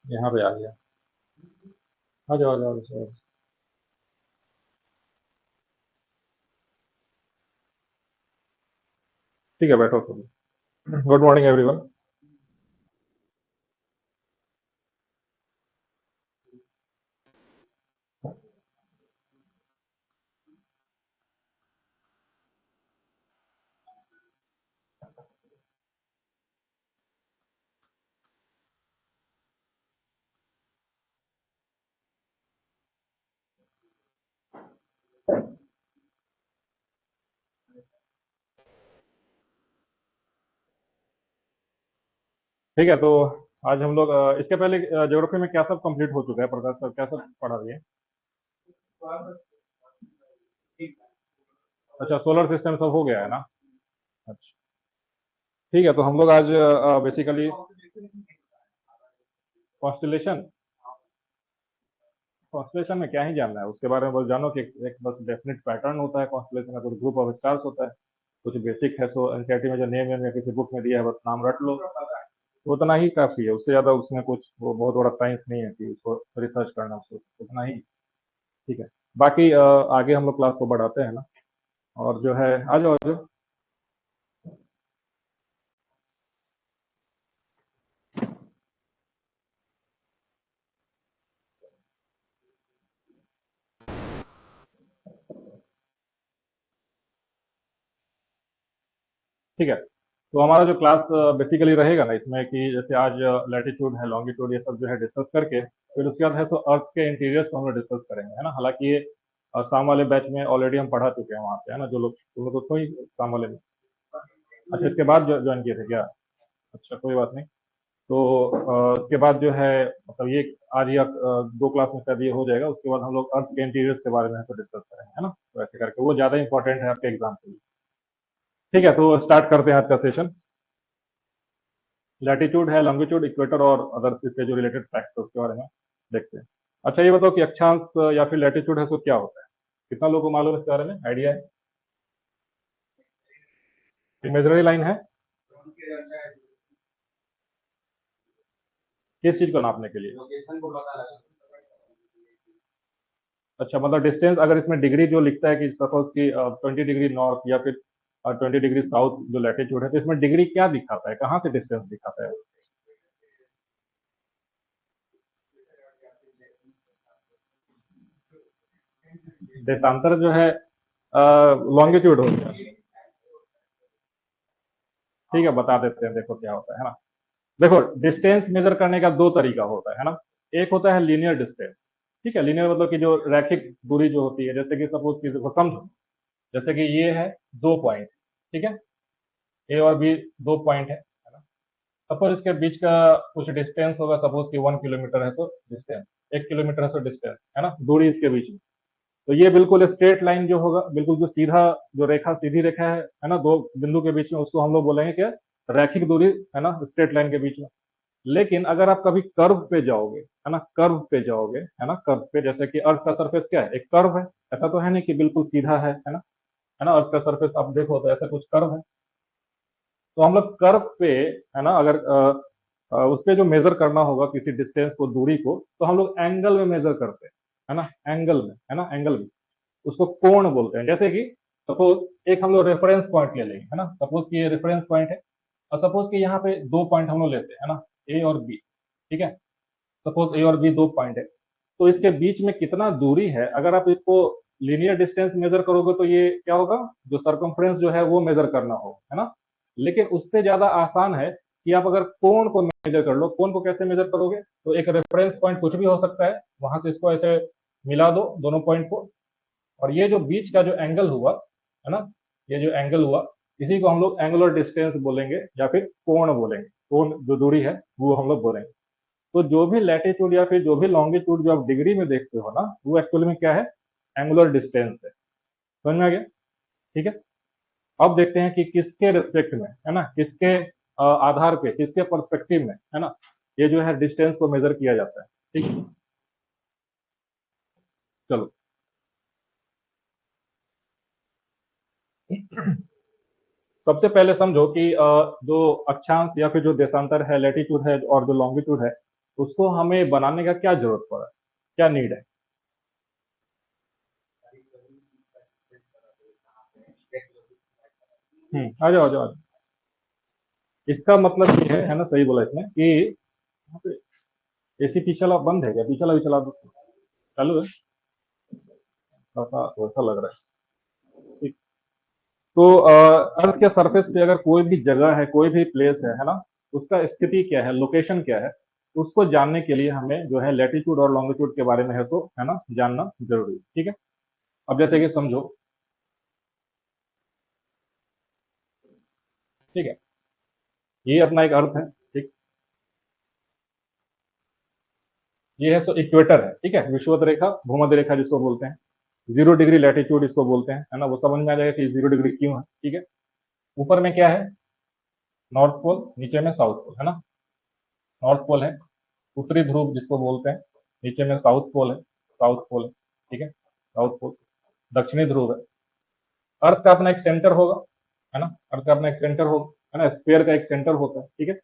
यहाँ पे आ गया। आ जाओ, आ जाओ, आ जाओ। ठीक है, बैठो सब। Good morning everyone. ठीक है, तो आज हम लोग इसके पहले ज्योग्राफी में क्या सब कंप्लीट हो चुका है, प्रकाश सर क्या सब पढ़ा दिए? अच्छा, सोलर सिस्टम सब हो गया है ना? अच्छा। ठीक है, तो हम लोग आज बेसिकली कॉन्स्टलेशन। कॉन्स्टलेशन में क्या ही जानना है, उसके बारे में बस जानो कि एक बस डेफिनेट पैटर्न होता है कॉन्स्टलेशन का, कुछ ग्रुप ऑफ स्टार्स होता है। कुछ बेसिक है, सो एनसीईआरटी में जो नेम है या किसी बुक में दिया है बस नाम रट लो। तो उतना ही काफी है, उससे ज्यादा उसमें कुछ वो बहुत बड़ा साइंस नहीं है कि उसको रिसर्च करना, उसको उतना ही। ठीक है। बाकी आगे हम लोग क्लास को बढ़ाते हैं ना। और जो है, आ जाओ, आ जाओ। ठीक है, तो हमारा जो क्लास बेसिकली रहेगा ना इसमें कि जैसे आज लैटिट्यूड है, लॉन्गिट्यूड, ये सब जो है डिस्कस करके फिर उसके बाद है सो अर्थ के इंटीरियर्स को हम लोग डिस्कस करेंगे, है ना। हालांकि ये शाम वाले बैच में ऑलरेडी हम पढ़ा चुके हैं वहाँ पे, है ना। जो लोग तुम लोग तो थोड़ी शाम वाले में। अच्छा, इसके बाद ज्वाइन किए थे क्या? अच्छा, कोई बात नहीं। तो इसके बाद जो है मतलब ये आज या दो क्लास में शायद ये हो जाएगा, उसके बाद हम लोग अर्थ के इंटीरियर्स के बारे में ऐसे डिस्कस करेंगे, है ना। तो ऐसे करके वो ज्यादा इंपॉर्टेंट है आपके एग्जाम के लिए। ठीक है, तो स्टार्ट करते हैं आज का सेशन। लैटिट्यूड है, लॉन्गिट्यूड, इक्वेटर और अदर्स इससे जो रिलेटेड फैक्ट्स है उसके बारे में देखते हैं। अच्छा, ये बताओ कि अक्षांश या फिर लैटिट्यूड है सो क्या होता है? कितना लोगों को मालूम है इसके बारे में, आइडिया है? इमेजनरी लाइन है किस चीज को नापने के लिए? अच्छा, मतलब डिस्टेंस अगर इसमें डिग्री जो लिखता है कि सपोज कि 20 डिग्री नॉर्थ या फिर 20 डिग्री साउथ जो लैटिट्यूड है, तो इसमें डिग्री क्या दिखाता है, कहाँ से डिस्टेंस दिखाता है? देशांतर जो है लॉन्गिट्यूड हो गया। ठीक है, बता देते हैं, देखो क्या होता है ना। देखो, डिस्टेंस मेजर करने का दो तरीका होता है ना। एक होता है लीनियर डिस्टेंस। ठीक है, लीनियर मतलब कि जो रैखिक दूरी जो होती है, जैसे कि सपोज कि देखो समझो, जैसे कि ये है 2 पॉइंट। ठीक है, ए और बी 2 पॉइंट है ना। सपोज इसके बीच का कुछ डिस्टेंस होगा, सपोज कि 1 किलोमीटर है, सो डिस्टेंस 1 किलोमीटर है, सो डिस्टेंस है ना, दूरी इसके बीच में। तो ये बिल्कुल स्ट्रेट लाइन जो होगा, बिल्कुल जो सीधा, जो रेखा सीधी रेखा है ना, दो बिंदु के बीच में, उसको हम लोग बोलेंगे क्या? रैखिक दूरी, है ना, स्ट्रेट लाइन के बीच में। लेकिन अगर आप कभी कर्व पे जाओगे, है ना, कर्व पे जाओगे, है ना, कर्व पे, जैसे कि अर्थ का सरफेस क्या है, एक कर्व है। ऐसा तो है नहीं कि बिल्कुल सीधा है ना, अर्थ का सरफेस आप देखो तो ऐसा कुछ कर्व है। तो हम लोग कर्व पे, है ना, अगर उस पे जो मेजर करना होगा किसी डिस्टेंस को, दूरी को, तो हम लोग एंगल में मेजर करते हैं, है ना, एंगल में, है ना, एंगल में। उसको कोण बोलते हैं। जैसे कि सपोज एक हम लोग रेफरेंस पॉइंट ले लेंगे, है ना, सपोज कि ये रेफरेंस पॉइंट है। और सपोज कि यहाँ पे 2 पॉइंट हम लोग लेते हैं, है ना, ए और बी। ठीक है, सपोज ए और बी 2 पॉइंट है। तो इसके बीच में कितना दूरी है, अगर आप इसको लीनियर डिस्टेंस मेजर करोगे तो ये क्या होगा, जो सरकमफ्रेंस जो है वो मेजर करना होगा, है ना। लेकिन उससे ज्यादा आसान है कि आप अगर कोण को मेजर कर लो। कोण को कैसे मेजर करोगे? तो एक रेफरेंस पॉइंट कुछ भी हो सकता है, वहां से इसको ऐसे मिला दो दोनों पॉइंट को, और ये जो बीच का जो एंगल हुआ, है ना, ये जो एंगल हुआ, इसी को हम लोग एंगुलर डिस्टेंस बोलेंगे या फिर कोण बोलेंगे। कोण जो दूरी है वो हम लोग बोलेंगे। तो जो भी लैटिट्यूड या फिर जो भी लॉन्गिट्यूड जो आप डिग्री में देखते हो ना, वो एक्चुअली में क्या है? एंगुलर डिस्टेंस है। समझ में आ गया? ठीक है। अब देखते हैं कि किसके रेस्पेक्ट में, है ना, किसके आधार पे, किसके पर्सपेक्टिव में, है ना, ये जो है डिस्टेंस को मेजर किया जाता है। ठीक है, चलो। सबसे पहले समझो कि जो अक्षांश या फिर जो देशांतर है, लैटिट्यूड है और जो लॉन्गिट्यूड है, उसको हमें बनाने का क्या जरूरत पड़ा, क्या नीड है? आ जाओ आ जाओ आ जाओ। इसका मतलब ये है ना, सही बोला इसने कि यहाँ पे एसी पीछे वाला बंद है क्या? पीछे वाला भी चला दो, चालू है? ऐसा वैसा लग रहा है, ठीक। तो अर्थ के सरफेस पे अगर कोई भी जगह है, कोई भी प्लेस है ना, उसका स्थिति क्या है, लोकेशन क्या है, उसको जानने के लिए हमें जो है लैटिट्यूड और लॉन्गिट्यूड के बारे में है सो है ना जानना जरूरी है, ठीक है। अब जैसे कि समझो, ठीक है, ये अपना एक अर्थ है, ठीक। ये है सो इक्वेटर है, ठीक है, विषुवत रेखा, भूमध्य रेखा जिसको बोलते हैं। 0 डिग्री लैटिट्यूड इसको बोलते हैं, है ना, वो समझ में आ जाएगा कि 0 डिग्री क्यों है, ठीक है। ऊपर में क्या है? नॉर्थ पोल, नीचे में साउथ पोल, है ना। नॉर्थ पोल है उत्तरी ध्रुव जिसको बोलते हैं, नीचे में साउथ पोल है, साउथ पोल है, ठीक है, साउथ पोल। दक्षिणी ध्रुव है। अर्थ का अपना एक सेंटर होगा, है ना, अर्थ का अपना एक सेंटर होगा, है ना, स्फीयर का एक सेंटर होता है, ठीक है।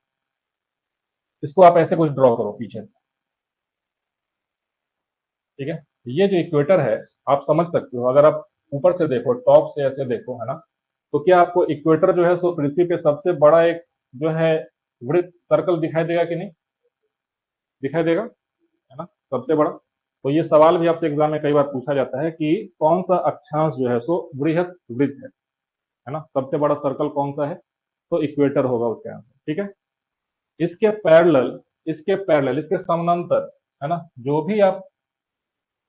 इसको आप ऐसे कुछ ड्रॉ करो पीछे से, ठीक है। ये जो इक्वेटर है, आप समझ सकते हो, अगर आप ऊपर से देखो, टॉप से ऐसे देखो, है ना, तो क्या आपको इक्वेटर जो है सो पृथ्वी पे सबसे बड़ा एक जो है वृत्त, सर्कल दिखाई देगा कि नहीं? दिखाई देगा, है ना, सबसे बड़ा। तो ये सवाल भी आपसे एग्जाम में कई बार पूछा जाता है कि कौन सा अक्षांश जो है सो बृहत वृत्त है ना, सबसे बड़ा सर्कल कौन सा है? तो इक्वेटर होगा उसका आंसर, ठीक है। इसके पैरेलल, इसके समानांतर, है ना,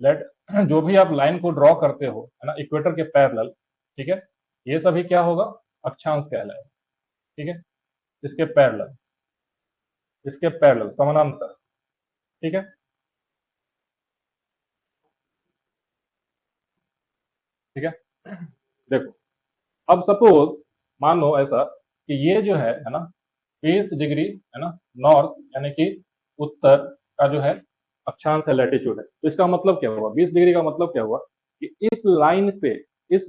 लेट जो भी आप लाइन को ड्रॉ करते हो, है ना, इक्वेटर के पैरेलल, ठीक है, ये सभी क्या होगा? अक्षांश कहलाएगा, ठीक है। इसके पैरेलल, समानांतर, ठीक है, ठीक है। देखो, अब सपोज मान लो ऐसा कि ये जो है ना, 20 डिग्री, है ना, नॉर्थ यानी कि उत्तर का जो है अक्षांश है, लैटिट्यूड है। तो इसका मतलब क्या हुआ? 20 डिग्री का मतलब क्या हुआ कि इस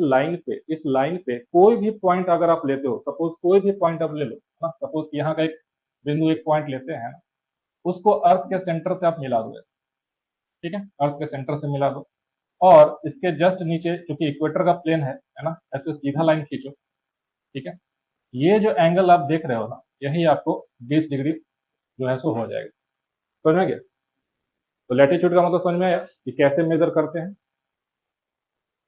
लाइन पे कोई भी पॉइंट अगर आप लेते हो, सपोज कोई भी पॉइंट आप ले लो, है ना, सपोज यहाँ का एक बिंदु, एक पॉइंट लेते हैं ना, उसको अर्थ के सेंटर से आप मिला दो ऐसे, ठीक है, अर्थ के सेंटर से मिला दो। और इसके जस्ट नीचे, क्योंकि इक्वेटर का प्लेन है ना, ऐसे सीधा लाइन खींचो, ठीक है। ये जो एंगल आप देख रहे हो ना, यही आपको 20 डिग्री जो है सो हो जाएगा। समझ में गया? तो लैटिट्यूड का मतलब समझ में आया कि कैसे मेजर करते हैं,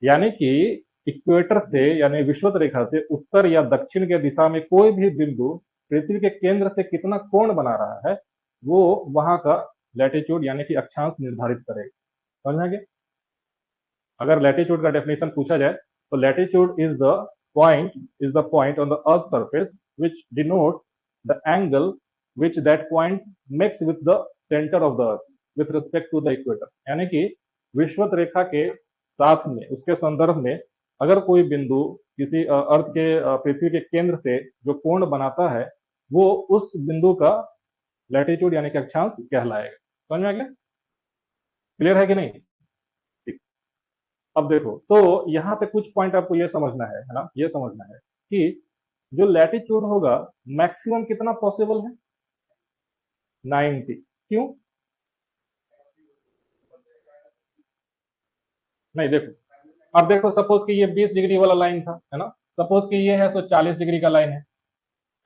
यानी कि इक्वेटर से, यानी विषुवत रेखा से उत्तर या दक्षिण के दिशा में कोई भी बिंदु पृथ्वी के केंद्र से कितना कोण बना रहा है, वो वहां का लैटिट्यूड यानी कि अक्षांश निर्धारित करेगा। समझ में गया? अगर लैटिट्यूड का डेफिनेशन पूछा जाए, तो latitude is the point on the earth surface which denotes the angle which that point makes with the centre of the earth with respect to the equator. यानी कि विषुवत रेखा के साथ में, उसके संदर्भ में, अगर कोई बिंदु किसी अर्थ के पृथ्वी के केंद्र से जो कोण बनाता है, वो उस बिंदु का लैटिट्यूड यानी कि अक्षांश कहलाएगा। समझ में आ गया? क्लियर है कि नहीं? ठीक। अब देखो, तो यहाँ पे कुछ पॉइंट आपको ये समझना है ना, ये समझना है कि जो लैटिट्यूड होगा, मैक्सिमम कितना पॉसिबल है? 90। क्यों? नहीं, देखो, अब देखो, सपोज कि ये 20 डिग्री वाला लाइन था, है ना, सपोज कि ये है सो 40 डिग्री का लाइन है,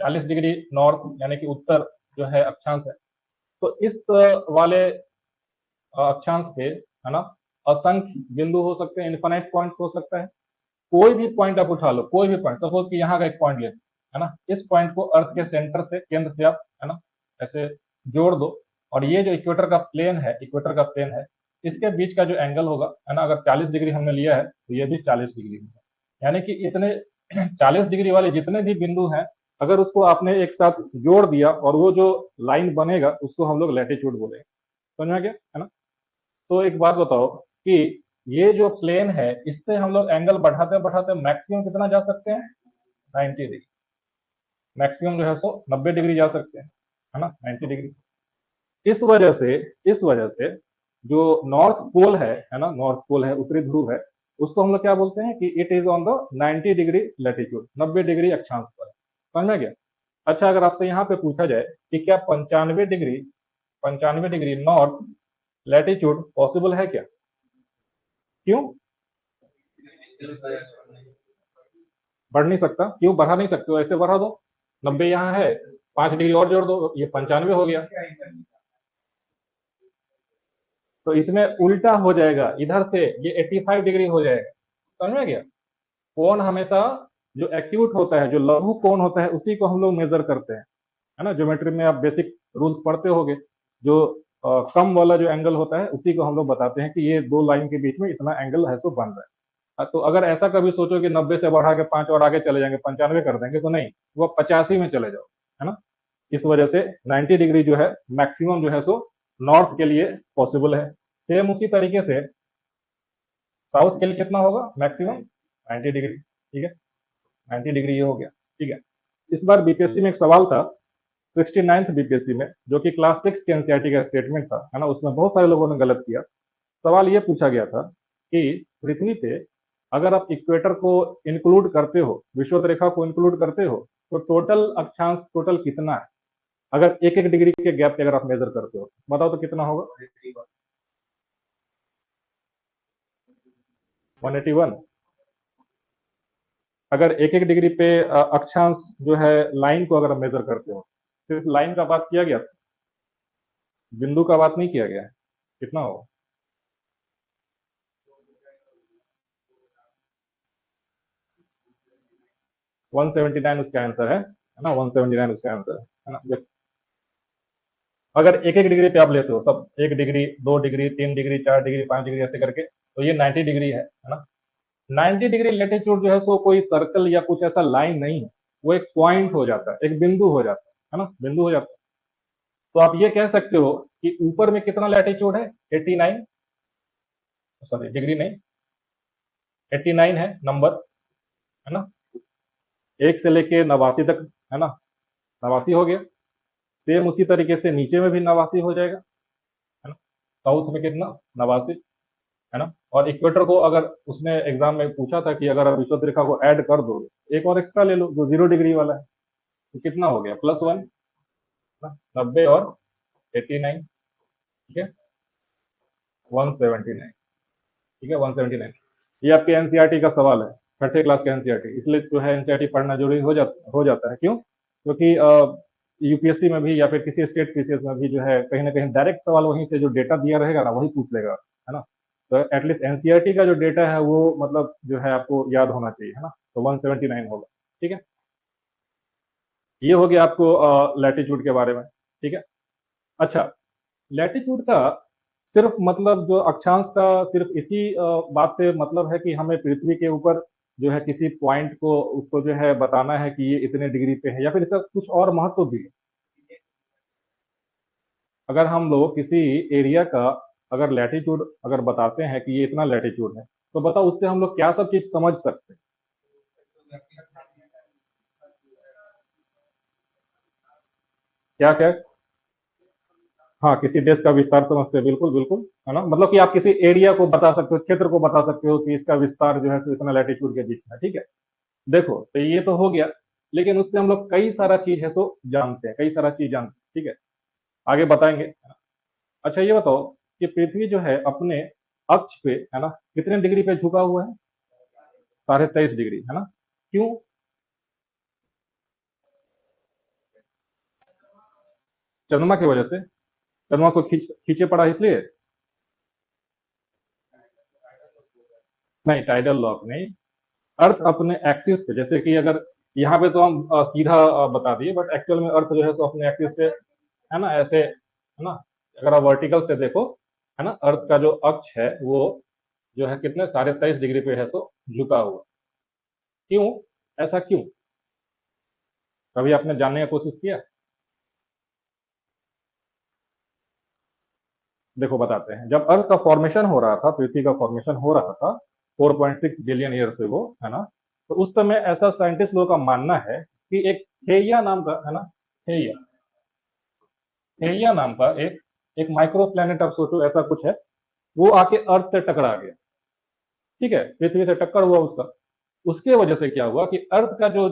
40 डिग्री नॉर्थ यानी कि उत्तर जो है अक्षांश है। तो इस वाले अक्षांश पे, है ना, असंख्य बिंदु हो सकते हैं, इन्फाइनाइट पॉइंट्स हो सकता है। कोई भी पॉइंट आप उठा लो, कोई भी पॉइंट, सपोज कि यहाँ का एक पॉइंट ले, है ना, इस पॉइंट को अर्थ के सेंटर से, केंद्र से आप, है ना, ऐसे जोड़ दो। और ये जो इक्वेटर का प्लेन है, इसके बीच का जो एंगल होगा, है ना, अगर 40 डिग्री हमने लिया है, तो ये भी 40 डिग्री होगा। यानी कि इतने 40 डिग्री वाले जितने भी बिंदु हैं, अगर उसको आपने एक साथ जोड़ दिया, और वो जो लाइन बनेगा, उसको हम लोग लैटिट्यूड बोलेंगे। समझ में आ गया, है ना। तो एक बात बताओ कि ये जो प्लेन है, इससे हम लोग एंगल बढ़ाते बढ़ाते मैक्सिमम कितना जा सकते हैं? 90 डिग्री। मैक्सिमम जो है सो 90 डिग्री जा सकते हैं, है ना, 90 डिग्री। इस वजह से जो नॉर्थ पोल है ना, नॉर्थ पोल है, उत्तरी ध्रुव है, उसको हम लोग क्या बोलते हैं कि it is on the 90 degree latitude, 90 degree अक्षांश पर। समझ में गया? अच्छा, अगर आपसे यहाँ पे पूछा जाए कि क्या 95 degree 95 degree north latitude possible है क्या? क्यों बढ़ नहीं सकता? क्यों बढ़ा नहीं सकते हो? ऐसे बढ़ा दो, 90 यहाँ है, 5 डिग्री और जोड़ दो, ये 95 हो गया। तो इसमें उल्टा हो जाएगा, इधर से ये 85 डिग्री हो जाएगा। समझ में गया? कोण हमेशा जो एक्यूट होता है, जो लघु कोण होता है, उसी को हम लोग मेजर करते हैं, है ना। ज्योमेट्री में आप बेसिक रूल्स पढ़ते होगे, जो कम वाला जो एंगल होता है उसी को हम लोग बताते हैं कि ये दो लाइन के बीच में इतना एंगल है सो बन रहा है। तो अगर ऐसा कभी सोचो कि 90 से बढ़ा के 5 और आगे चले जाएंगे, 95 कर देंगे, तो नहीं, वो 85 में चले जाओ, है ना। इस वजह से 90 डिग्री जो है मैक्सिमम जो है सो नॉर्थ के लिए पॉसिबल है। सेम उसी तरीके से साउथ के लिए कितना होगा मैक्सिमम? 90 डिग्री, ठीक है। 90 डिग्री ये हो गया, ठीक है। इस बार बीपीएससी में एक सवाल था, 69th बीपीएससी में, जो कि क्लास 6 के एनसीईआरटी का स्टेटमेंट था, है ना। उसमें बहुत सारे लोगों ने गलत किया। सवाल ये पूछा गया था कि पृथ्वी पे अगर आप इक्वेटर को इंक्लूड करते हो, विषुवत रेखा को इंक्लूड करते हो, तो टोटल अक्षांश टोटल कितना है? अगर एक एक डिग्री के गैप पे अगर आप मेजर करते हो, बताओ तो कितना होगा? 181। अगर एक एक डिग्री पे अक्षांश जो है लाइन को अगर आप मेजर करते हो, सिर्फ लाइन का बात किया गया था, बिंदु का बात नहीं किया गया है, कितना होगा? 179 उसका आंसर है ना। 179 उसका आंसर है ना। अगर एक एक डिग्री पे आप लेते हो सब, 1 degree, 2 degree, 3 degree, 4 degree, 5 degree ऐसे करके, तो ये 90 डिग्री है ना। 90 डिग्री लेटीट्यूड जो है सो कोई सर्कल या कुछ ऐसा लाइन नहीं है, वो एक पॉइंट हो जाता है, एक बिंदु हो जाता है ना, बिंदु हो जाता है। तो आप ये कह सकते हो कि ऊपर में कितना लैटिट्यूड है? 89, सॉरी डिग्री नहीं, 89 है नंबर, है ना। एक से लेके 89 तक, है ना, 89 हो गया। सेम उसी तरीके से नीचे में भी 89 हो जाएगा, है ना। साउथ में कितना? 89, है ना। और इक्वेटर को अगर उसने एग्जाम में पूछा था कि अगर आप विषुवत रेखा को ऐड कर दो, एक और एक्स्ट्रा ले लो जो 0 डिग्री वाला है, तो कितना हो गया? +1 ना, 90 और 89, ठीक है, 179, ठीक है, 179। ये आपके एनसीईआरटी का सवाल है, छठे क्लास का एनसीईआरटी, इसलिए जो है एनसीईआरटी पढ़ना जरूरी हो जाता है। क्यों? क्योंकि यूपीएससी में भी या फिर किसी स्टेट पीसीएस में भी जो है कहीं ना कहीं डायरेक्ट सवाल वहीं से जो डेटा दिया रहेगा ना वही पूछ लेगा, है ना। तो एटलीस्ट एनसीईआरटी का जो डेटा है वो मतलब जो है आपको याद होना चाहिए, है ना। तो 179 होगा, ठीक है। ये हो गया आपको लैटिट्यूड के बारे में, ठीक है। अच्छा, लैटिट्यूड का सिर्फ मतलब जो अक्षांश का सिर्फ इसी बात से मतलब है कि हमें पृथ्वी के ऊपर जो है किसी पॉइंट को उसको जो है बताना है कि ये इतने डिग्री पे है, या फिर इसका कुछ और महत्व भी है? अगर हम लोग किसी एरिया का अगर लैटिट्यूड अगर बताते हैं कि ये इतना लैटिट्यूड है, तो बताओ उससे हम लोग क्या सब चीज समझ सकते हैं? क्या क्या? हाँ, किसी देश का विस्तार समझते हैं, बिल्कुल बिल्कुल, है ना। मतलब कि आप किसी एरिया को बता सकते हो, क्षेत्र को बता सकते हो कि इसका विस्तार जो है सो इतना लैटिट्यूड के बीच में, ठीक है। देखो, तो ये तो हो गया, लेकिन उससे हम लोग कई सारा चीज है सो जानते हैं, कई सारा चीज जानते हैं, ठीक है। आगे बताएंगे। अच्छा ये बताओ कि पृथ्वी जो है अपने अक्ष पे, है ना, कितने डिग्री पे झुका हुआ है? 23.5 डिग्री, है ना। क्यों? चंद्रमा की वजह से? चंद्रमा को खींचे पड़ा इसलिए? नहीं, टाइडल लॉक नहीं। अर्थ अपने एक्सिस पे, जैसे कि अगर यहाँ पे तो हम सीधा बता दिए, बट एक्चुअल में अर्थ जो है सो अपने एक्सिस पे, है ना, ऐसे, है ना। अगर आप वर्टिकल से देखो, है ना, अर्थ का जो अक्ष है वो जो है कितने 23.5 डिग्री पे है सो झुका हुआ। क्यों? ऐसा क्यों? कभी आपने जानने की कोशिश किया? देखो बताते हैं। जब अर्थ का फॉर्मेशन हो रहा था, पृथ्वी का फॉर्मेशन हो रहा था 4.6 बिलियन ईयर से वो, है ना, तो उस समय ऐसा साइंटिस्ट लोगों का मानना है कि एक थेइया नाम का, है ना, थेइया, थेइया नाम का एक एक माइक्रो प्लेनेट, आप सोचो ऐसा कुछ है, वो आके अर्थ से टकरा गया, ठीक है, पृथ्वी से टक्कर हुआ उसका। उसके वजह से क्या हुआ कि अर्थ का जो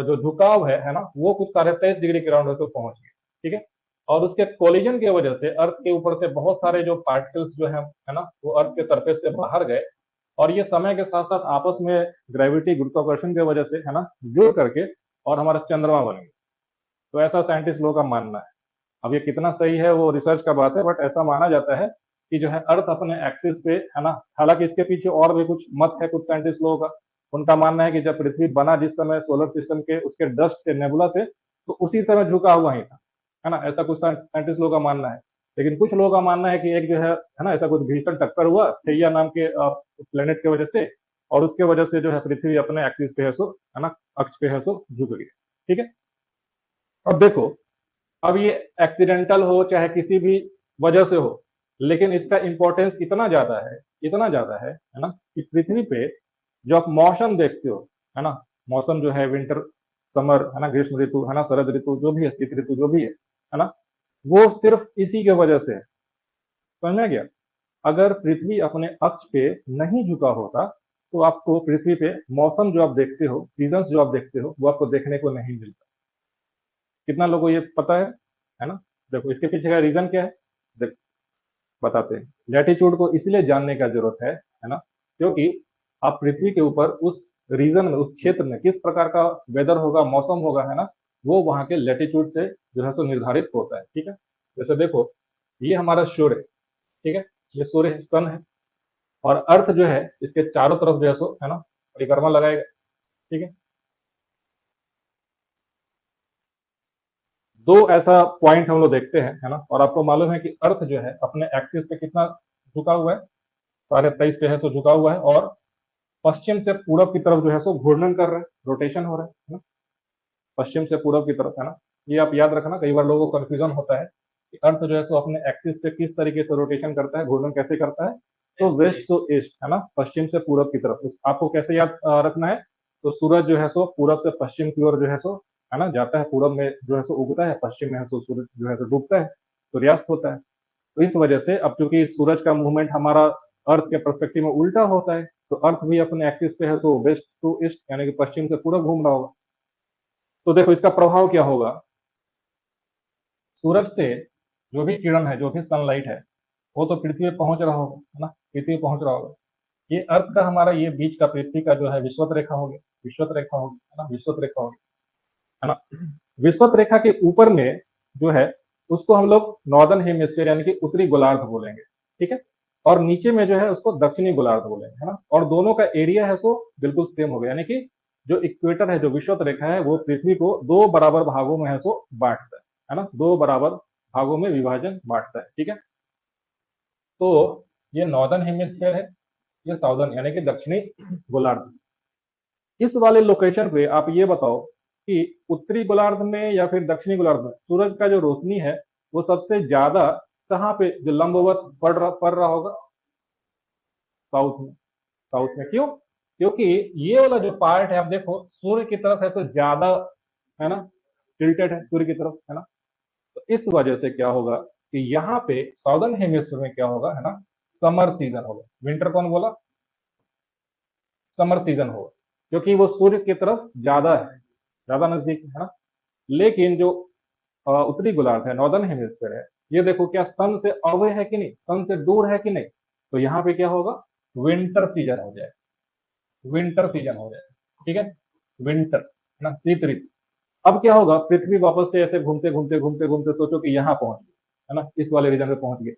जो झुकाव है ना, वो कुछ 23.5 डिग्री के राउंड होकर पहुंच गया, ठीक है। और उसके कोलिजन की वजह से अर्थ के ऊपर से बहुत सारे जो पार्टिकल्स जो है ना, वो अर्थ के सरफेस से बाहर गए, और ये समय के साथ साथ आपस में ग्रेविटी गुरुत्वाकर्षण की वजह से है ना जुड़ करके और हमारा चंद्रमा बन गया। तो ऐसा साइंटिस्ट लोगों का मानना है। अब ये कितना सही है वो रिसर्च का बात है, बट ऐसा माना जाता है कि जो है अर्थ अपने एक्सिस पे है ना, हालांकि इसके पीछे और भी कुछ मत है कुछ साइंटिस्ट लोगों का। उनका मानना है कि जब पृथ्वी बना जिस समय सोलर सिस्टम के उसके डस्ट से नेबुला से, तो उसी समय झुका हुआ ही था, है ना, ऐसा कुछ साइंटिस्ट लोगों का मानना है। लेकिन कुछ लोगों का मानना है कि एक जो है ना, ऐसा कुछ भीषण टक्कर हुआ थैया नाम के प्लेनेट की वजह से, और उसके वजह से जो है पृथ्वी अपने एक्सिस पे है सो, है ना, अक्ष पे है सो झुक गई। ठीक है। अब देखो, अब ये एक्सीडेंटल हो चाहे किसी भी वजह से हो, लेकिन इसका इंपॉर्टेंस इतना ज्यादा है, इतना ज्यादा है ना, कि पृथ्वी पे जो आप मौसम देखते हो, है ना, मौसम जो है विंटर, समर, है ना, ग्रीष्म ऋतु, है ना, शरद ऋतु, जो भी है, शीत ऋतु, जो भी है ना, वो सिर्फ इसी के वजह से है। समझ में गया? अगर पृथ्वी अपने अक्ष पे नहीं झुका होता, तो आपको पृथ्वी पे मौसम जो आप देखते हो, सीजन्स जो आप देखते हो, वो आपको देखने को नहीं मिलता। कितना लोगों को ये पता है ना? देखो इसके पीछे का रीजन क्या है, देखो बताते हैं। लैटिट्यूड को इसलिए जानने का जरूरत है ना, क्योंकि आप पृथ्वी के ऊपर उस रीजन में, उस क्षेत्र में किस प्रकार का वेदर होगा, मौसम होगा, है ना, वो वहां के लैटिट्यूड से जो है सो निर्धारित होता है। ठीक है। जैसे देखो, ये हमारा सूर्य, ठीक है, ये सूर्य सन है, और अर्थ जो है इसके चारों तरफ जो है सो, है ना, परिक्रमा लगाएगा। ठीक है। दो ऐसा पॉइंट हम लोग देखते हैं, है ना, और आपको मालूम है कि अर्थ जो है अपने एक्सिस पे कितना झुका हुआ है, 23.5 पे है सो झुका हुआ है, और पश्चिम से पूरब की तरफ जो है सो घूर्णन कर रहा है, रोटेशन हो रहा है ना, पश्चिम से पूरब की तरफ, है ना। ये आप याद रखना, कई बार लोगों को कंफ्यूजन होता है कि अर्थ जो है सो अपने एक्सिस पे किस तरीके से रोटेशन करता है, घूर्णन कैसे करता है। तो वेस्ट टू ईस्ट, है ना, पश्चिम से पूरब की तरफ। आपको कैसे याद रखना है, तो सूरज जो है सो पूरब से पश्चिम की ओर जो है सो, है ना, जाता है, पूरब में जो है सो उगता है, पश्चिम में है सो सूरज जो है सो डूबता है, सूर्यास्त होता है। तो इस वजह से अब चूंकि सूरज का मूवमेंट हमारा अर्थ के पर्सपेक्टिव में उल्टा होता है, तो अर्थ भी अपने एक्सिस पे है सो वेस्ट टू ईस्ट, यानी कि पश्चिम से पूरब घूम रहा होगा। तो देखो इसका प्रभाव क्या होगा, सूरज से जो भी किरण है, जो भी सनलाइट है, वो तो पृथ्वी पे पहुंच रहा होगा, है ना, पृथ्वी पे पहुंच रहा होगा। ये अर्थ का हमारा ये बीच का पृथ्वी का जो है विश्वत रेखा हो गया, विश्वत रेखा होगी, है ना, विश्वत रेखा होगी, है ना। विश्वत रेखा के ऊपर में जो है उसको हम लोग नॉर्दर्न हेमिस्फीयर यानी कि उत्तरी गोलार्ध बोलेंगे। ठीक है। और नीचे में जो है उसको दक्षिणी गोलार्ध बोलेंगे, है ना। और दोनों का एरिया है सो बिल्कुल सेम हो गया, यानी कि जो इक्वेटर है, जो विश्वत रेखा है, वो पृथ्वी को दो बराबर भागों में है सो बांटता है ना, दो बराबर भागों में विभाजन बांटता है। ठीक है। तो ये नॉर्दर्न हेमिस्फीयर है, ये साउदर्न यानी कि दक्षिणी गोलार्ध। इस वाले लोकेशन पे आप ये बताओ कि उत्तरी गोलार्ध में या फिर दक्षिणी गोलार्ध में सूरज का जो रोशनी है वो सबसे ज्यादा कहाँ पे जो लंबवत पड़ रहा होगा? साउथ में। साउथ में क्यों? क्योंकि ये वाला जो पार्ट है, आप देखो सूर्य की तरफ है तो ज्यादा, है ना, टिल्टेड है सूर्य की तरफ, है ना। तो इस वजह से क्या होगा कि यहाँ पे साउदर्न हेमिस्फीयर में क्या होगा, है ना, समर सीजन होगा। विंटर कौन बोला? समर सीजन होगा, क्योंकि वो सूर्य की तरफ ज्यादा है, ज्यादा नजदीक है ना। लेकिन जो उत्तरी गोलार्ध है, नॉर्दर्न हेमिस्फीयर है, ये देखो क्या सन से अवे है कि नहीं, सन से दूर है कि नहीं। तो यहाँ पे क्या होगा, विंटर सीजन हो जाए, विंटर सीजन हो जाए। ठीक है। विंटर, है ना, शीत ऋतु। अब क्या होगा, पृथ्वी वापस से ऐसे घूमते घूमते घूमते घूमते सोचो कि यहाँ पहुंच गए, है ना, इस वाले रीजन में पहुंच गए।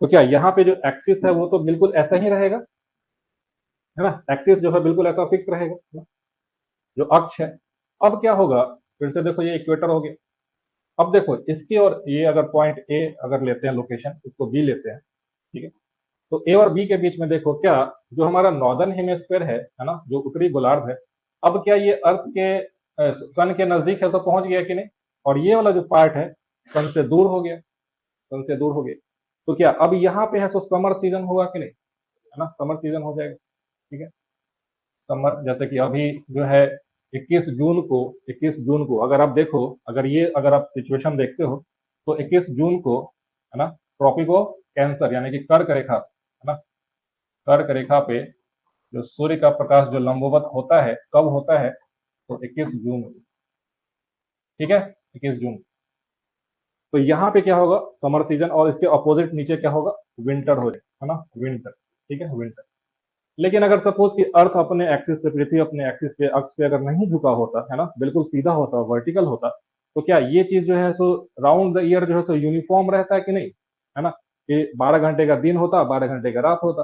तो क्या यहाँ पे जो एक्सिस है वो तो बिल्कुल ऐसा ही रहेगा, है ना, एक्सिस जो है बिल्कुल ऐसा फिक्स रहेगा, है ना? जो अक्ष है। अब क्या होगा, फिर से देखो ये इक्वेटर हो गया। अब देखो इसकी, और ये अगर पॉइंट ए अगर लेते हैं, लोकेशन इसको बी लेते हैं, ठीक है। तो ए और बी के बीच में देखो क्या, जो हमारा नॉर्दर्न हेमिस्फीयर है ना, जो उत्तरी गोलार्ध है, अब क्या ये अर्थ के सन के नजदीक है तो पहुंच गया कि नहीं, और ये वाला जो पार्ट है सन से दूर हो गया, सन से दूर हो गया। तो क्या अब यहाँ पे है सो समर सीजन होगा कि नहीं, है ना, समर सीजन हो जाएगा। ठीक है। समर, जैसे कि अभी जो है 21 जून को, 21 जून को अगर आप देखो, अगर ये अगर आप सिचुएशन देखते हो, तो 21 जून को, है ना, ट्रॉपिक ऑफ कैंसर यानी कि कर्क रेखा, है ना, कर्क रेखा पे जो सूर्य का प्रकाश जो लंबवत होता है, कब होता है, तो 21 जून। ठीक है। 21 जून। तो यहाँ पे क्या होगा, समर सीजन, और इसके अपोजिट नीचे क्या होगा, विंटर हो जाएगा, है ना, विंटर। ठीक है, विंटर। लेकिन अगर सपोज कि अर्थ अपने एक्सिस पे, पृथ्वी अपने एक्सिस पे, अक्ष पे अगर नहीं झुका होता, है ना, बिल्कुल सीधा होता, वर्टिकल होता, तो क्या ये चीज जो है सो राउंड द ईयर जो है सो यूनिफॉर्म रहता है कि नहीं, है ना, कि 12 घंटे का दिन होता, 12 घंटे का रात होता,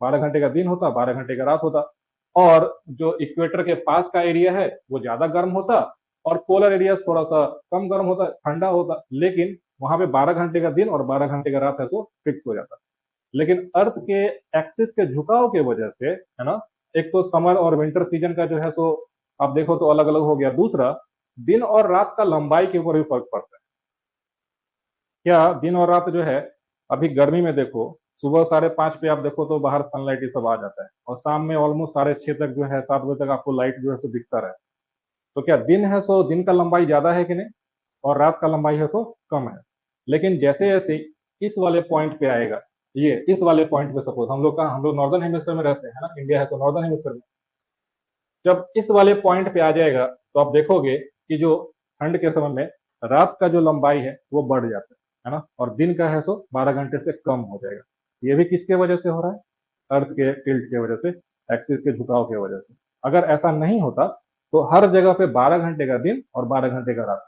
12 घंटे का दिन होता, 12 घंटे का रात होता, और जो इक्वेटर के पास का एरिया है वो ज्यादा गर्म होता, और पोलर एरिया थोड़ा सा कम गर्म होता, ठंडा होता, लेकिन वहां पे 12 घंटे का दिन और 12 घंटे का रात है सो फिक्स हो जाता। लेकिन अर्थ के एक्सिस के झुकाव के वजह से, है ना, एक तो समर और विंटर सीजन का जो है सो आप देखो तो अलग अलग हो गया। दूसरा, दिन और रात का लंबाई के ऊपर भी फर्क पड़ता है। क्या दिन और रात जो है, अभी गर्मी में देखो, सुबह 5:30 पे आप देखो तो बाहर सनलाइट ये सब आ जाता है, और शाम में ऑलमोस्ट 6:30 तक जो है, 7 बजे तक आपको लाइट जो है सो दिखता रहे। तो क्या दिन है सो दिन का लंबाई ज्यादा है कि नहीं, और रात का लंबाई है सो कम है। लेकिन जैसे जैसे इस वाले पॉइंट पे आएगा, ये इस वाले पॉइंट पे, सपोज हम लोग नॉर्दर्न हेमिस्फीयर में रहते हैं, है ना, इंडिया है सो नॉर्दर्न हेमिस्फीयर में। जब इस वाले पॉइंट पे आ जाएगा तो आप देखोगे कि जो ठंड के समय में रात का जो लंबाई है वो बढ़ जाता है ना, और दिन का है सो 12 घंटे से कम हो जाएगा। ये भी किसके वजह से हो रहा है, अर्थ के टिल्ट के वजह से, एक्सिस के झुकाव की वजह से। अगर ऐसा नहीं होता तो हर जगह पे 12 घंटे का दिन और 12 घंटे का रात।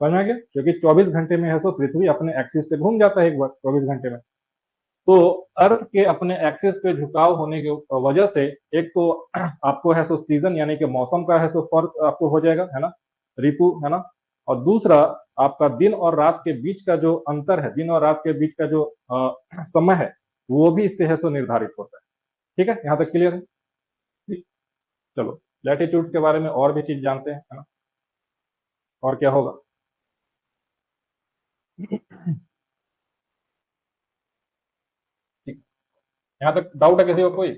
समझ में आ गया, क्योंकि 24 घंटे में है सो पृथ्वी अपने एक्सिस पे घूम जाता है एक बार 24 घंटे में। तो अर्थ के अपने एक्सिस पे झुकाव होने की वजह से, एक तो आपको है सो सीजन यानी कि मौसम का है सो फर्क आपको हो जाएगा, है ना, ऋतु, है ना, और दूसरा, आपका दिन और रात के बीच का जो अंतर है, दिन और रात के बीच का जो समय है, वो भी इससे है सो निर्धारित होता है। ठीक है, यहाँ तक क्लियर है। ठीक। चलो, लैटिट्यूड्स के बारे में और भी चीज जानते हैं, है ना, और क्या होगा। ठीक। यहाँ तक डाउट है किसी को, कोई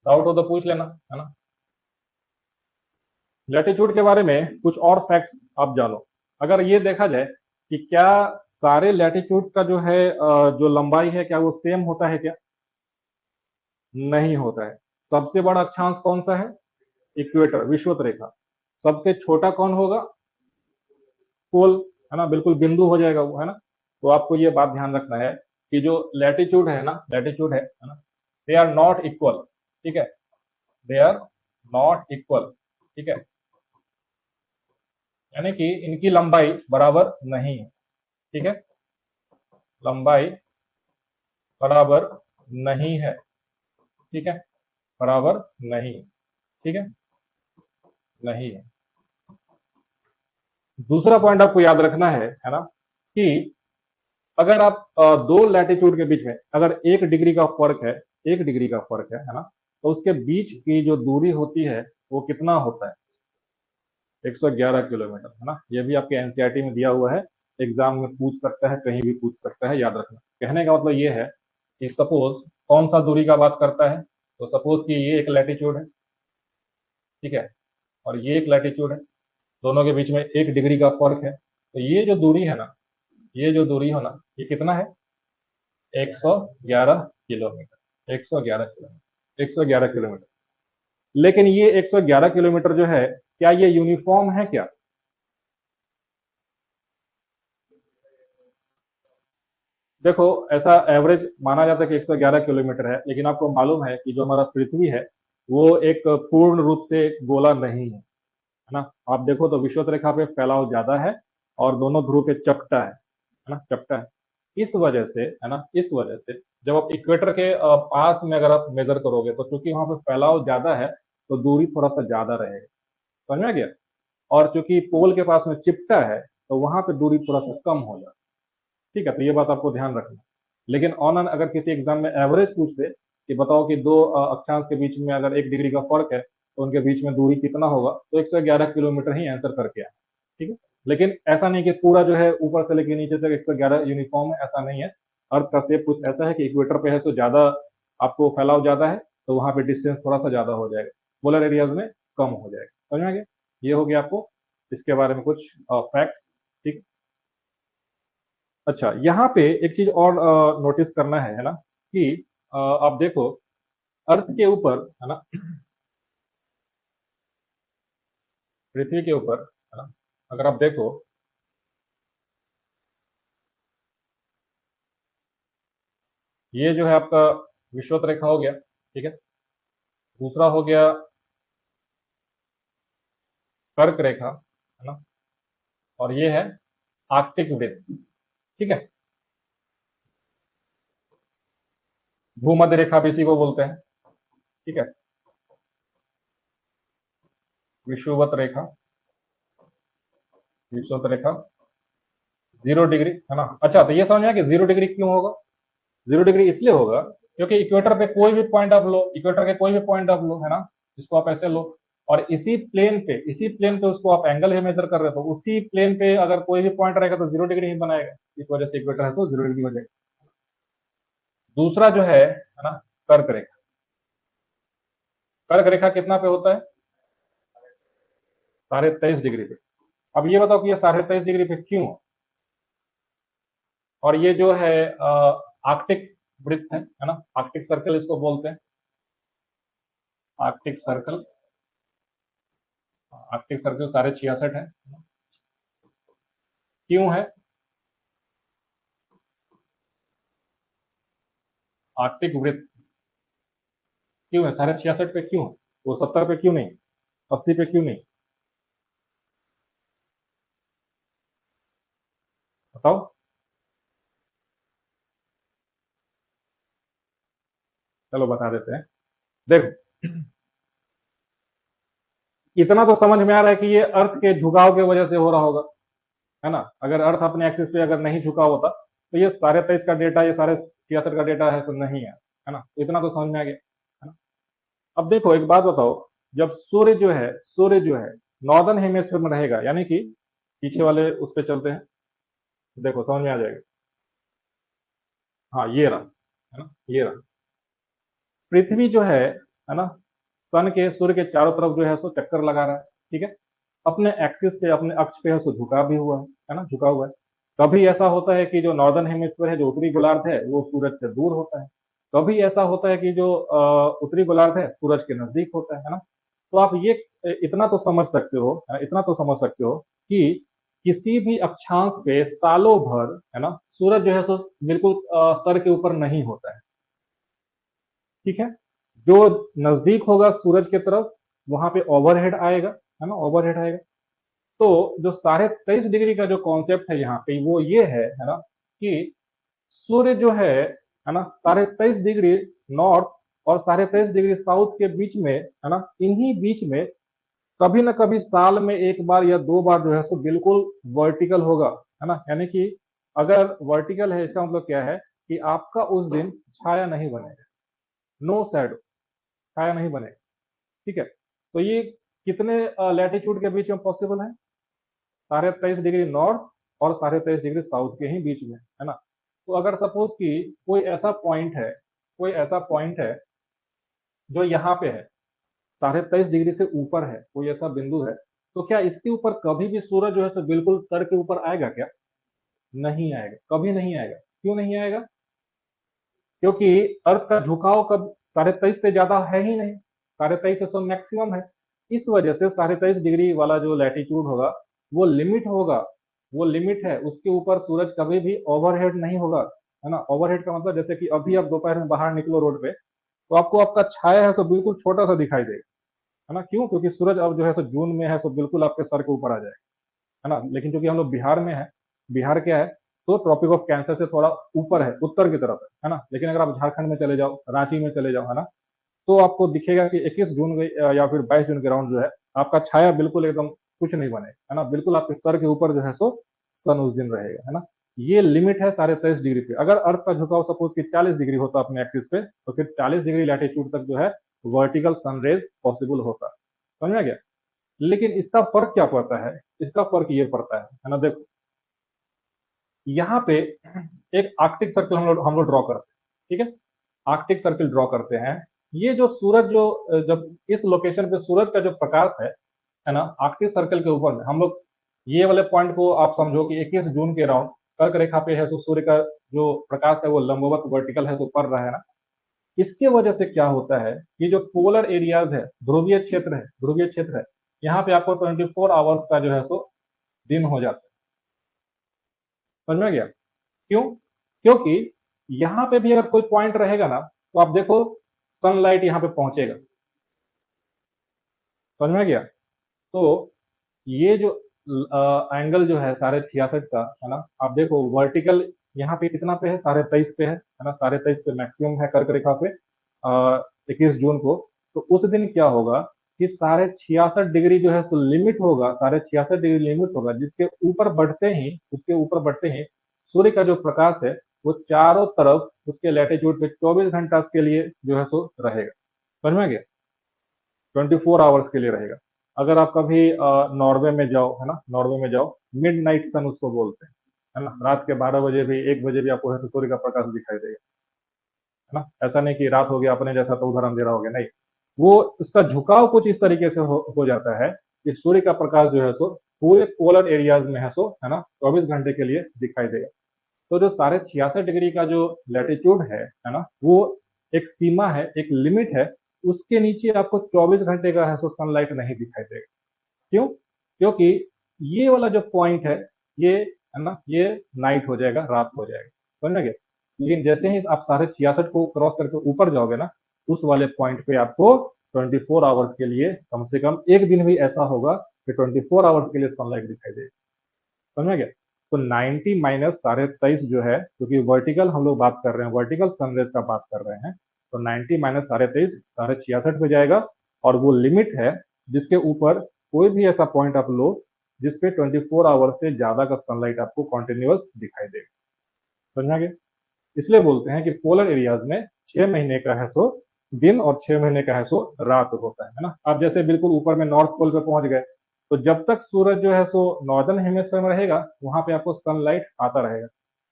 डाउट हो तो पूछ लेना, है ना। लैटिट्यूड के बारे में कुछ और फैक्ट्स आप जानो। अगर ये देखा जाए कि क्या सारे लैटिट्यूड्स का जो है जो लंबाई है, क्या वो सेम होता है क्या, नहीं होता है। सबसे बड़ा अक्षांश कौन सा है, इक्वेटर, विषुवत रेखा। सबसे छोटा कौन होगा, पोल, है ना, बिल्कुल बिंदु हो जाएगा वो, है ना। तो आपको ये बात ध्यान रखना है कि जो लैटिट्यूड है ना, लैटिट्यूड है ना, दे आर नॉट इक्वल। ठीक है, दे आर नॉट इक्वल। ठीक है, यानी कि इनकी लंबाई बराबर नहीं है। ठीक है, लंबाई बराबर नहीं है। ठीक है, बराबर नहीं। ठीक है, नहीं है। दूसरा पॉइंट आपको याद रखना है ना, कि अगर आप दो लैटिट्यूड के बीच में अगर 1 डिग्री का फर्क है, 1 डिग्री का फर्क है ना, तो उसके बीच की जो दूरी होती है वो कितना होता है, 111 किलोमीटर, है ना। ये भी आपके एनसीईआरटी में दिया हुआ है, एग्जाम में पूछ सकता है, कहीं भी पूछ सकता है, याद रखना। कहने का मतलब ये है कि सपोज कौन सा दूरी का बात करता है, तो सपोज कि ये एक लैटिट्यूड है, ठीक है, और ये एक लैटिट्यूड है, दोनों के बीच में 1 डिग्री का फर्क है, तो ये जो दूरी है ना, ये जो दूरी हो ना, ये कितना है, 111 किलोमीटर, 111 किलोमीटर, 111 किलोमीटर। लेकिन ये 111 किलोमीटर जो है, क्या ये यूनिफॉर्म है क्या, देखो, ऐसा एवरेज माना जाता है कि 111 किलोमीटर है, लेकिन आपको मालूम है कि जो हमारा पृथ्वी है वो एक पूर्ण रूप से गोला नहीं है, है ना। आप देखो तो विषुवत रेखा पे फैलाव ज्यादा है, और दोनों ध्रुव पे चपटा है ना, चपटा है। इस वजह से, है ना, इस वजह से जब आप इक्वेटर के पास में अगर आप मेजर करोगे, तो चूंकि वहां पे फैलाव ज्यादा है, तो दूरी थोड़ा सा ज्यादा रहेगा। समझ में आ गया। और चूंकि पोल के पास में चिपटा है, तो वहां पे दूरी थोड़ा सा कम हो जाती है। ठीक है, तो ये बात आपको ध्यान रखना। लेकिन ऑन एन अगर किसी एग्जाम में एवरेज पूछ दे कि बताओ कि दो अक्षांश के बीच में अगर 1 डिग्री का फर्क है, तो उनके बीच में दूरी कितना होगा, तो 111 किलोमीटर ही आंसर करके आए। ठीक है, लेकिन ऐसा नहीं कि पूरा जो है ऊपर से लेकर नीचे तक 111 यूनिफॉर्म है, ऐसा नहीं है। अर्थ का शेप कुछ ऐसा है कि इक्वेटर पे है तो ज्यादा आपको फैलाव ज्यादा है, तो वहां पे डिस्टेंस थोड़ा सा ज्यादा हो जाएगा, पोलर एरियाज में कम हो जाएगा। समझ में आ गया। ये हो गया आपको इसके बारे में कुछ फैक्ट्स। ठीक। अच्छा, यहाँ पे एक चीज और नोटिस करना है ना, कि आप देखो अर्थ के ऊपर, है ना, पृथ्वी के ऊपर, है ना, अगर आप देखो ये जो है आपका विषुवत रेखा हो गया, ठीक है। दूसरा हो गया कर्क रेखा, है ना, और ये है आर्कटिक वृत्त, ठीक है। भूमध्य रेखा भी इसी को बोलते हैं, ठीक है। विषुवत रेखा, विषुवत रेखा 0 डिग्री, है ना। अच्छा, तो ये समझ में आया कि 0 डिग्री क्यों होगा। 0 डिग्री इसलिए होगा क्योंकि इक्वेटर पे कोई भी पॉइंट आप लो, इक्वेटर के कोई भी पॉइंट आप लो, है ना, जिसको आप ऐसे लो, और इसी प्लेन पे उसको आप एंगल है मेजर कर रहे हो, तो उसी प्लेन पे अगर कोई भी पॉइंट रहेगा तो 0 डिग्री ही बनाएगा, इस वजह से इक्वेटर है सो 0 डिग्री हो जाएगा। दूसरा जो है ना, कर्क रेखा। कर्क रेखा कितना पे होता है, 23.5 डिग्री पे। अब ये बताओ कि ये 23.5 डिग्री पे क्यों है? और ये जो है आर्कटिक वृत्त है ना, आर्कटिक सर्कल इसको बोलते हैं, आर्कटिक सर्कल। आर्कटिक सर्कल 66.5 है। क्यों है आर्कटिक वृत्त, क्यों है 66.5 पे, क्यों है वो 70 पे क्यों नहीं, 80 पे क्यों नहीं, बताओ। चलो बता देते हैं। देखो, इतना तो समझ में आ रहा है कि ये अर्थ के झुकाव की वजह से हो रहा होगा, है ना। अगर अर्थ अपने एक्सिस पे अगर नहीं झुका होता तो ये 23.5 का डेटा, ये 66 का डेटा है सब नहीं है ना। इतना तो समझ में आ गया, है ना। अब देखो एक बात बताओ, जब सूर्य जो है नॉर्दर्न हेमिस्फीयर में रहेगा, यानी कि पीछे वाले उस पर चलते हैं, देखो समझ में आ जाएगा। हाँ ये रहा, है ना, ये रहा। पृथ्वी जो है ना, सन के सूर्य के चारों तरफ जो है सो चक्कर लगा रहा है, ठीक है। अपने एक्सिस पे, अपने अक्ष पे है सो झुका भी हुआ है ना, झुका हुआ है। कभी ऐसा होता है कि जो नॉर्दर्न हेमिस्फीयर है, जो उत्तरी गोलार्ध है, वो सूरज से दूर होता है। कभी ऐसा होता है कि जो उत्तरी गोलार्ध है सूरज के नजदीक होता है ना। तो आप ये इतना तो समझ सकते हो, है ना, इतना तो समझ सकते हो कि किसी भी अक्षांश पे सालों भर, है ना, सूरज जो है सो बिल्कुल सर के ऊपर नहीं होता है, ठीक है। जो नजदीक होगा सूरज की तरफ, वहां पे ओवरहेड आएगा, है ना, ओवरहेड आएगा। तो जो 23.5 डिग्री का जो कॉन्सेप्ट है यहाँ पे वो ये है ना, कि सूर्य जो है ना, 23.5 डिग्री नॉर्थ और 23.5 डिग्री साउथ के बीच में, है ना, इन्हीं बीच में कभी ना कभी साल में एक बार या दो बार जो है सो बिल्कुल वर्टिकल होगा, है ना। यानी कि अगर वर्टिकल है, इसका मतलब क्या है कि आपका उस दिन छाया नहीं बनेगा, नो शैडो, छाया नहीं बनेगा, ठीक है। तो ये कितने लैटिट्यूड के बीच में पॉसिबल है, 23.5 डिग्री नॉर्थ और 23.5 डिग्री साउथ के ही बीच में, है ना। तो अगर सपोज कि कोई ऐसा पॉइंट है जो यहाँ पे है, 23.5 डिग्री से ऊपर है, कोई ऐसा बिंदु है, तो क्या इसके ऊपर कभी भी सूरज जो है सो बिल्कुल सर के ऊपर आएगा क्या? नहीं आएगा, कभी नहीं आएगा। क्यों नहीं आएगा? क्योंकि अर्थ का झुकाव कब 23.5 से ज्यादा है ही नहीं, 23.5 से तो मैक्सिमम है। इस वजह से 23.5 डिग्री वाला जो लैटिट्यूड होगा वो लिमिट होगा, वो लिमिट है, उसके ऊपर सूरज कभी भी ओवरहेड नहीं होगा, है ना। ओवरहेड का मतलब जैसे कि अभी आप दोपहर में बाहर निकलो रोड पे, तो आपको आपका छाया है सो बिल्कुल छोटा सा दिखाई देगा, है ना। क्यों? क्योंकि सूरज अब जो है सो जून में है सो बिल्कुल आपके सर के ऊपर आ जाएगा, है ना। लेकिन क्योंकि हम लोग बिहार में है, बिहार क्या है, तो ट्रॉपिक ऑफ कैंसर से थोड़ा ऊपर है, उत्तर की तरफ है ना। लेकिन अगर आप झारखंड में चले जाओ, रांची में चले जाओ, है ना, तो आपको दिखेगा कि 21 जून या फिर 22 जून के राउंड जो है आपका छाया बिल्कुल एकदम कुछ नहीं बनेगा, है ना। बिल्कुल आपके सर के ऊपर जो है सो सन उस दिन रहेगा, है ना। ये लिमिट है 23.5 डिग्री पे। अगर अर्थ का झुकाव सपोज कि 40 डिग्री होता अपने एक्सिस पे, तो फिर 40 डिग्री लैटिट्यूड तक जो है वर्टिकल सनरेज पॉसिबल होता। समझ में आ गया? लेकिन इसका फर्क क्या पड़ता है, इसका फर्क ये पड़ता है ना, देखो यहाँ पे एक आर्कटिक सर्कल हम लोग ड्रॉ करते हैं, ठीक है। आर्कटिक सर्कल ड्रॉ करते हैं। ये जो सूरज जो जब इस लोकेशन पे सूरज का जो प्रकाश है ना, आर्कटिक सर्कल के ऊपर में हम लोग ये वाले पॉइंट को आप समझो कि 21 जून के राउंड कर्क रेखा पे है, तो सूर्य का जो प्रकाश है वो लंबवत वर्टिकल है, तो पड़ रहा है ना। इसके वजह से क्या होता है कि जो पोलर एरियाज है, ध्रुवीय क्षेत्र है, यहाँ पे आपको 24 आवर्स का जो है सो दिन हो जाता है। समझ में गया? क्यों? क्योंकि यहाँ पे भी अगर कोई पॉइंट रहेगा ना, तो आप देखो सनलाइट यहाँ पे पहुंचेगा, समझ में आ गया। तो ये जो एंगल जो है 66.5 का, है ना, आप देखो वर्टिकल यहाँ पे कितना पे है, 23.5 पे है ना, 23.5 पे मैक्सिमम है कर्क रेखा पे 21 जून को। तो उस दिन क्या होगा कि 66.5 डिग्री जो है सो लिमिट होगा, 66.5 डिग्री लिमिट होगा, जिसके ऊपर बढ़ते ही, उसके ऊपर बढ़ते ही सूर्य का जो प्रकाश है वो चारों तरफ उसके लैटिट्यूड पे 24 घंटा के लिए जो है सो रहेगा, समझ में आ गया। 24 आवर्स के लिए रहेगा। अगर आप कभी नॉर्वे में जाओ, है ना, नॉर्वे में जाओ, मिड नाइट सन उसको बोलते हैं, है ना, रात के 12 बजे भी, 1 बजे भी आपको ऐसे सूर्य का प्रकाश दिखाई देगा, है ना। ऐसा नहीं कि रात हो गया अपने जैसा तो उधर अंधेरा हो गया, नहीं। वो उसका झुकाव कुछ इस तरीके से हो जाता है कि सूर्य का प्रकाश जो है सो पूरे पोलर एरियाज में है सो, है ना, 24 घंटे के लिए दिखाई देगा। तो जो 66.5 डिग्री का जो लैटिट्यूड है ना, वो एक सीमा है, एक लिमिट है, उसके नीचे आपको 24 घंटे का है सो सनलाइट नहीं दिखाई देगा। क्यों? क्योंकि ये वाला जो पॉइंट ये है ना, ये नाइट हो जाएगा, रात हो जाएगा, समझ गए। लेकिन जैसे ही आप 66.5 को क्रॉस करके ऊपर जाओगे ना, उस वाले पॉइंट पे आपको 24 आवर्स के लिए, कम से कम एक दिन भी ऐसा होगा कि 24 आवर्स के लिए सनलाइट दिखाई देगी, समझ गया। तो 90 माइनस 23.5 जो है, क्योंकि वर्टिकल हम लोग बात कर रहे हैं, वर्टिकल सनरेज का बात कर रहे हैं, तो 90 माइनस 23.5 66 पे जाएगा। और वो लिमिट है जिसके ऊपर कोई भी ऐसा पॉइंट आप लो जिसपे 24 आवर से ज्यादा का सनलाइट आपको कॉन्टिन्यूअस दिखाई देगा, समझा गया। इसलिए बोलते हैं कि पोलर एरियाज में 6 महीने का है सो दिन और 6 महीने का है सो रात होता है ना। आप जैसे बिल्कुल ऊपर में नॉर्थ पोल पे पहुंच गए, तो जब तक सूरज जो है सो नॉर्दर्न हेमिस्फीयर में रहेगा, वहां पे आपको सनलाइट आता रहेगा।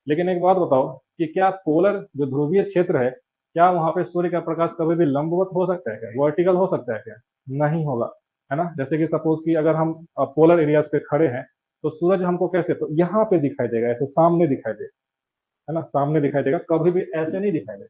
लेकिन एक बात बताओ कि क्या पोलर जो ध्रुवीय क्षेत्र है, क्या वहां पे सूर्य का प्रकाश कभी भी लंबवत हो सकता है क्या, वर्टिकल हो सकता है क्या? नहीं होगा, है ना। जैसे कि सपोज कि अगर हम पोलर एरियाज पे खड़े हैं, तो सूरज हमको कैसे, तो यहाँ पे दिखाई देगा, ऐसे सामने दिखाई देगा, है ना, सामने दिखाई देगा, कभी भी ऐसे नहीं दिखाई देगा।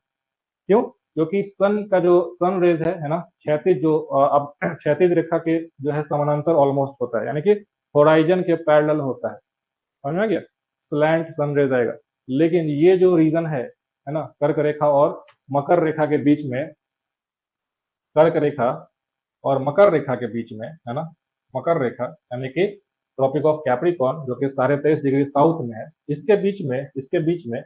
क्यों? क्योंकि सन का जो सन रेज है ना, क्षैतिज जो अब क्षैतिज रेखा के जो है समानांतर ऑलमोस्ट होता है, यानी कि होराइजन के पैरेलल होता है, समझ में आ गया। स्लैंट सन रेज आएगा। लेकिन ये जो रीजन है ना, कर्क रेखा और मकर रेखा के बीच में, कर्क रेखा और मकर रेखा के बीच में, है ना, मकर रेखा यानी कि ट्रॉपिक ऑफ कैप्रिकॉर्न जो कि 23.5 डिग्री साउथ में है, इसके बीच में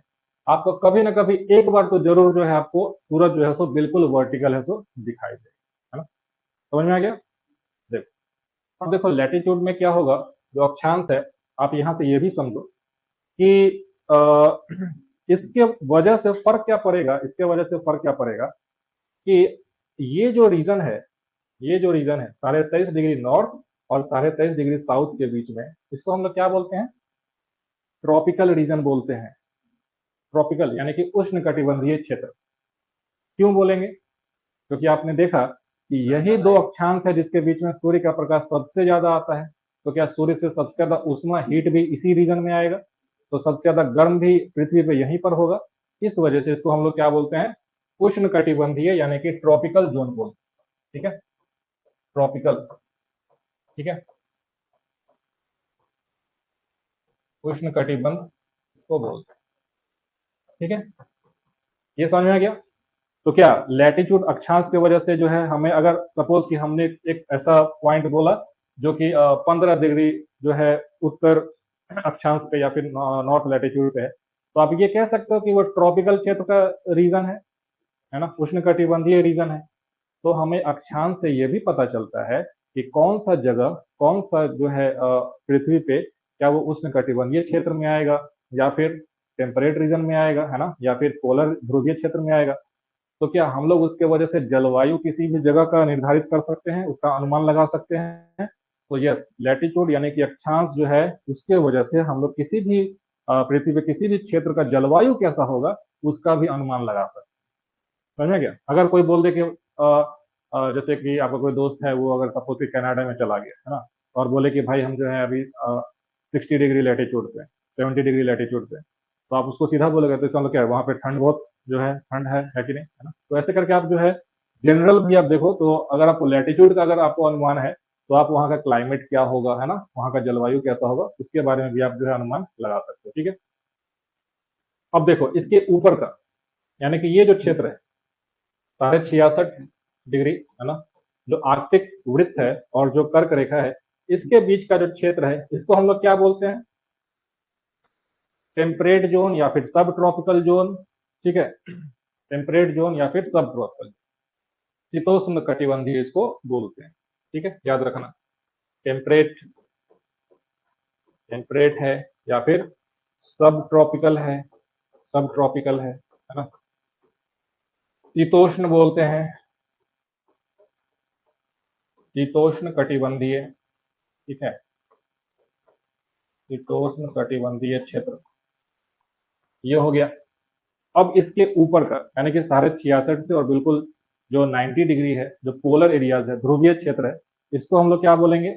आपको कभी ना कभी एक बार तो जरूर जो है आपको सूरज जो है सो बिल्कुल वर्टिकल है सो दिखाई दे, है ना। समझ में आ गया। देखो, अब देखो लैटिट्यूड में क्या होगा, जो अक्षांश है, आप यहां से ये भी समझो कि इसके वजह से फर्क क्या पड़ेगा, इसके वजह से फर्क क्या पड़ेगा कि ये जो रीजन है, ये जो रीजन है 23.5 डिग्री नॉर्थ और 23.5 डिग्री साउथ के बीच में, इसको हम लोग क्या बोलते हैं, ट्रॉपिकल रीजन बोलते हैं। ट्रॉपिकल यानी कि उष्ण कटिबंधीय क्षेत्र। क्यों बोलेंगे? क्योंकि आपने देखा कि यही दो अक्षांश है जिसके बीच में सूर्य का प्रकाश सबसे ज्यादा आता है। तो क्या सूर्य से सबसे ज्यादा उष्मा हीट भी इसी रीजन में आएगा, तो सबसे ज्यादा गर्म भी पृथ्वी पे यहीं पर होगा। इस वजह से इसको हम लोग क्या बोलते हैं, उष्ण कटिबंधीय यानी कि ट्रॉपिकल जोन बोलते हैं, ठीक है, ट्रॉपिकल, ठीक है, उष्ण कटिबंध को बोलते हैं, ठीक है। ये समझ में आ गया। तो क्या लैटिट्यूड अक्षांश की वजह से जो है हमें, अगर सपोज कि हमने एक ऐसा पॉइंट बोला जो कि 15 डिग्री जो है उत्तर अक्षांश पे या फिर नॉर्थ लैटिट्यूड पे है, तो आप ये कह सकते हो कि वो ट्रॉपिकल क्षेत्र का रीजन है ना, उष्णकटिबंधीय रीजन है। तो हमें अक्षांश से ये भी पता चलता है कि कौन सा जगह, कौन सा जो है पृथ्वी पे, क्या वो उष्णकटिबंधीय क्षेत्र में आएगा या फिर टेम्परेट रीजन में आएगा, है ना, या फिर पोलर ध्रुवीय क्षेत्र में आएगा। तो क्या हम लोग उसके वजह से जलवायु किसी भी जगह का निर्धारित कर सकते हैं, उसका अनुमान लगा सकते हैं? तो यस, लैटिट्यूड यानी कि अक्षांश जो है, उसके वजह से हम लोग किसी भी पृथ्वी पे किसी भी क्षेत्र का जलवायु कैसा होगा उसका भी अनुमान लगा सकते हैं, समझ गया। अगर कोई बोल दे कि जैसे कि आपका कोई दोस्त है, वो अगर सपोज कि कनाडा में चला गया, है ना, और बोले कि भाई हम जो है अभी 60 डिग्री लैटिट्यूड पे, 70 डिग्री लैटिट्यूड पे, तो आप उसको सीधा बोलेगा तो इसका मतलब क्या है, वहां पे ठंड बहुत जो है, ठंड है कि नहीं, है ना। तो ऐसे करके आप जो है जनरल भी आप देखो, तो अगर आपको लैटिट्यूड का अगर आपको अनुमान है, तो आप वहाँ का क्लाइमेट क्या होगा, है ना, वहाँ का जलवायु कैसा होगा, उसके बारे में भी आप जो है अनुमान लगा सकते हो, ठीक है। अब देखो इसके ऊपर का, यानी कि ये जो क्षेत्र है 66.5 डिग्री है ना, जो आर्कटिक वृत्त है और जो कर्क रेखा है, इसके बीच का जो क्षेत्र है इसको हम लोग क्या बोलते हैं? टेम्परेट जोन या फिर सब ट्रॉपिकल जोन। ठीक है, टेम्परेट जोन या फिर सब ट्रॉपिकल, शीतोष्ण कटिबंधीय इसको बोलते हैं। ठीक है, याद रखना, टेम्परेट टेम्परेट है या फिर सब ट्रॉपिकल है, सब ट्रॉपिकल है ना, शीतोष्ण बोलते हैं, शीतोष्ण कटिबंधीय। ठीक है, शीतोष्ण कटिबंधीय क्षेत्र ये हो गया। अब इसके ऊपर का यानी कि 66.5 से और बिल्कुल जो 90 डिग्री है, जो पोलर एरियाज है, ध्रुवीय क्षेत्र है, इसको हम लोग क्या बोलेंगे?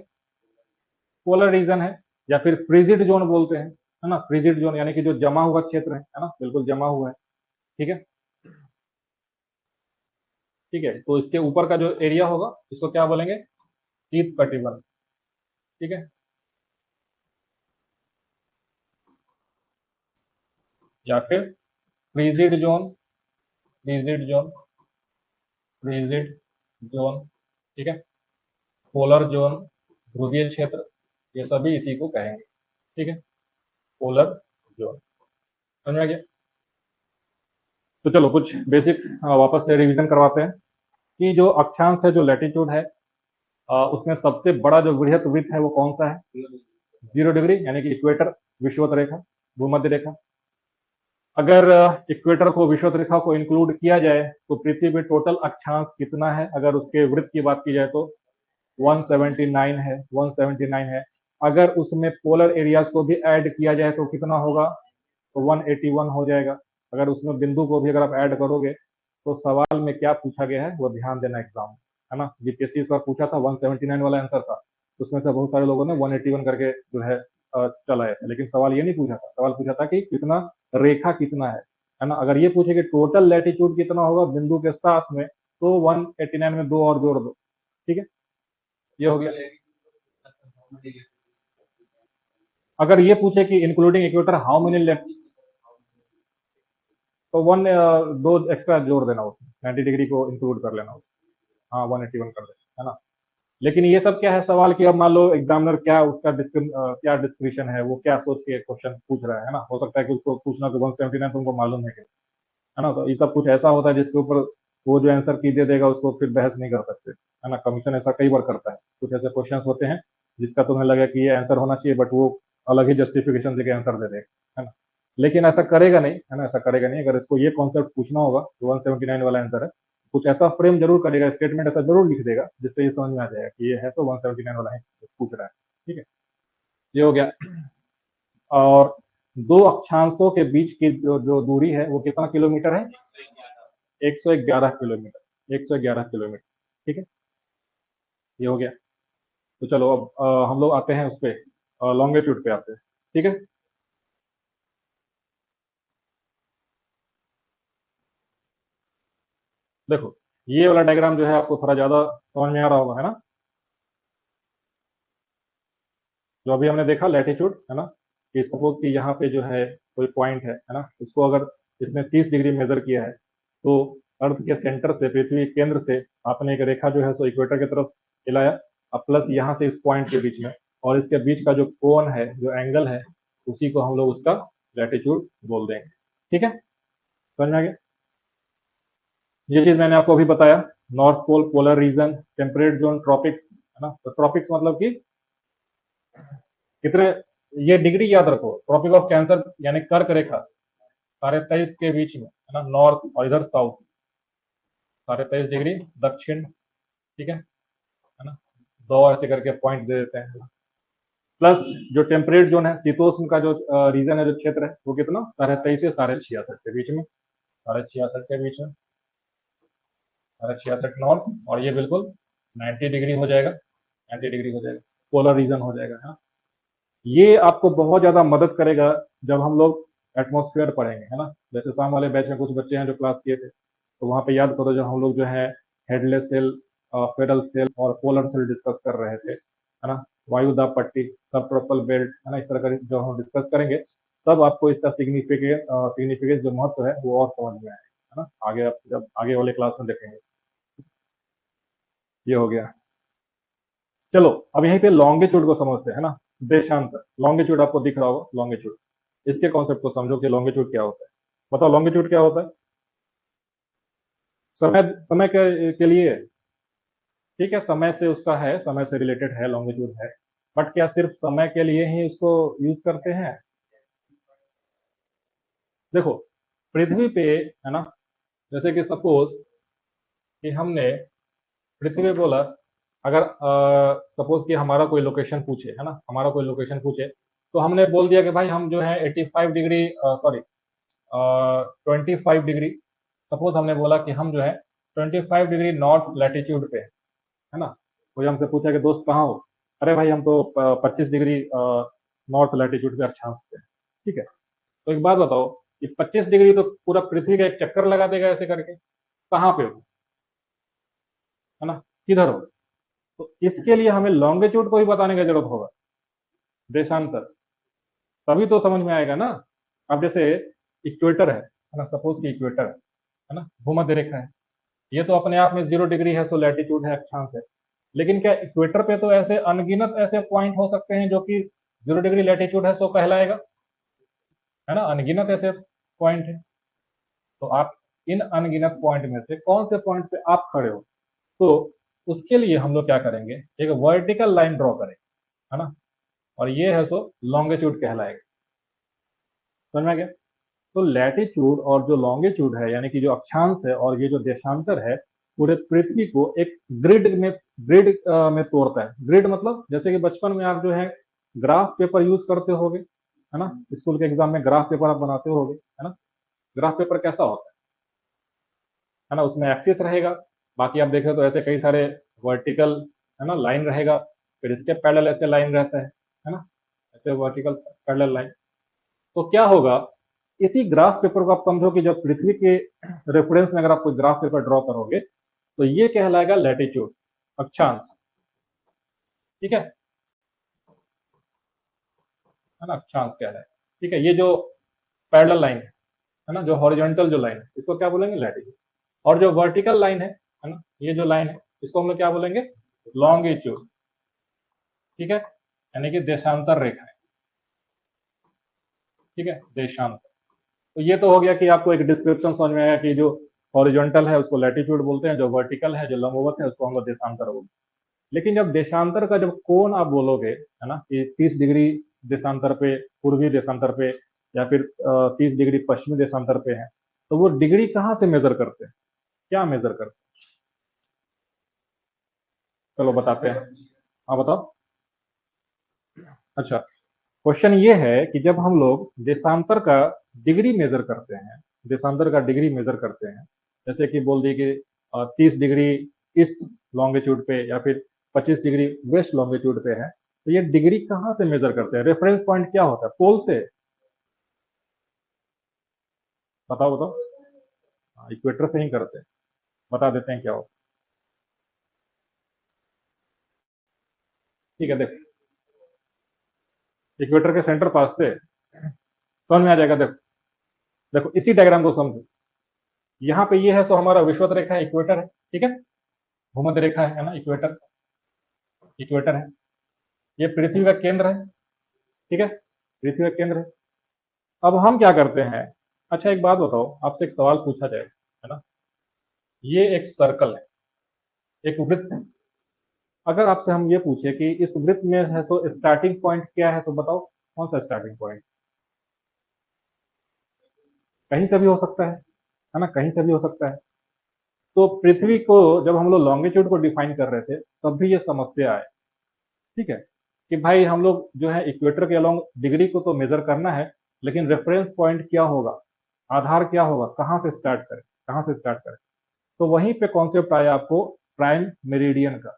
पोलर रीजन है या फिर फ्रीजिड जोन बोलते हैं, है ना, फ्रीजिड जोन यानी कि जो जमा हुआ क्षेत्र है ना, बिल्कुल जमा हुआ है। ठीक है, ठीक है, तो इसके ऊपर का जो एरिया होगा इसको क्या बोलेंगे? शीत कटिबंध। ठीक है, या फिर frigid zone, frigid zone, frigid zone. ठीक है, पोलर जोन, ध्रुवीय क्षेत्र, ये सभी इसी को कहेंगे। ठीक है, पोलर जोन। समझ में आ गया? तो चलो कुछ बेसिक वापस से रिवीजन करवाते हैं कि जो अक्षांश है, जो लैटिट्यूड है, उसमें सबसे बड़ा जो वृहत वृत्त है वो कौन सा है? 0 डिग्री, यानी कि इक्वेटर, विषुवत रेखा, भूमध्य रेखा। अगर इक्वेटर को, विषुवत रेखा को इंक्लूड किया जाए तो पृथ्वी पे टोटल अक्षांश कितना है? अगर उसके वृत्त की बात की जाए तो 179 है, 179 है। अगर उसमें पोलर एरियाज को भी ऐड किया जाए तो कितना होगा? तो 181 हो जाएगा। अगर उसमें बिंदु को भी अगर आप ऐड करोगे तो सवाल में क्या पूछा गया है वो ध्यान देना एग्जाम, है ना। जीपीएससी इस बार पूछा था, 179 वाला आंसर था, उसमें से बहुत सारे लोगों ने 181 करके जो है चलाए थे, लेकिन सवाल ये नहीं पूछा था। सवाल पूछा था कि कितना रेखा कितना है ना। अगर ये पूछे कि टोटल लैटिट्यूड कितना होगा बिंदु के साथ में, तो 189 में दो और जोड़ दो। ठीक है, ये हो गया। अगर ये पूछे कि including equator how many left, तो वन दो एक्स्ट्रा जोड़ देना उसमें, 90 डिग्री को इंक्लूड कर लेना उसमें। हाँ, 181 कर देना, है ना। लेकिन ये सब क्या है सवाल की, अब मान लो एग्जामिनर क्या उसका क्या डिस्क्रिप्शन है, वो क्या सोच के क्वेश्चन पूछ रहा है ना। हो सकता है कि उसको पूछना तो 179 तुमको मालूम है ना। तो ये सब कुछ ऐसा होता है जिसके ऊपर वो जो आंसर की दे देगा उसको फिर बहस नहीं कर सकते, है ना। कमीशन ऐसा कई बार करता है, कुछ ऐसे क्वेश्चंस होते हैं जिसका तुम्हें लगे कि ये आंसर होना चाहिए, बट वो अलग ही जस्टिफिकेशन देके आंसर दे देगा, है ना। लेकिन ऐसा करेगा नहीं, है ना, ऐसा करेगा नहीं। अगर इसको ये कॉन्सेप्ट पूछना होगा तो 179 वाला आंसर है, कुछ ऐसा फ्रेम जरूर करेगा, स्टेटमेंट ऐसा जरूर लिख देगा जिससे ये समझ में आ जाएगा कि ये है सो 179 वाला है पूछ रहा है। ठीक है, ये हो गया। और दो अक्षांशों के बीच की जो दूरी है वो कितना किलोमीटर है? 111 किलोमीटर, 111 किलोमीटर। ठीक है, ये हो गया। तो चलो अब हम लोग आते हैं उस पे, लॉन्गिट्यूड पे आते हैं। ठीक है, देखो ये वाला डायग्राम जो है आपको थोड़ा ज्यादा समझ में आ रहा होगा, है ना। जो अभी हमने देखा लैटिट्यूड, है ना, कि सपोज कि यहाँ पे जो है कोई पॉइंट है ना, इसको अगर इसने 30 डिग्री मेजर किया है, तो अर्थ के सेंटर से, पृथ्वी के केंद्र से आपने एक रेखा जो है सो इक्वेटर की तरफ हिलाया, अब प्लस यहाँ से इस पॉइंट के बीच में, और इसके बीच का जो कोण है, जो एंगल है, उसी को हम लोग उसका लैटिट्यूड बोल देंगे। ठीक है, समझ में आ गया। ये चीज मैंने आपको अभी बताया, north pole, polar region, temperate zone, tropics, है ना। तो ट्रॉपिक्स मतलब कि कितने, ये डिग्री याद रखो, ट्रॉपिक ऑफ कैंसर यानी कर्क रेखा 23.5 के बीच में, है ना, नॉर्थ और इधर साउथ, 23.5 डिग्री दक्षिण। ठीक है ना, दो ऐसे करके पॉइंट दे देते हैं। प्लस जो टेम्परेट जोन है, शीतोष्ण का जो रीजन है, जो क्षेत्र है, वो कितना, 23.5 से 66.5 के बीच में, 66.5 के बीच में, 66 नॉर्थ, और ये बिल्कुल 90 डिग्री हो जाएगा, 90 डिग्री हो जाएगा, पोलर रीजन हो जाएगा, है ना। ये आपको बहुत ज्यादा मदद करेगा जब हम लोग एटमोस्फेयर पढ़ेंगे, है ना। जैसे शाम वाले बैच में कुछ बच्चे हैं जो क्लास किए थे, तो वहां पे याद करो जब हम लोग जो है हेडलेस सेल, फेडल सेल और पोलर सेल डिस्कस कर रहे थे, है ना, वायुदाब पट्टी, सब ट्रोपल बेल्ट, है ना, इस तरह का जो हम डिस्कस करेंगे, तब आपको इसका सिग्निफिकेट जो महत्व है वो और समझ में आएगा। ना, आगे आप जब आगे वाले क्लास में देखेंगे। ये हो गया। चलो अब यहीं पे लॉन्गिट्यूड को समझते हैं ना। देशांतर, लॉन्गिट्यूड आपको दिख रहा होगा, लॉन्गिट्यूड। इसके कॉन्सेप्ट को समझो कि लॉन्गिट्यूड क्या होता है। बताओ लॉन्गिट्यूड क्या होता है। समय समय के लिए, ठीक है, समय से उसका है, समय से रिलेटेड है, लॉन्गिट्यूड है। बट क्या सिर्फ समय के लिए ही उसको यूज करते हैं? देखो पृथ्वी पे, है ना, जैसे कि सपोज कि हमने पृथ्वी पे बोला, अगर सपोज कि हमारा कोई लोकेशन पूछे, है ना, हमारा कोई लोकेशन पूछे, तो हमने बोल दिया कि भाई हम जो है 85 डिग्री, सॉरी 25 डिग्री, सपोज हमने बोला कि हम जो है 25 डिग्री नॉर्थ लैटिट्यूड पे है ना। कोई हमसे पूछा कि दोस्त कहाँ हो, अरे भाई हम तो 25 डिग्री नॉर्थ लैटिट्यूड पे अक्षांश पे हैं। ठीक है, तो एक बात बताओ कि 25 डिग्री तो पूरा पृथ्वी का एक चक्कर लगा देगा ऐसे करके, कहाँ पे हो, है ना, किधर हो। तो इसके लिए हमें लॉन्गिट्यूड को ही बताने की जरूरत होगा, देशांतर, तभी तो समझ में आएगा ना। अब जैसे इक्वेटर है ना, सपोज कि इक्वेटर है ना, भूमध्य रेखा है, ये तो अपने आप में 0 डिग्री है, सो लैटिट्यूड है, अक्षांश है। लेकिन क्या इक्वेटर पे तो ऐसे अनगिनत ऐसे पॉइंट हो सकते हैं जो कि 0 डिग्री लैटिट्यूड है, सो कहलाएगा, है ना, अनगिनत ऐसे पॉइंट है। तो आप इन अनगिनत पॉइंट में से कौन से पॉइंट पे आप खड़े हो, तो उसके लिए हम लोग क्या करेंगे, एक वर्टिकल लाइन ड्रॉ करेंगे, है ना, और ये है सो लॉन्गिट्यूड कहलाएगा। समझ में आ गया। तो लैटिट्यूड और जो लॉन्गिट्यूड है, यानी कि जो अक्षांश है और ये जो देशांतर है, पूरे पृथ्वी को एक ग्रिड में तोड़ता है। ग्रिड मतलब जैसे कि बचपन में आप जो है ग्राफ पेपर यूज करते होगे, है ना, स्कूल के एग्जाम में ग्राफ पेपर आप बनाते होगे, है ना। ग्राफ पेपर कैसा होता है ना, उसमें एक्सिस रहेगा, बाकी आप देखें तो ऐसे कई सारे वर्टिकल, है ना, लाइन रहेगा, फिर इसके पैरेलल ऐसे लाइन रहता है ना, ऐसे वर्टिकल पैरेलल लाइन। तो क्या होगा, इसी ग्राफ पेपर को आप समझो कि जब पृथ्वी के रेफरेंस में अगर आप कोई ग्राफ पेपर ड्रॉ करोगे, तो ये कहलाएगा लैटिट्यूड, अक्षांश। ठीक है ना, अक्षांश कहलाएगा। ठीक है, ये जो पैरेलल लाइन है ना, जो हॉरिजॉन्टल जो लाइन है, इसको क्या बोलेंगे, लैटिट्यूड। और जो वर्टिकल लाइन है ना, ये जो लाइन है, इसको हम लोग क्या बोलेंगे, लॉन्गिट्यूड। ठीक है, यानी कि देशांतर रेखा है। ठीक है, देशांतर। तो ये तो हो गया कि आपको एक डिस्क्रिप्शन समझ में आया कि जो हॉरिजॉन्टल है उसको लैटिट्यूड बोलते हैं, जो वर्टिकल है, जो लंबवत है, उसको हम लोग देशांतर बोलते हैं। लेकिन जब देशांतर का जब कोण आप बोलोगे, है ना, कि 30 डिग्री देशांतर पे, पूर्वी देशांतर पे, या फिर 30 डिग्री पश्चिमी देशांतर पे है, तो वो डिग्री कहाँ से मेजर करते हैं, क्या मेजर करते हैं? चलो बताते हैं। हाँ बताओ। अच्छा, क्वेश्चन ये है कि जब हम लोग देशांतर का डिग्री मेजर करते हैं, देशांतर का डिग्री मेजर करते हैं, जैसे कि बोल दिए कि 30 डिग्री ईस्ट लॉन्गिट्यूड पे या फिर 25 डिग्री वेस्ट लॉन्गिट्यूड पे है, तो ये डिग्री कहाँ से मेजर करते हैं, रेफरेंस पॉइंट क्या होता है, पोल से? बताओ बताओ। इक्वेटर से ही करते हैं, बता देते हैं क्या होता है। ठीक है, देखो इक्वेटर के सेंटर पास से समझ में आ जाएगा। देखो देखो इसी डायग्राम को समझो। यहाँ पे ये है सो हमारा विषुवत रेखा है, इक्वेटर है, ठीक है, भूमध्य रेखा है ना, इक्वेटर, इक्वेटर है। ये पृथ्वी का केंद्र है, ठीक है, पृथ्वी का केंद्र है। अब हम क्या करते हैं, अच्छा एक बात बताओ, आपसे एक सवाल पूछा जाए, है ना, ये एक सर्कल है, एक वृत्त है। अगर आपसे हम ये पूछे कि इस वृत्त में है सो स्टार्टिंग पॉइंट क्या है, तो बताओ कौन सा स्टार्टिंग पॉइंट? कहीं से भी हो सकता है ना, कहीं से भी हो सकता है। तो पृथ्वी को जब हम लोग लॉन्गिट्यूड को डिफाइन कर रहे थे, तब भी ये समस्या आए। ठीक है, कि भाई हम लोग जो है इक्वेटर के अलोंग डिग्री को तो मेजर करना है, लेकिन रेफरेंस पॉइंट क्या होगा, आधार क्या होगा, कहाँ से स्टार्ट करें, कहाँ से स्टार्ट करें। तो वहीं पे कॉन्सेप्ट आया आपको प्राइम मेरिडियन का।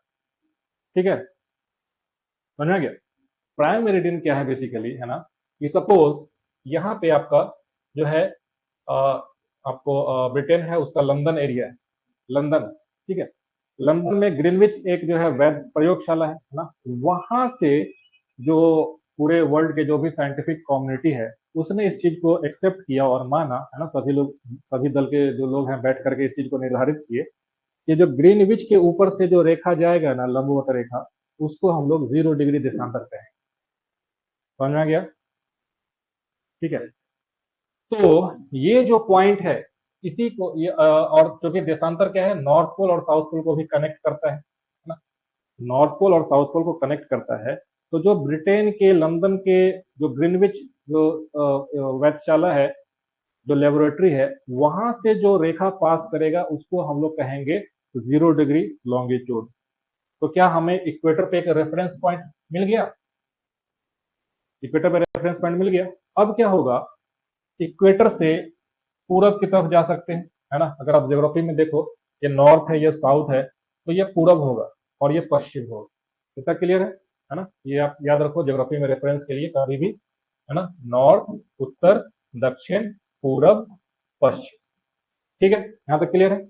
ठीक है, समझ में आ गया। प्राइम मेरिडियन क्या है बेसिकली, है ना, कि सपोज यहाँ पे आपका जो है आपको ब्रिटेन है, उसका लंदन एरिया है, लंदन, ठीक है, लंदन में ग्रीनविच एक जो है वैध प्रयोगशाला है ना, वहां से जो पूरे वर्ल्ड के जो भी साइंटिफिक कम्युनिटी है, उसने इस चीज को एक्सेप्ट किया और माना, है ना, सभी लोग, सभी दल के जो लोग हैं बैठ करके इस चीज को निर्धारित किए कि जो ग्रीनविच के ऊपर से जो रेखा जाएगा ना, लंबवत रेखा, उसको हम लोग 0 डिग्री देशांतर कहेंगे। समझ में आ गया? ठीक है। तो ये जो पॉइंट है, इसी को ये और क्योंकि देशांतर क्या है, नॉर्थ पोल और साउथ पोल को भी कनेक्ट करता है ना, नॉर्थ पोल और साउथ पोल को कनेक्ट करता है। तो जो ब्रिटेन के लंदन के जो ग्रीनविच जो वेधशाला है, जो लेबोरेटरी है, वहां से जो रेखा पास करेगा उसको हम लोग कहेंगे 0 डिग्री लॉन्गिट्यूड। तो क्या हमें इक्वेटर पे एक रेफरेंस पॉइंट मिल गया? इक्वेटर पे रेफरेंस पॉइंट मिल गया। अब क्या होगा, इक्वेटर से पूरब की तरफ जा सकते हैं, है ना। अगर आप ज्योग्राफी में देखो, ये नॉर्थ है, ये साउथ है, तो ये पूरब होगा और ये पश्चिम होगा। कितना क्लियर है ना। ये आप याद रखो ज्योग्राफी में रेफरेंस के लिए कभी भी, है ना, नॉर्थ, उत्तर, दक्षिण, पूरब, पश्चिम। ठीक है, यहां तक क्लियर है।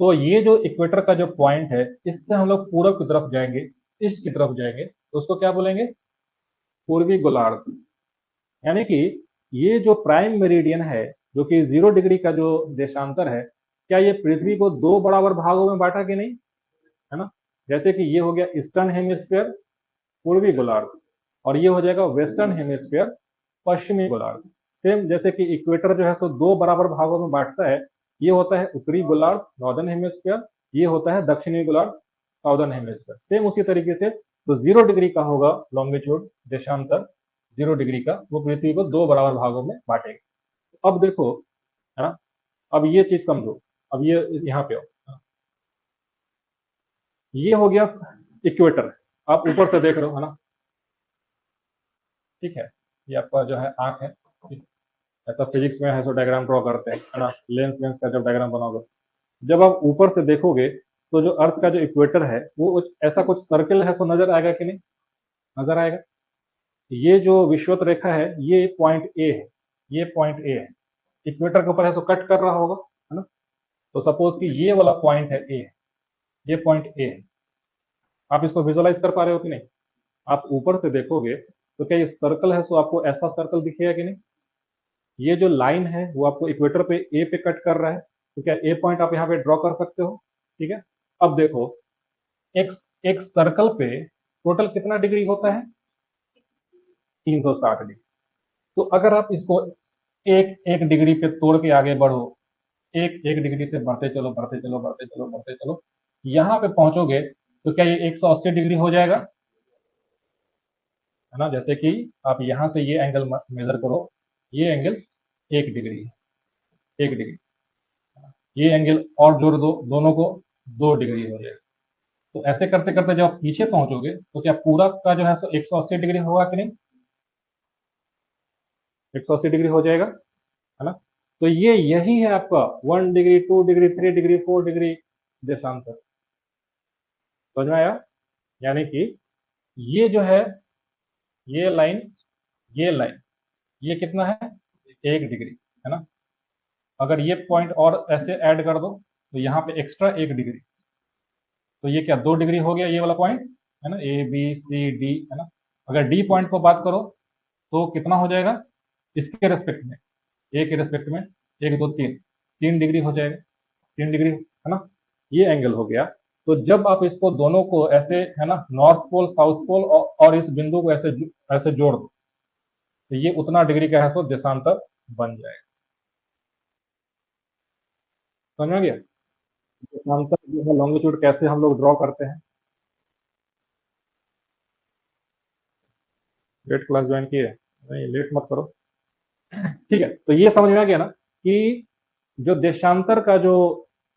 तो ये जो इक्वेटर का जो पॉइंट है, इससे हम लोग पूरब की तरफ जाएंगे, ईस्ट की तरफ जाएंगे, तो उसको क्या बोलेंगे? पूर्वी गोलार्ध। यानी कि ये जो प्राइम मेरिडियन है, जो कि 0 डिग्री का जो देशांतर है, क्या ये पृथ्वी को दो बराबर भागों में बांटा कि नहीं, है ना। जैसे कि ये हो गया ईस्टर्न हेमिस्फीयर, पूर्वी गोलार्ध, और ये हो जाएगा वेस्टर्न हेमिस्फीयर, पश्चिमी गोलार्ध। सेम जैसे कि इक्वेटर जो है सो दो बराबर भागों में बांटता है, ये होता है उत्तरी गोलार्ध, नॉर्दर्न हेमिस्फीयर, ये होता है दक्षिणी गोलार्ध, साउदर्न हेमिस्फीयर। सेम उसी तरीके से तो 0 डिग्री का होगा लॉन्गिट्यूड, देशांतर 0 डिग्री का, वो पृथ्वी को दो बराबर भागों में बांटेगा। अब देखो, है ना, अब ये चीज समझो, अब ये यहाँ पे हो, ये हो गया इक्वेटर, आप ऊपर से देख रहे हो, है ना। ठीक है, ये आपका जो है आंख है, ठीक है? ऐसा फिजिक्स में है सो डायग्राम ड्रॉ करते हैं, है ना, लेंस वेंस का जब डायग्राम बनाओगे, जब आप ऊपर से देखोगे तो जो अर्थ का जो इक्वेटर है वो ऐसा कुछ सर्कल है सो नजर आएगा कि नहीं? नजर आएगा। ये जो विषुवत रेखा है, ये पॉइंट ए है, ये पॉइंट ए है, इक्वेटर के ऊपर है सो कट कर रहा होगा, है ना। तो सपोज कि ये वाला पॉइंट है ए, ये पॉइंट ए है। आप इसको विजुअलाइज कर पा रहे हो कि नहीं? आप ऊपर से देखोगे तो क्या ये सर्कल है सो आपको ऐसा सर्कल दिखेगा कि नहीं? ये जो लाइन है वो आपको इक्वेटर पे ए पे कट कर रहा है, तो क्या ए पॉइंट आप यहाँ पे ड्रॉ कर सकते हो? ठीक है। अब देखो, एक एक सर्कल पे टोटल कितना डिग्री होता है? 360 डिग्री। तो अगर आप इसको एक एक डिग्री पे तोड़ के आगे बढ़ो, एक एक डिग्री से बढ़ते चलो, बढ़ते चलो, बढ़ते चलो, बढ़ते चलो, यहाँ पे पहुंचोगे तो क्या ये 180 डिग्री हो जाएगा? है ना। जैसे कि आप यहाँ से ये एंगल मेजर करो, ये एंगल 1 डिग्री है, 1 डिग्री, ये एंगल और जोड़ दो दोनों को, 2 डिग्री हो जाएगा। तो ऐसे करते करते जब आप पीछे पहुंचोगे तो क्या पूरा का जो है सो 180 डिग्री होगा कि नहीं? 180 डिग्री हो जाएगा, है ना। तो ये यही है आपका 1 डिग्री, 2 डिग्री, 3 डिग्री, 4 डिग्री देशांतर। समझ में आया? यानी कि ये जो है, ये लाइन, ये लाइन, ये कितना है? 1 डिग्री, है ना। अगर ये पॉइंट और ऐसे ऐड कर दो तो यहाँ पे एक्स्ट्रा 1 डिग्री, तो ये क्या 2 डिग्री हो गया, ये वाला पॉइंट, है ना, ए बी सी डी, है ना। अगर डी पॉइंट को बात करो तो कितना हो जाएगा इसके रेस्पेक्ट में, ए के रेस्पेक्ट में, 1 2 3, 3 डिग्री हो जाएगा, 3 डिग्री, है ना। ये एंगल हो गया। तो जब आप इसको दोनों को ऐसे, है ना, नॉर्थ पोल, साउथ पोल और इस बिंदु को ऐसे ऐसे जोड़ दो तो ये उतना डिग्री का है सो देशांतर बन जाएगा। समझ में आ गया? देशांतर जो है लॉन्गिट्यूड कैसे हम लोग ड्रॉ करते हैं। लेट क्लास ज्वाइन किए? नहीं, लेट मत करो। ठीक है, तो ये समझ में आ गया ना कि जो देशांतर का जो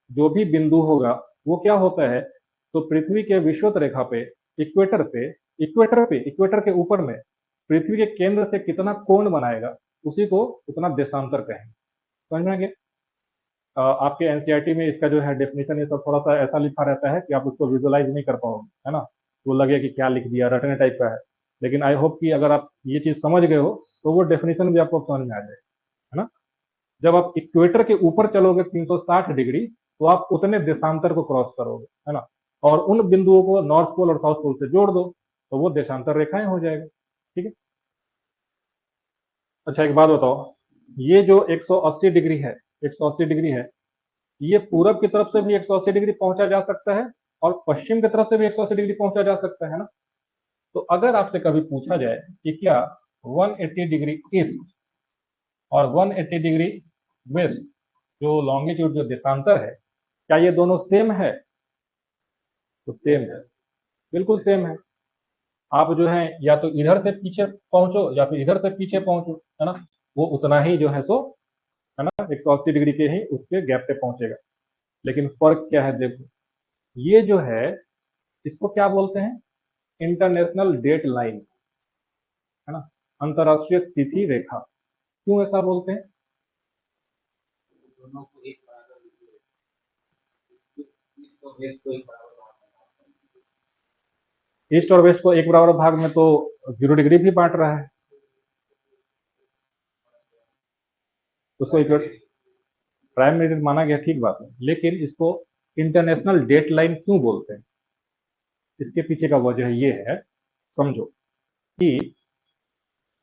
जो भी बिंदु होगा वो क्या होता है, तो पृथ्वी के विषुवत रेखा पे, इक्वेटर पे, इक्वेटर के ऊपर में पृथ्वी के केंद्र से कितना कोण बनाएगा, उसी को उतना देशांतर कहेंगे। समझ में आ गया? आपके एनसीईआरटी में इसका जो है डेफिनेशन, ये सब थोड़ा सा ऐसा लिखा रहता है कि आप उसको विजुअलाइज नहीं कर पाओगे, है ना। वो लगे कि क्या लिख दिया, रटने टाइप का है। लेकिन आई होप कि अगर आप ये चीज समझ गए हो तो वो डेफिनेशन भी आपको समझ में आ जाएगा, है ना। जब आप इक्वेटर के ऊपर चलोगे 360 डिग्री, तो आप उतने देशांतर को क्रॉस करोगे, है ना। और उन बिंदुओं को नॉर्थ पोल और साउथ पोल से जोड़ दो तो वो देशांतर रेखाएं हो जाएगा। ठीक है। अच्छा एक बात बताओ, ये जो 180 डिग्री है, 180 डिग्री है, ये पूरब की तरफ से भी 180 डिग्री पहुंचा जा सकता है और पश्चिम की तरफ से भी 180 डिग्री पहुंचा जा सकता है ना। तो अगर आपसे कभी पूछा जाए कि क्या 180 डिग्री ईस्ट और 180 डिग्री वेस्ट जो लॉन्गिट्यूड जो देशांतर है, क्या ये दोनों सेम है? तो सेम है, बिल्कुल सेम है। आप जो है या तो इधर से पीछे पहुंचो या फिर इधर से पीछे पहुंचो, है ना, वो उतना ही जो है सो, है ना, 180 डिग्री के ही उसके गैप पे पहुंचेगा। लेकिन फर्क क्या है देखो, ये जो है इसको क्या बोलते हैं? इंटरनेशनल डेट लाइन, है ना, अंतरराष्ट्रीय तिथि रेखा। क्यों ऐसा बोलते हैं? दोनों को एक बराबर इसको वेस्ट को एक बराबर ईस्ट और वेस्ट को एक बराबर भाग में तो 0 डिग्री भी बांट रहा है, उसको प्राइम मेरिडियन माना गया, ठीक बात है, लेकिन इसको इंटरनेशनल डेट लाइन क्यों बोलते हैं? इसके पीछे का वजह ये है, समझो कि,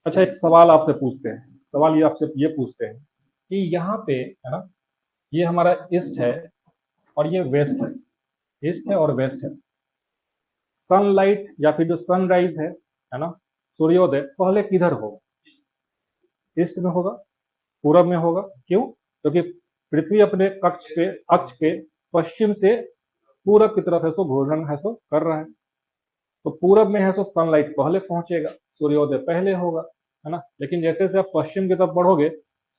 अच्छा एक सवाल आपसे पूछते हैं, सवाल ये आपसे ये पूछते हैं कि यहाँ पे, है ना, ये हमारा ईस्ट है और ये वेस्ट है, ईस्ट है और वेस्ट है। सनलाइट या फिर जो सनराइज है ना, सूर्योदय पहले किधर होगा? ईस्ट में होगा, पूरब में होगा। क्यों? क्योंकि पृथ्वी अपने कक्ष पे अक्ष पे पश्चिम से पूरब की तरफ है सो घूर्णन है सो कर रहा है, तो पूरब में है सो सनलाइट पहले पहुंचेगा, सूर्योदय पहले होगा, है ना। लेकिन जैसे जैसे आप पश्चिम की तरफ बढ़ोगे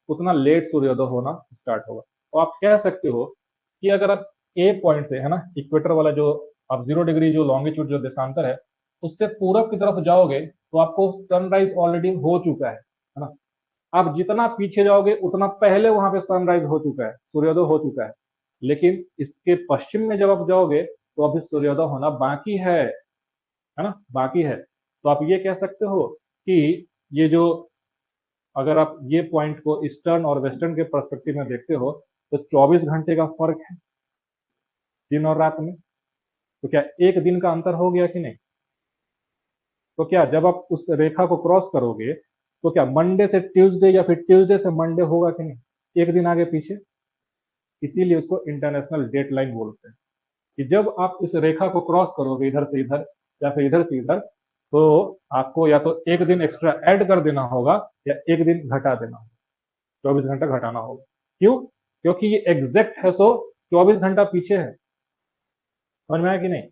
उतना लेट सूर्योदय होना स्टार्ट होगा। तो आप कह सकते हो कि अगर आप ए पॉइंट से, है ना, इक्वेटर वाला जो आप 0 डिग्री जो लॉन्गिट्यूड जो देशांतर है उससे पूरब की तरफ जाओगे तो आपको सनराइज ऑलरेडी हो चुका है ना। आप जितना पीछे जाओगे उतना पहले वहां पे सनराइज हो चुका है, सूर्योदय हो चुका है। लेकिन इसके पश्चिम में जब आप जाओगे तो अभी सूर्योदय होना बाकी है ना, बाकी है। तो आप ये कह सकते हो कि ये जो, अगर आप ये पॉइंट को ईस्टर्न और वेस्टर्न के पर्सपेक्टिव में देखते हो तो 24 घंटे का फर्क है दिन और रात में। तो क्या एक दिन का अंतर हो गया कि नहीं? तो क्या जब आप उस रेखा को क्रॉस करोगे तो क्या मंडे से ट्यूसडे या फिर ट्यूसडे से मंडे होगा कि नहीं, एक दिन आगे पीछे? इसीलिए उसको इंटरनेशनल डेट लाइन बोलते हैं कि जब आप इस रेखा को क्रॉस करोगे इधर से इधर या फिर इधर से इधर, तो आपको या तो एक दिन एक्स्ट्रा ऐड कर देना होगा या एक दिन घटा देना होगा, 24 घंटा घटाना होगा। क्यों? क्योंकि ये एग्जैक्ट है सो 24 घंटा पीछे है। समझ में आया कि नहीं?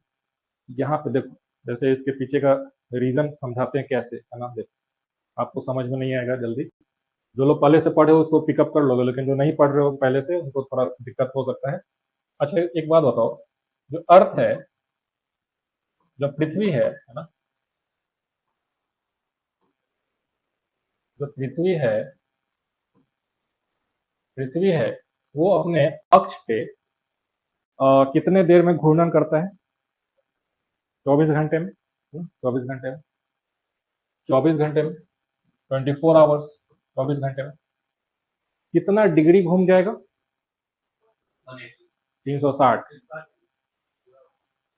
यहाँ पे देखो, जैसे इसके पीछे का रीजन समझाते हैं कैसे, है ना। देखो आपको समझ में नहीं आएगा जल्दी, जो लोग पहले से पढ़े हो उसको पिकअप कर लोगे, लेकिन जो नहीं पढ़ रहे हो पहले से उनको थोड़ा दिक्कत हो सकता है। अच्छा एक बात बताओ, जो अर्थ है, जो पृथ्वी है ना, जो पृथ्वी है वो अपने अक्ष पे कितने देर में घूर्णन करता है? 24 घंटे में। 24 घंटे में, 24 घंटे में, 24 आवर्स, 24 घंटे में कितना डिग्री घूम जाएगा? 360,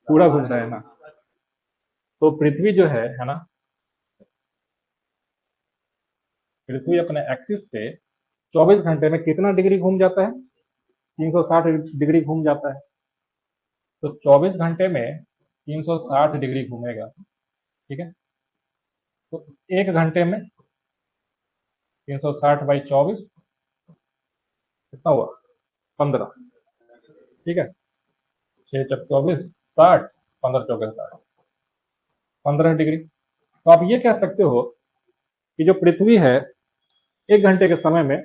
पूरा घूम रहा है ना। तो पृथ्वी जो है ना, पृथ्वी अपने एक्सिस पे 24 घंटे में कितना डिग्री घूम जाता है? 360 डिग्री घूम जाता है। तो 24 घंटे में 360 डिग्री घूमेगा, ठीक है। तो एक घंटे में 360/24 कितना हुआ? 15, ठीक है। 6 × 24 60, 15 × 4 = 60, 15 डिग्री। तो आप ये कह सकते हो कि जो पृथ्वी है 1 घंटे के समय में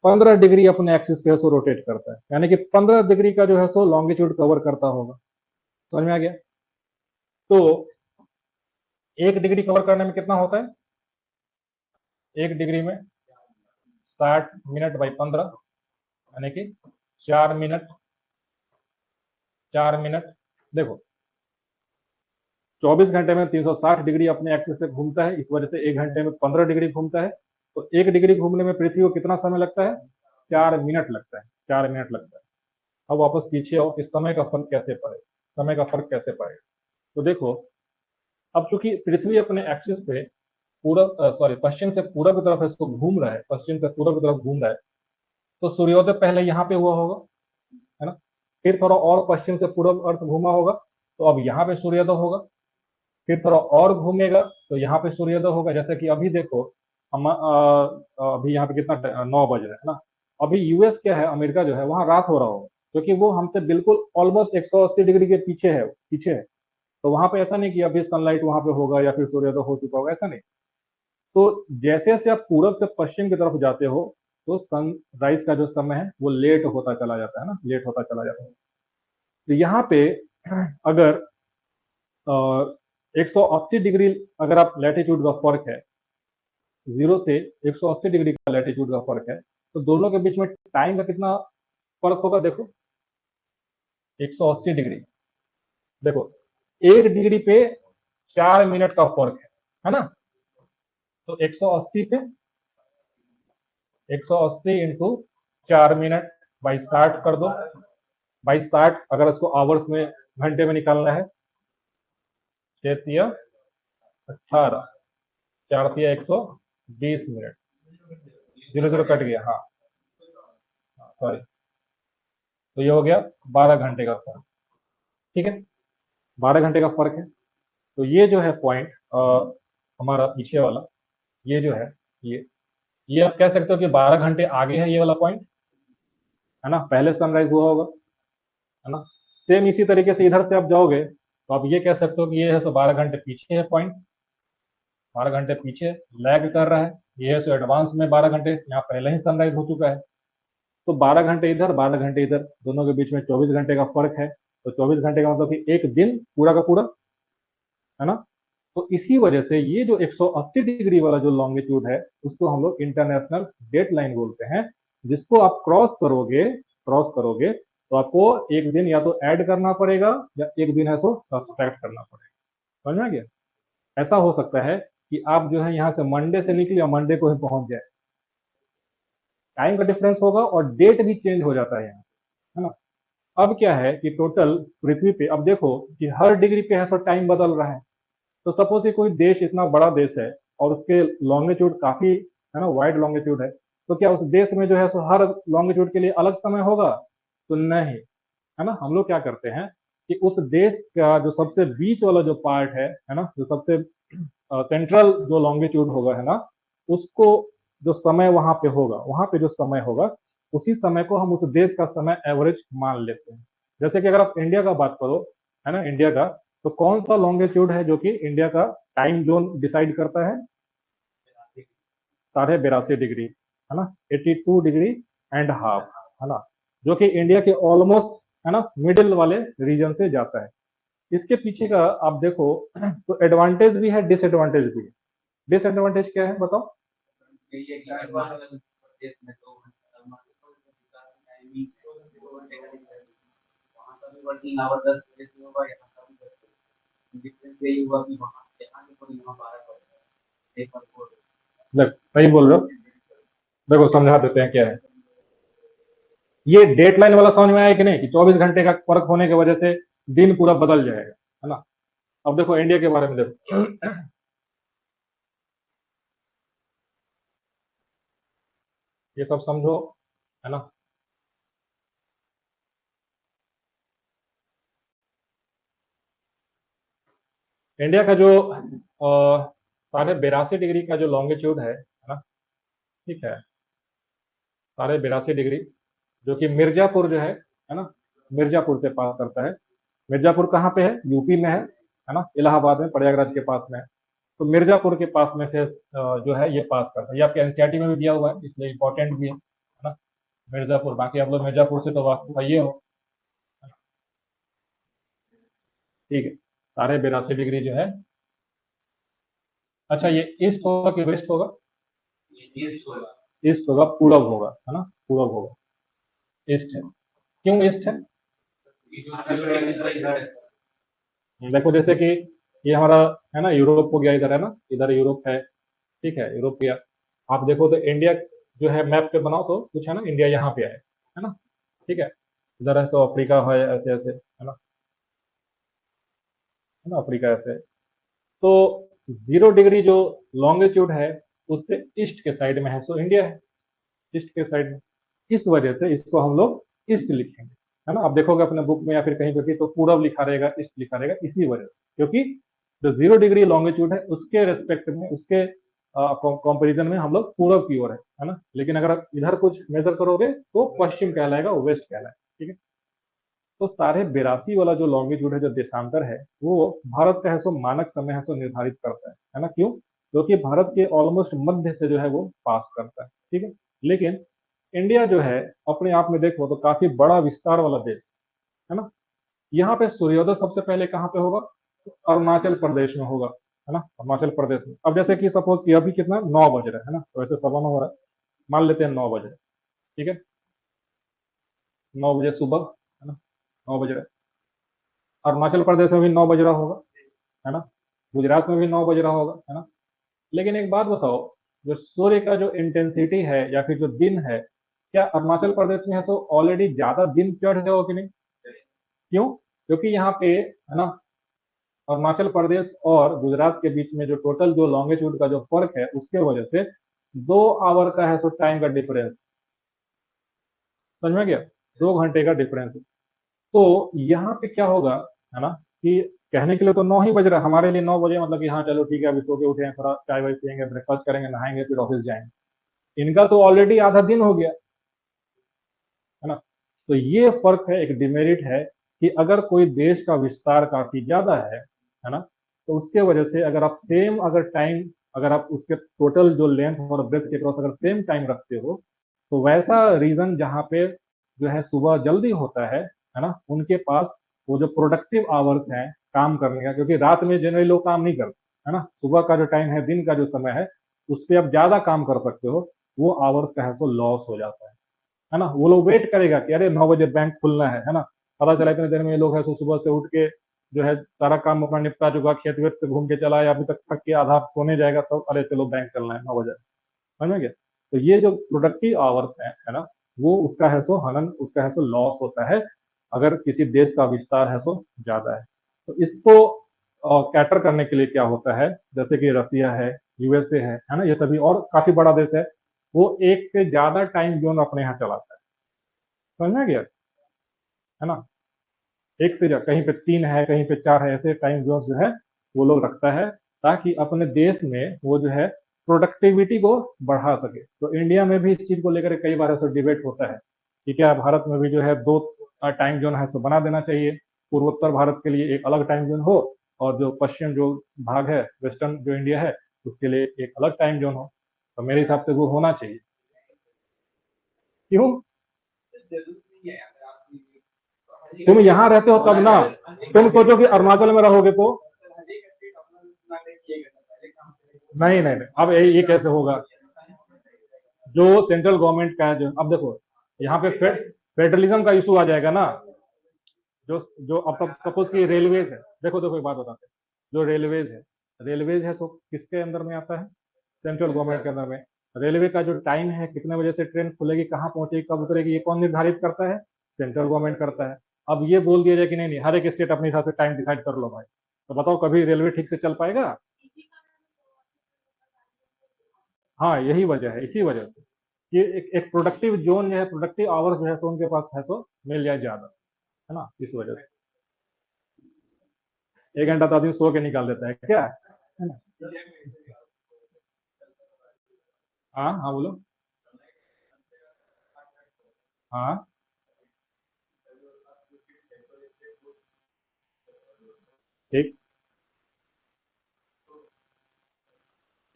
15 डिग्री अपने एक्सिस पे सो रोटेट करता है, यानी कि 15 डिग्री का जो है सो लॉन्गिट्यूड कवर करता होगा। समझ में आ गया? तो 1 डिग्री कवर करने में कितना होता है? 1 डिग्री में 60 मिनट/15, यानी कि 4 मिनट, 4 मिनट। देखो 24 घंटे में 360 डिग्री अपने एक्सिस पे घूमता है, इस वजह से 1 घंटे में 15 डिग्री घूमता है। तो 1 डिग्री घूमने में पृथ्वी को कितना समय लगता है? 4 मिनट लगता है, 4 मिनट लगता है। अब वापस पीछे आओ कि समय का फर्क कैसे पड़े, समय का फर्क कैसे पड़ेगा। तो देखो, अब चूंकि पृथ्वी अपने एक्सिस पे पूरब सॉरी पश्चिम से पूरब की तरफ इसको घूम रहा है, पश्चिम से पूरब की तरफ घूम रहा है, तो सूर्योदय पहले यहाँ पे हुआ होगा, है ना। फिर थोड़ा और पश्चिम से पूरब अर्थ घूमा होगा, तो अब यहाँ पे सूर्योदय होगा। फिर थोड़ा और घूमेगा तो यहाँ पे सूर्योदय होगा। जैसे कि अभी देखो, हम अभी यहाँ पे कितना 9 बज रहा है ना। अभी यूएस क्या है, अमेरिका जो है वहां रात हो रहा होगा, क्योंकि वो हमसे बिल्कुल ऑलमोस्ट 180 डिग्री के पीछे है। तो वहां पे ऐसा नहीं कि अभी सनलाइट वहां पे होगा या फिर सूर्योदय हो चुका होगा, ऐसा नहीं। तो जैसे जैसे आप पूरब से पश्चिम की तरफ जाते हो, तो सनराइज का जो समय है वो लेट होता चला जाता है ना, लेट होता चला जाता है। तो यहाँ पे अगर 180 डिग्री अगर आप लैटिट्यूड का फर्क है, 0 से 180 डिग्री का लैटिट्यूड का फर्क है, तो दोनों के बीच में टाइम का कितना फर्क होगा, देखो 180 डिग्री। देखो 1 डिग्री पे 4 मिनट का फर्क है ना। तो 180 पे 180 इंटू 4 मिनट बाई 60 कर दो, बाई 60 अगर इसको आवर्स में घंटे में निकालना है, 6 तिया 18, 4 तिया 120 मिनट, 0 0 कट गया, हाँ सॉरी। तो ये हो गया 12 घंटे का फर्क, ठीक है, 12 घंटे का फर्क है। तो ये जो है पॉइंट हमारा पीछे वाला, ये जो है, ये आप कह सकते हो कि 12 घंटे आगे है ये वाला पॉइंट, है ना, पहले सनराइज हुआ होगा, है ना। सेम इसी तरीके से इधर से आप जाओगे तो आप ये कह सकते हो कि ये है सो 12 घंटे पीछे है पॉइंट, 12 घंटे पीछे लैग कर रहा है। ये है सो एडवांस में 12 घंटे, यहाँ पहले ही सनराइज हो चुका है। तो 12 घंटे इधर 12 घंटे इधर, दोनों के बीच में 24 घंटे का फर्क है। तो 24 घंटे का मतलब कि एक दिन पूरा का पूरा, है ना। तो इसी वजह से ये जो 180 डिग्री वाला जो लॉन्गिट्यूड है, उसको हम लोग इंटरनेशनल डेट लाइन बोलते हैं। जिसको आप क्रॉस करोगे तो आपको एक दिन या तो ऐड करना पड़ेगा या एक दिन है सो सब्सट्रैक्ट करना पड़ेगा। समझ में आ गया। ऐसा हो सकता है कि आप जो है यहाँ से मंडे से निकले और मंडे को ही पहुंच जाए, टाइम का डिफरेंस होगा और डेट भी चेंज हो जाता है यहाँ, है ना। अब क्या है कि टोटल पृथ्वी पे अब देखो कि हर डिग्री पे है सो टाइम बदल रहा है। तो सपोज ये कोई देश इतना बड़ा देश है और उसके लॉन्गिट्यूड काफी, है ना, वाइड लॉन्गिट्यूड है, तो क्या उस देश में जो है सो हर लॉन्गिट्यूड के लिए अलग समय होगा? तो नहीं, है ना। हम लोग क्या करते हैं कि उस देश का जो सबसे बीच वाला जो पार्ट है ना, जो सबसे सेंट्रल जो लॉन्गिट्यूड होगा, है ना, उसको जो समय वहां पे जो समय होगा, उसी समय को हम उस देश का समय एवरेज मान लेते हैं। जैसे कि अगर आप इंडिया का बात करो, है ना, इंडिया का, तो कौन सा लॉन्गिट्यूड है जो कि इंडिया का टाइम जोन डिसाइड करता है? 82.5 डिग्री, है ना, 82.5 डिग्री, है ना, जो कि इंडिया के ऑलमोस्ट, है ना, मिडिल वाले रीजन से जाता है। इसके पीछे का आप देखो तो एडवांटेज भी है, डिसएडवांटेज भी है। डिसएडवांटेज क्या है बताओ? ये शायद वाला देश में तो टाइमिंग 2 घंटे का डिफरेंस, वहाँ का भी वर्किंग आवर 10 बजे से होगा, यहाँ का भी 10 बजे। डिफरेंस यही हुआ कि वहाँ यहाँ के कोई यहाँ 12 बजे एक और देख सही बोल रहे हो। देखो समझा देते हैं क्या है ये डेट लाइन वाला, समझ में आया कि नहीं, कि 24 घंटे का फर्क होने की वजह से दिन पूरा बदल जाएगा, है ना। अब देखो इंडिया के बारे में देखो ये सब समझो, है ना। इंडिया का जो 82.5 डिग्री का जो लॉन्गिट्यूड है ना, ठीक है, 82.5 डिग्री, जो कि मिर्जापुर जो है ना, मिर्जापुर से पास करता है। मिर्जापुर कहाँ पे है? यूपी में है ना, इलाहाबाद में, प्रयागराज के पास में है। तो मिर्जापुर के पास में से जो है ये पास करता है। ये आपके एनसीईआरटी में भी दिया हुआ है, इसलिए इंपॉर्टेंट भी है ना, मिर्जापुर। बाकी आप लोग मिर्जापुर से तो वाकिफ है, ये हो, ठीक है। 82.5 डिग्री जो है, अच्छा ये ईस्ट होगा कि वेस्ट होगा? ईस्ट होगा। ईस्ट होगा, पूरब होगा, है ना, पूरब होगा, ईस्ट है। क्यों ईस्ट है? देखो जैसे कि ये हमारा, है ना, यूरोप हो गया, इधर है ना, इधर यूरोप है, ठीक है, यूरोप गया। आप देखो तो इंडिया जो है मैप पे बनाओ तो कुछ है ना, इंडिया यहाँ पे है ना, ठीक है। इधर है सो अफ्रीका है, ऐसे ऐसे, है ना, अफ्रीका ऐसे। तो 0 डिग्री जो लॉन्गिट्यूड है उससे ईस्ट के साइड में है, सो इंडिया है ईस्ट के साइड में। इस वजह से इसको हम लोग ईस्ट लिखेंगे, है ना। आप देखोगे अपने बुक में या फिर कहीं पे भी तो पूरब लिखा रहेगा, ईस्ट लिखा रहेगा, इसी वजह से, क्योंकि जो 0 डिग्री लॉन्गिट्यूड है उसके रेस्पेक्ट में, उसके कंपेरिजन में हम लोग पूरब की ओर है ना। लेकिन अगर आप इधर कुछ मेजर करोगे तो पश्चिम कहलाएगा, वेस्ट कहलाएगा, ठीक है। तो 82.5 वाला जो लॉन्गिट्यूड है, जो देशांतर है, वो भारत का है सो मानक समय है सो निर्धारित करता है ना। क्यों? क्योंकि भारत के ऑलमोस्ट मध्य से जो है वो पास करता है, ठीक है। लेकिन इंडिया जो है अपने आप में देखो तो काफी बड़ा विस्तार वाला देश है ना। यहाँ पे सूर्योदय सबसे पहले कहाँ पे होगा? तो अरुणाचल प्रदेश में होगा, है ना, अरुणाचल प्रदेश में। अब जैसे कि सपोज कि अभी कितना 9 बज रहा है ना, वैसे 9:15 हो रहा है, मान लेते हैं 9 बज रहे, ठीक है, 9 बजे सुबह, है ना, 9 बज रहे। अरुणाचल प्रदेश में भी 9 बज रहा होगा, है ना, गुजरात में भी 9 बज रहा होगा, है ना। लेकिन एक बात बताओ, जो सूर्य का जो इंटेंसिटी है या फिर जो दिन है, क्या अरुणाचल प्रदेश में है सो ऑलरेडी ज्यादा दिन चढ़ गया हो कि नहीं? क्यों? क्योंकि यहाँ पे, है ना, अरुणाचल प्रदेश और गुजरात के बीच में जो टोटल जो लॉन्गिट्यूड का जो फर्क है उसके वजह से 2 आवर का है सो टाइम का डिफरेंस, समझ में गया, 2 घंटे का डिफरेंस है। तो यहाँ पे क्या होगा, है ना, कि कहने के लिए तो 9 ही बज रहा है हमारे लिए, 9 बजे मतलब कि हाँ चलो ठीक है, अभी सो के उठे हैं, थोड़ा चाय वाय पियेंगे, ब्रेकफास्ट करेंगे, नहाएंगे, फिर ऑफिस जाएंगे। इनका तो ऑलरेडी आधा दिन हो गया, है ना। तो ये फर्क है, एक डिमेरिट है कि अगर कोई देश का विस्तार काफी ज्यादा है ना, तो उसके वजह से अगर आप सेम अगर टाइम, अगर आप उसके टोटल जो लेंथ और ब्रेथ के क्रॉस अगर सेम टाइम रखते हो, तो वैसा रीजन जहाँ पे जो है सुबह जल्दी होता है ना, उनके पास वो जो प्रोडक्टिव आवर्स हैं काम करने का, क्योंकि रात में जनरली लोग काम नहीं करते, है ना, सुबह का जो टाइम है, दिन का जो समय है, उस पर आप ज्यादा काम कर सकते हो, वो आवर्स का है सो लॉस हो जाता है ना। वो लोग वेट करेगा कि अरे 9 बजे बैंक खुलना है ना, पता चला इतने देर में ये लोग है सो सुबह से उठ के जो है सारा काम अपना निपटा चुका, खेत वेत से घूम के चला है, अभी तक थक के आधा सोने जाएगा, तो अरे चलो बैंक चलना है 9 बजे, समझ में गया। तो ये जो प्रोडक्टिव आवर्स है ना, वो उसका है सो हनन, उसका है सो लॉस होता है अगर किसी देश का विस्तार है सो ज्यादा है। तो इसको कैटर करने के लिए क्या होता है, जैसे कि रसिया है, यूएसए है ना, ये सभी और काफी बड़ा देश है, वो एक से ज्यादा टाइम जोन अपने यहाँ चलाता है, समझ में गया, है ना। एक से ज्यादा, कहीं पे 3 है, कहीं पे 4 है, ऐसे टाइम जोन जो है वो लोग रखता है, ताकि अपने देश में वो जो है प्रोडक्टिविटी को बढ़ा सके। तो इंडिया में भी इस चीज को लेकर कई बार ऐसा डिबेट होता है कि क्या भारत में भी जो है 2 टाइम जोन है सो बना देना चाहिए, पूर्वोत्तर भारत के लिए एक अलग टाइम जोन हो, और जो पश्चिम जो भाग है, वेस्टर्न जो इंडिया है, उसके लिए एक अलग टाइम जोन हो। तो मेरे हिसाब से वो होना चाहिए। क्यों? जरूरी नहीं है अगर आप तुम यहाँ रहते हो तब ना, तुम सोचो कि अरुणाचल में रहोगे तो, नहीं नहीं नहीं, अब ये कैसे होगा? जो सेंट्रल गवर्नमेंट का है, जो अब देखो यहाँ पे फेडरलिज्म का इशू आ जाएगा ना। जो जो अब सब सपोज कि रेलवेज है, देखो देखो एक बात बताते हैं, जो रेलवेज है सो किसके अंदर में आता है? सेंट्रल गवर्नमेंट के अंदर में। रेलवे का जो टाइम है, कितने बजे से ट्रेन खुलेगी, कहाँ पहुंचेगी, कब उतरेगी, ये कौन निर्धारित करता है? सेंट्रल गवर्नमेंट करता है। अब ये बोल दिया जाए कि नहीं नहीं, हर एक स्टेट अपने हिसाब से टाइम डिसाइड कर लो भाई, तो बताओ कभी रेलवे ठीक से चल पाएगा? हाँ, यही वजह है, इसी वजह से कि एक प्रोडक्टिव जोन जो है, प्रोडक्टिव आवर्स जो है सो उनके पास है सो मिल जाए ज्यादा, है ना, इस वजह से। 1 घंटा तो आदमी सो के निकाल देता है क्या, है ना। हाँ हाँ बोलो। हाँ, ठीक।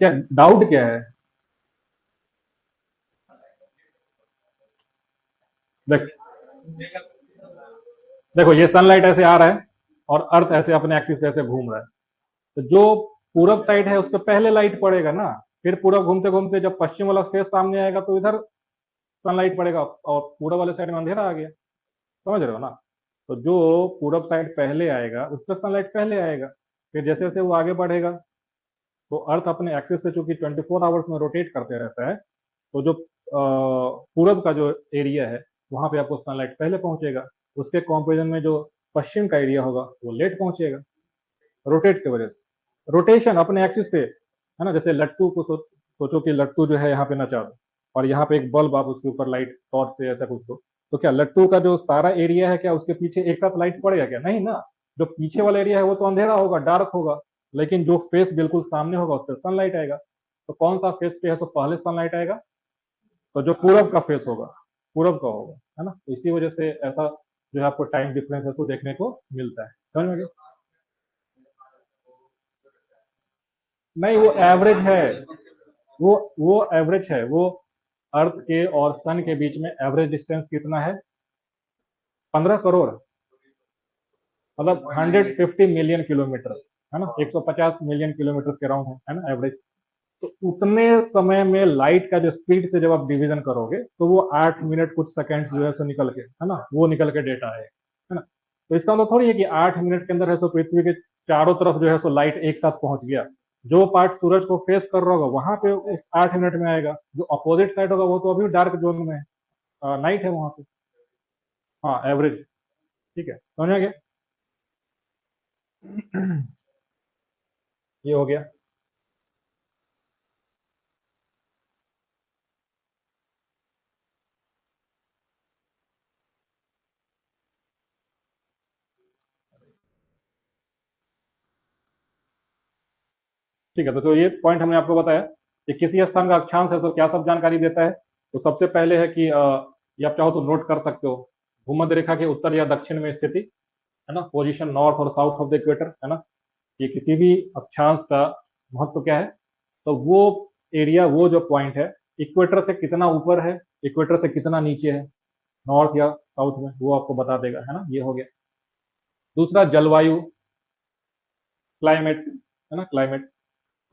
क्या डाउट क्या है? देख, देखो ये सनलाइट ऐसे आ रहा है और अर्थ ऐसे अपने एक्सिस पे ऐसे घूम रहा है, तो जो पूरब साइड है उस पर पहले लाइट पड़ेगा ना, फिर पूरब घूमते घूमते जब पश्चिम वाला फेस सामने आएगा तो इधर सनलाइट पड़ेगा, और पूरब वाले साइड में अंधेरा आ गया, समझ रहे हो ना। तो जो पूरब साइड पहले आएगा उस पर सनलाइट पहले आएगा, फिर जैसे जैसे वो आगे बढ़ेगा, तो अर्थ अपने एक्सिस पे चूंकि 24 आवर्स में रोटेट करते रहता है, तो जो पूरब का जो एरिया है वहां पे आपको सनलाइट पहले पहुंचेगा, उसके कंपेरिजन में जो पश्चिम का एरिया होगा वो लेट पहुंचेगा, रोटेट की वजह से। रोटेशन अपने एक्सिस पे, है ना। जैसे लट्टू को सोचो कि लट्टू जो है यहाँ पे नचा दो, और यहाँ पे एक बल्ब आप उसके ऊपर लाइट टॉर्च से ऐसा कुछ दो, तो क्या लट्टू का जो सारा एरिया है क्या उसके पीछे एक साथ लाइट पड़ेगा? क्या नहीं ना। जो पीछे वाला एरिया है वो तो अंधेरा होगा, डार्क होगा, लेकिन जो फेस बिल्कुल सामने होगा उस पर सनलाइट आएगा। तो कौन सा फेस पे है तो पहले सनलाइट आएगा? तो जो पूरब का फेस होगा, पूरब का होगा, है ना। तो इसी वजह से ऐसा जो है आपको टाइम डिफरेंस है सो देखने को मिलता है, समझ में गया? नहीं, वो एवरेज है, वो एवरेज है, वो अर्थ के और सन के बीच में एवरेज डिस्टेंस कितना है? 15 करोड़, मतलब 150 मिलियन किलोमीटर, है ना। 150 मिलियन किलोमीटर के राउंड है ना एवरेज। तो उतने समय में लाइट का जो स्पीड से जब आप डिवीजन करोगे तो वो 8 मिनट कुछ सेकंड्स जो है सो निकल के, है ना, वो निकल के डेटा है ना। तो इसका मतलब थोड़ी है कि 8 मिनट के अंदर है सो पृथ्वी के चारों तरफ जो है सो लाइट एक साथ पहुंच गया। जो पार्ट सूरज को फेस कर रहा होगा वहां पे उस 8 मिनट में आएगा, जो अपोजिट साइड होगा वो तो अभी डार्क जोन में है, नाइट है वहां पे। हाँ, एवरेज। ठीक है, समझ में आ गया? ये हो गया। ठीक है, तो ये पॉइंट हमने आपको बताया कि किसी स्थान का अक्षांश है सो क्या सब जानकारी देता है। तो सबसे पहले है कि ये आप चाहो तो नोट कर सकते हो, भूमध्य रेखा के उत्तर या दक्षिण में स्थिति, है ना, पोजीशन नॉर्थ और साउथ ऑफ द इक्वेटर, है ना। ये किसी भी अक्षांश का महत्व क्या है? तो वो एरिया, वो जो पॉइंट है, इक्वेटर से कितना ऊपर है, इक्वेटर से कितना नीचे है, नॉर्थ या साउथ में, वो आपको बता देगा, है ना। ये हो गया। दूसरा जलवायु, क्लाइमेट, है ना, क्लाइमेट।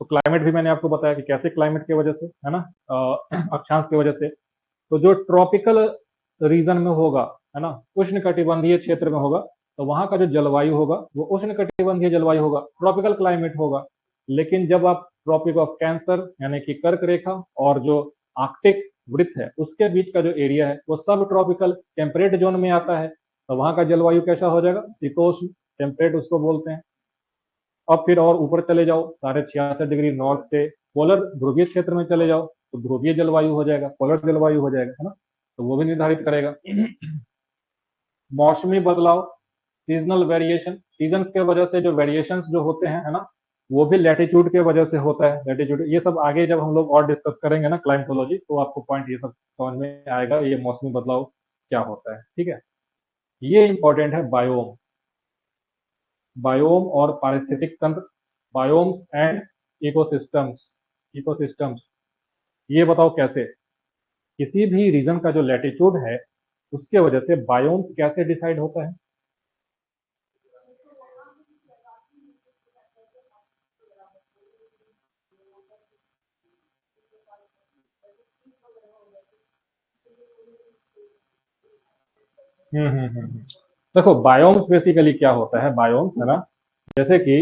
तो क्लाइमेट भी मैंने आपको बताया कि कैसे क्लाइमेट की वजह से, है ना, अक्षांश की वजह से। तो जो ट्रॉपिकल रीजन में होगा, है ना, उष्ण कटिबंधीय क्षेत्र में होगा, तो वहां का जो जलवायु होगा वो उष्ण कटिबंधीय जलवायु होगा, ट्रॉपिकल क्लाइमेट होगा। लेकिन जब आप ट्रॉपिक ऑफ कैंसर यानी कि कर्क रेखा और जो आर्कटिक वृत्त है उसके बीच का जो एरिया है वो सब ट्रॉपिकल टेम्परेट जोन में आता है, तो वहां का जलवायु कैसा हो जाएगा? शीतोष्ण, टेम्परेट उसको बोलते हैं। अब फिर और ऊपर चले जाओ, 66.5 डिग्री नॉर्थ से पोलर ध्रुवीय क्षेत्र में चले जाओ, तो ध्रुवीय जलवायु हो जाएगा, पोलर जलवायु हो जाएगा, है ना। तो वो भी निर्धारित करेगा। मौसमी बदलाव, सीजनल वेरिएशन, सीजन के वजह से जो वेरिएशन जो होते हैं, है ना, वो भी लैटिट्यूड के वजह से होता है। लैटिट्यूड, ये सब आगे जब हम लोग और डिस्कस करेंगे ना क्लाइमेटोलॉजी, तो आपको पॉइंट ये सब समझ में आएगा, ये मौसमी बदलाव क्या होता है। ठीक है, ये इंपॉर्टेंट है। बायोम, बायोम और पारिस्थितिक तंत्र, बायोम्स एंड इकोसिस्टम्स, इकोसिस्टम्स। ये बताओ कैसे किसी भी रीजन का जो लैटिट्यूड है उसके वजह से बायोम्स कैसे डिसाइड होता है? देखो, बायोम्स बेसिकली क्या होता है, बायोम्स, है ना, जैसे कि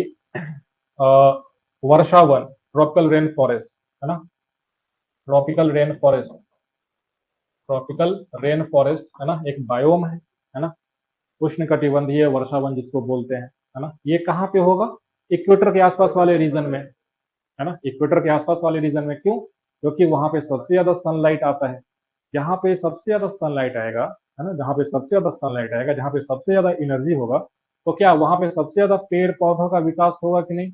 वर्षावन, ट्रॉपिकल रेन फॉरेस्ट, है ना, tropical rain forest, tropical rain forest, है ना, एक बायोम है ना। उष्ण कटिबंधीय वर्षावन जिसको बोलते हैं, है ना। ये कहाँ पे होगा? इक्वेटर के आसपास वाले रीजन में, है ना, इक्वेटर के आसपास वाले रीजन में। क्यों? क्योंकि वहां पे सबसे ज्यादा सनलाइट आता है। जहां पे सबसे ज्यादा सनलाइट आएगा, है ना, जहां पे सबसे ज्यादा सनलाइट आएगा, जहां पे सबसे ज्यादा एनर्जी होगा, तो क्या वहां पे सबसे ज्यादा पेड़ पौधों का विकास होगा कि नहीं?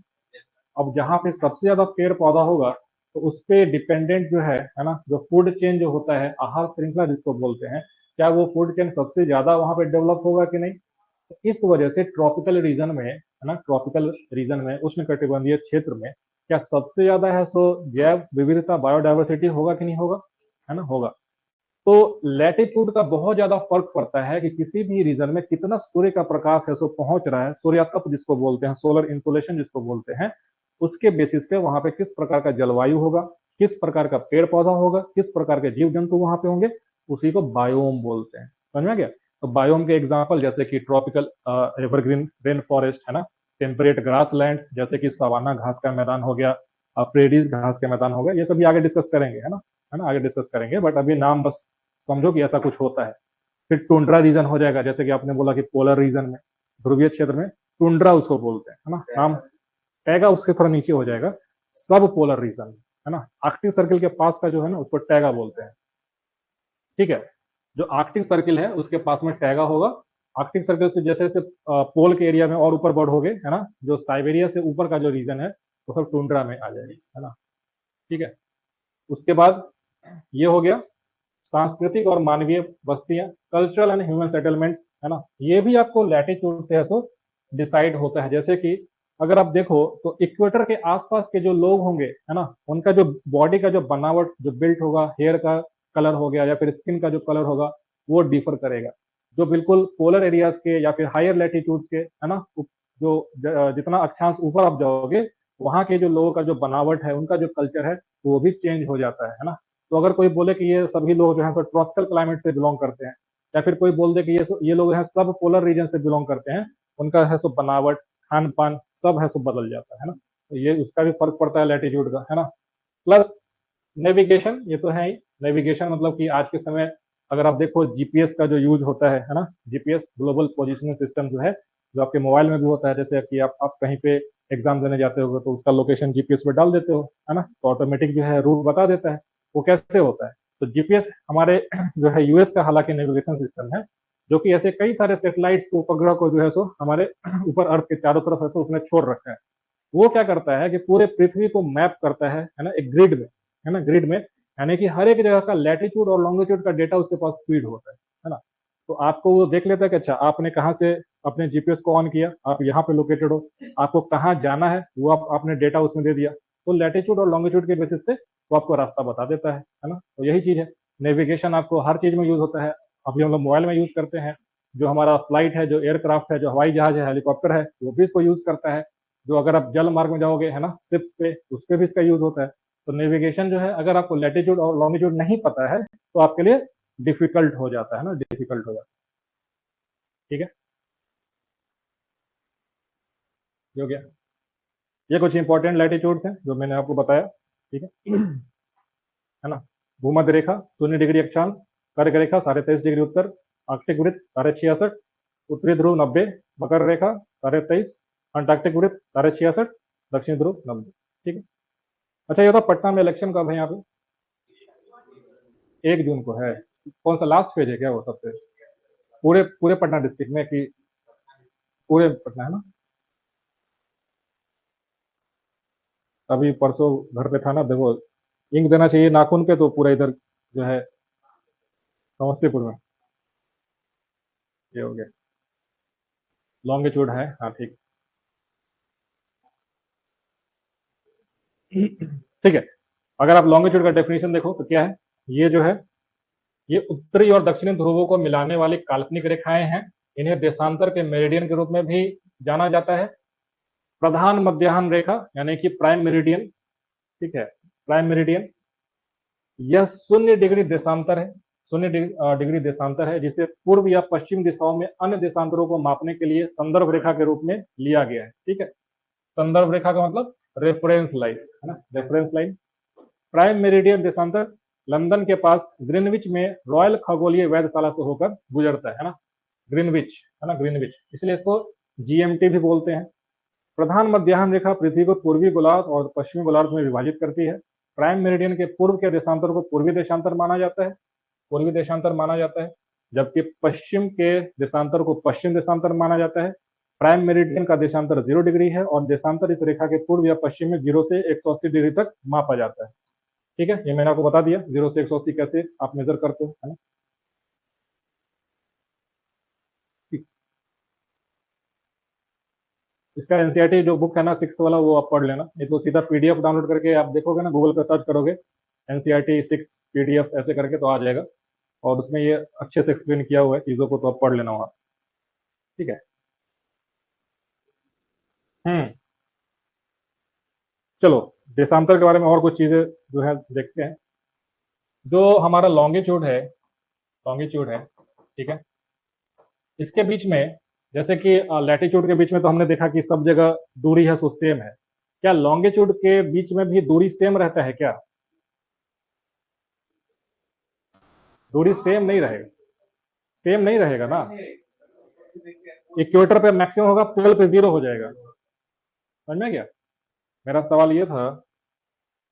अब जहां पे सबसे ज्यादा पेड़ पौधा होगा तो उस पे डिपेंडेंट जो है ना, जो फूड चेन जो होता है, आहार श्रृंखला जिसको बोलते हैं, क्या वो फूड चेन सबसे ज्यादा वहां पे डेवलप होगा कि नहीं? तो इस वजह से ट्रॉपिकल रीजन में, है ना, ट्रॉपिकल रीजन में, उष्ण कटिबंधीय क्षेत्र में क्या सबसे ज्यादा है सो जैव विविधता, बायोडाइवर्सिटी होगा कि नहीं होगा? है ना, होगा। तो लैटिट्यूड का बहुत ज्यादा फर्क पड़ता है कि किसी भी रीजन में कितना सूर्य का प्रकाश है सो पहुंच रहा है, सूर्यातप जिसको बोलते हैं, सोलर इंसोलेशन जिसको बोलते हैं, उसके बेसिस पे वहां पे किस प्रकार का जलवायु होगा, किस प्रकार का पेड़ पौधा होगा, किस प्रकार के जीव जंतु वहां पे होंगे, उसी को बायोम बोलते हैं। समझ में आ गया? तो बायोम के एग्जाम्पल जैसे कि ट्रॉपिकल एवरग्रीन रेन फॉरेस्ट, है ना, टेम्परेट ग्रास लैंड जैसे कि सवाना घास का मैदान हो गया, प्रेडीज घास के मैदान हो गया, ये सभी आगे डिस्कस करेंगे, है ना, आगे डिस्कस करेंगे, बट अभी नाम बस समझो कि ऐसा कुछ होता है। फिर टुंड्रा रीजन हो जाएगा, जैसे कि आपने बोला कि पोलर रीजन में, ध्रुवीय क्षेत्र में टुंड्रा उसको बोलते हैं, है ना, नाम टैगा उससे थोड़ा नीचे हो जाएगा, सब पोलर रीजन, है ना। आर्कटिक सर्किल के पास का जो है ना उसको टैगा बोलते हैं, ठीक है। जो आर्कटिक सर्किल है उसके पास में टैगा होगा। आर्कटिक सर्किल से जैसे जैसे पोल के एरिया में और ऊपर बढ़ोगे, है ना, जो साइबेरिया से ऊपर का जो रीजन है वो सब टुंड्रा में आ जाएगी, है ना, ठीक है। उसके बाद ये हो गया सांस्कृतिक और मानवीय बस्तियां, कल्चरल एंड ह्यूमन सेटलमेंट्स, है ना। ये भी आपको लैटिट्यूड से है सो डिसाइड होता है। जैसे कि अगर आप देखो तो इक्वेटर के आसपास के जो लोग होंगे, है ना, उनका जो बॉडी का जो बनावट, जो बिल्ट होगा, हेयर का कलर हो गया या फिर स्किन का जो कलर होगा, वो डिफर करेगा। जो बिल्कुल पोलर एरियाज के या फिर हायर लैटिट्यूड्स के, है ना, जो जितना अक्षांश ऊपर आप जाओगे वहां के जो लोगों का जो बनावट है, उनका जो कल्चर है वो भी चेंज हो जाता है ना। तो अगर कोई बोले कि ये सभी लोग जो है सो ट्रॉपिकल क्लाइमेट से बिलोंग करते हैं, या फिर कोई बोल दे कि ये लोग हैं सब पोलर रीजन से बिलोंग करते हैं, उनका है सो बनावट, खान पान सब है सो बदल जाता है ना। तो ये उसका भी फर्क पड़ता है लैटिट्यूड का, है ना। प्लस नेविगेशन, ये तो है ही। नेविगेशन मतलब कि आज के समय अगर आप देखो जीपीएस का जो यूज होता है ना, जीपीएस ग्लोबल पोजिशनिंग सिस्टम जो है, जो आपके मोबाइल में भी होता है, जैसे कि आप कहीं पे एग्जाम देने जाते हो तो उसका लोकेशन जीपीएस पे डाल देते हो, है ना, तो ऑटोमेटिक जो है रूट बता देता है। वो कैसे होता है, तो जीपीएस हमारे जो है यूएस का हालांकि नेविगेशन सिस्टम है, जो कि ऐसे कई सारे सेटेलाइट्स को, उपग्रह को जो है सो हमारे ऊपर अर्थ के चारों तरफ है सो उसने छोड़ रखा है। वो क्या करता है कि पूरे पृथ्वी को मैप करता है ना, एक ग्रिड में, है ना, ग्रिड में, यानी कि हर एक जगह का लैटिट्यूड और लॉन्गिट्यूड का डेटा उसके पास फीड होता है ना। तो आपको वो देख लेता है कि अच्छा आपने कहाँ से अपने जीपीएस को ऑन किया, आप यहाँ पे लोकेटेड हो, आपको कहाँ जाना है वो आपने डेटा उसमें दे दिया, तो लैटिट्यूड और लॉन्गिट्यूड के बेसिस पे वो आपको रास्ता बता देता है ना। तो यही चीज है, नेविगेशन आपको हर चीज में यूज होता है। अभी हम लोग मोबाइल में यूज करते हैं, जो हमारा फ्लाइट है, जो एयरक्राफ्ट है, जो हवाई जहाज है, हेलीकॉप्टर है, वो भी इसको यूज करता है। जो अगर आप जल मार्ग में जाओगे, है ना, शिप्स पे, उस पे भी इसका यूज होता है। तो नेविगेशन जो है अगर आपको लैटिट्यूड और लॉन्गिट्यूड नहीं पता है तो आपके लिए डिफिकल्ट हो जाता है ना, डिफिकल्ट हो जाता है, ठीक है। ये हो गया, ये कुछ इंपॉर्टेंट लैटिट्यूड्स हैं जो मैंने आपको बताया, ठीक है। है ना। भूमध्य रेखा 0 डिग्री अक्षांश, कर्क रेखा 23.5 डिग्री उत्तर, आर्कटिक वृत्त 66.5, उत्तरी ध्रुव 90, मकर रेखा 23.5, अंटार्कटिक वृत्त 66.5, दक्षिण ध्रुव 90, ठीक है। अच्छा ये तो पटना में इलेक्शन कब है यहाँ पे? 1 जून को है। कौन सा लास्ट फेज है क्या वो सबसे? पूरे पूरे पटना डिस्ट्रिक्ट में कि पूरे पटना, है ना? अभी परसों घर पे था ना, देखो इंक देना चाहिए नाखून पे तो पूरा इधर जो है समस्तीपुर में ये हो गया। लॉन्गिट्यूड है, हाँ ठीक। ठीक है, अगर आप लॉन्गिट्यूड का डेफिनेशन देखो तो क्या है, ये जो है ये उत्तरी और दक्षिणी ध्रुवों को मिलाने वाली काल्पनिक रेखाएं हैं। इन्हें देशांतर के मेरिडियन के रूप में भी जाना जाता है। प्रधान मध्याह्न रेखा यानी कि प्राइम मेरिडियन, ठीक है, प्राइम मेरिडियन, यह 0 डिग्री देशांतर है। 0 डिग्री देशांतर है जिसे पूर्व या पश्चिम दिशाओं में अन्य देशांतरों को मापने के लिए संदर्भ रेखा के रूप में लिया गया है, ठीक है। संदर्भ रेखा का मतलब रेफरेंस लाइन, है ना, रेफरेंस लाइन। प्राइम मेरिडियन देशांतर लंदन के पास ग्रीनविच में रॉयल खगोलीय वेधशाला से होकर गुजरता है ना, ग्रीनविच, है ना, ग्रीनविच, इसलिए इसको जीएमटी भी बोलते हैं। प्रधान मध्याह्न रेखा पृथ्वी को पूर्वी गोलार्ध और पश्चिमी गोलार्ध में विभाजित करती है। प्राइम मेरिडियन के पूर्व के देशांतर को पूर्वी देशांतर माना जाता है, पूर्वी देशांतर माना जाता है, जबकि पश्चिम के देशांतर को पश्चिम देशांतर माना जाता है। प्राइम मेरिडियन का देशांतर 0 डिग्री है और देशांतर इस रेखा के पूर्व या पश्चिम में 0 से 180 डिग्री तक मापा जाता है, ठीक है। ये मैंने आपको बता दिया 0 से 180 कैसे आप मेजर करते हो, है ना। इसका एनसीईआरटी जो बुक है ना 6th वाला, वो आप पढ़ लेना, नहीं तो सीधा पीडीएफ डाउनलोड करके आप देखोगे ना, गूगल पे सर्च करोगे एनसीईआरटी 6 पीडीएफ ऐसे करके तो आ जाएगा, और उसमें ये अच्छे से एक्सप्लेन किया हुआ है चीजों को, तो आप पढ़ लेना वहां, ठीक है। हम्म, चलो देशांतर के बारे में और कुछ चीजें जो है देखते हैं। जो हमारा लॉन्गिट्यूड है, लॉन्गिट्यूड है, ठीक है, इसके बीच में, जैसे कि लैटिट्यूड के बीच में तो हमने देखा कि सब जगह दूरी है सो सेम है, क्या लॉन्गिट्यूड के बीच में भी दूरी सेम रहता है क्या? दूरी सेम नहीं रहेगा, सेम नहीं रहेगा ना। इक्वेटर पे मैक्सिमम होगा, पोल पे 0 हो जाएगा, समझ में गया। मेरा सवाल ये था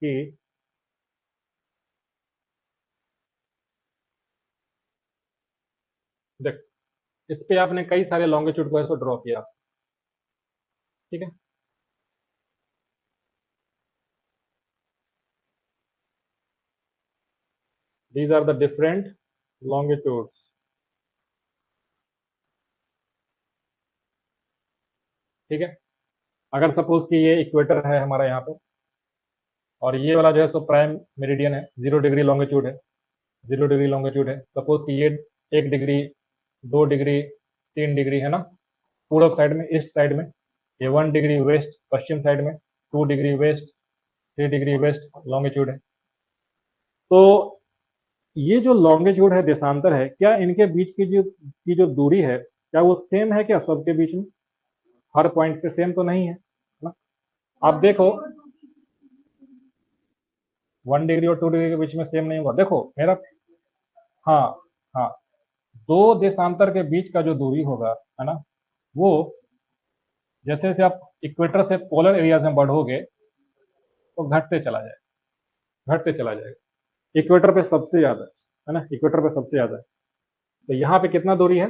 कि देख, इस पे आपने कई सारे लॉन्गिट्यूड को ऐसे ड्रॉ किया, ठीक है। These are the different longitudes, ठीक है। अगर सपोज कि ये इक्वेटर है हमारा यहाँ पे, और ये वाला जो है सो प्राइम मेरिडियन है, 0 डिग्री लॉन्गिट्यूड है, 0 डिग्री लॉन्गिट्यूड है। सपोज कि ये 1 डिग्री, 2 डिग्री, 3 डिग्री है ना, पूर्व साइड में, ईस्ट साइड में। ये 1 डिग्री वेस्ट पश्चिम साइड में, 2 degree west, 3 degree west longitude है। तो ये जो लॉन्गिट्यूड है, देशांतर है, क्या इनके बीच की जो दूरी है, क्या वो सेम है क्या सबके बीच में? हर पॉइंट पे सेम तो नहीं है ना। आप देखो, 1 डिग्री और 2 डिग्री के बीच में सेम नहीं होगा। देखो मेरा, हाँ, हाँ, दो देशांतर के बीच का जो दूरी होगा, है ना, वो जैसे जैसे आप इक्वेटर से पोलर एरियाज में बढ़ोगे तो घटते चला जाएगा, घटते चला जाएगा। इक्वेटर पे सबसे ज्यादा है ना, इक्वेटर पे सबसे ज्यादा है। तो यहाँ पे कितना दूरी है?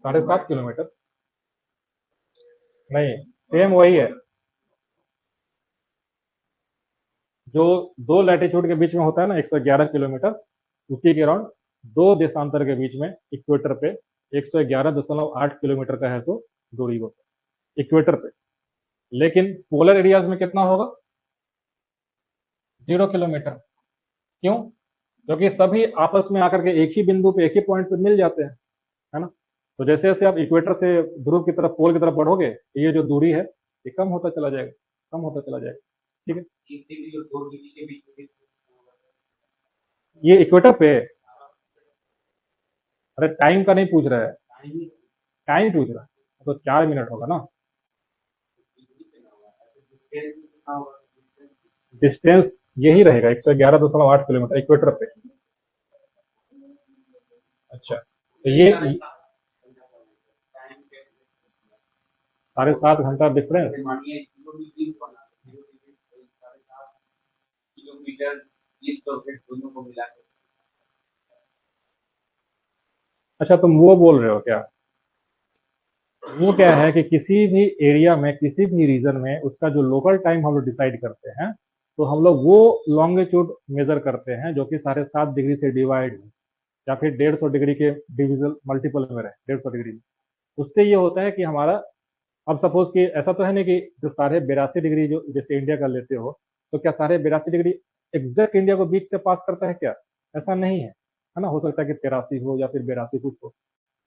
7.5 किलोमीटर। नहीं, सेम वही है जो दो लैटिट्यूड के बीच में होता है ना, 111 किलोमीटर, उसी के अराउंड दो देशांतर के बीच में इक्वेटर पे 111.8 किलोमीटर का है सो दूरी होता है इक्वेटर पे। लेकिन पोलर एरियाज में कितना होगा? 0 किलोमीटर। क्यों? क्योंकि सभी आपस में आकर के एक ही बिंदु पे, एक ही पॉइंट पे मिल जाते हैं, है ना। तो जैसे जैसे आप इक्वेटर से ध्रुव की तरफ, पोल की तरफ बढ़ोगे, ये जो दूरी है ये कम होता चला जाएगा, कम होता चला जाएगा, ठीक है। 1 डिग्री और 2 डिग्री के बीच में ये इक्वेटर पे, अरे टाइम का नहीं पूछ रहा है, टाइम टाइम पूछ रहा है, तो 4 मिनट होगा ना। डिस्टेंस कितना होगा? डिस्टेंस यही रहेगा, 111.8 किलोमीटर इक्वेटर पे। अच्छा, तो ये टाइम के 7.5 घंटा डिफरेंस। मानिए किलोमीटर को बना 0 डिग्री 7.5 किलोमीटर ईस्ट और वेस्ट दोनों को मिला के। अच्छा, तुम वो बोल रहे हो क्या? वो क्या है कि किसी भी एरिया में, किसी भी रीजन में उसका जो लोकल टाइम हम लोग डिसाइड करते हैं, तो हम लोग वो लॉन्गिट्यूड मेजर करते हैं जो कि 7.5 डिग्री से डिवाइड, या फिर 150 डिग्री के डिविजल मल्टीपल में रहे, 150 डिग्री। उससे ये होता है कि हमारा, अब सपोज कि ऐसा तो है नहीं कि जो 82.5 डिग्री जो जैसे इंडिया का लेते हो, तो क्या 82.5 डिग्री एग्जैक्ट इंडिया को बीच से पास करता है क्या? ऐसा नहीं है ना। हो सकता है कि 83 हो या फिर 82 कुछ हो।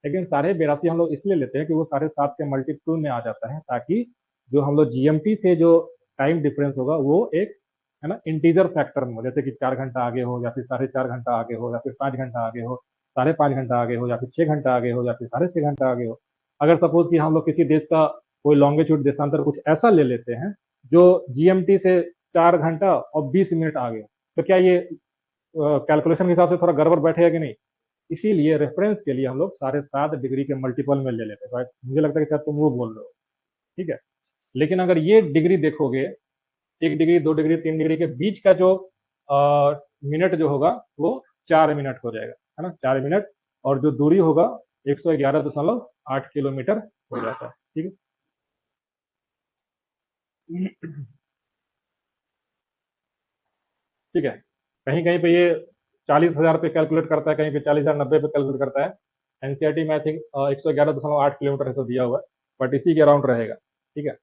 लेकिन 82.5 हम लोग इसलिए लेते हैं कि वो 7.5 के मल्टीप्ल में आ जाता है, ताकि जो हम लोग जीएमटी से जो टाइम डिफरेंस होगा वो एक, है ना, इंटीजर फैक्टर में हो। जैसे कि 4 घंटा आगे हो, या फिर 4.5 घंटा आगे हो, या फिर 5 घंटा आगे हो, 5.5 घंटा आगे हो, या फिर 6 घंटा आगे हो, या फिर 6.5 घंटा आगे हो। अगर सपोज कि हम लोग किसी देश का कोई लॉन्गिट्यूड देशांतर कुछ ऐसा ले लेते हैं जो जीएमटी से 4 घंटा और 20 मिनट आगे, तो क्या ये कैलकुलेशन के हिसाब से थोड़ा गड़बड़ बैठेगा कि नहीं? इसीलिए रेफरेंस के लिए हम लोग 7.5 डिग्री के मल्टीपल में ले लेते हैं। मुझे लगता है कि शायद तुम वो बोल रहे हो, ठीक है। लेकिन अगर ये डिग्री देखोगे, 1 डिग्री, 2 डिग्री, 3 डिग्री के बीच का जो मिनट जो होगा वो 4 मिनट हो जाएगा, है ना, 4 मिनट। और जो दूरी होगा 111.8 किलोमीटर हो जाता है, ठीक है। ठीक है। कहीं कहीं पे ये 40,000 पे कैलकुलेट करता है, कहीं पे 40,090 पे कैलकुलेट करता है। एनसीईआरटी में आई थिंक 111.8 किलोमीटर ऐसा दिया हुआ है, बट इसी के अराउंड रहेगा, ठीक है।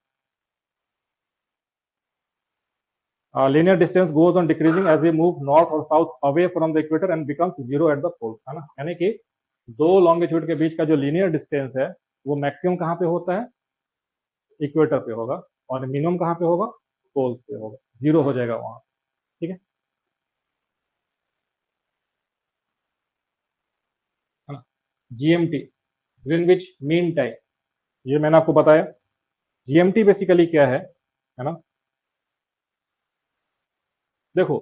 Linear distance goes on decreasing as we move north or south away from the equator and becomes zero at the poles, है ना। यानी कि दो लॉन्गिट्यूड के बीच का जो लीनियर डिस्टेंस है वो मैक्सिमम कहाँ पे होता है? इक्वेटर पे होगा। और मिनिमम कहाँ पे होगा? पोल्स पे होगा, जीरो हो जाएगा वहां, ठीक है ना। जीएमटी, ग्रीनविच मीन टाइम, ये मैंने आपको बताया। जीएमटी बेसिकली क्या है ना। देखो,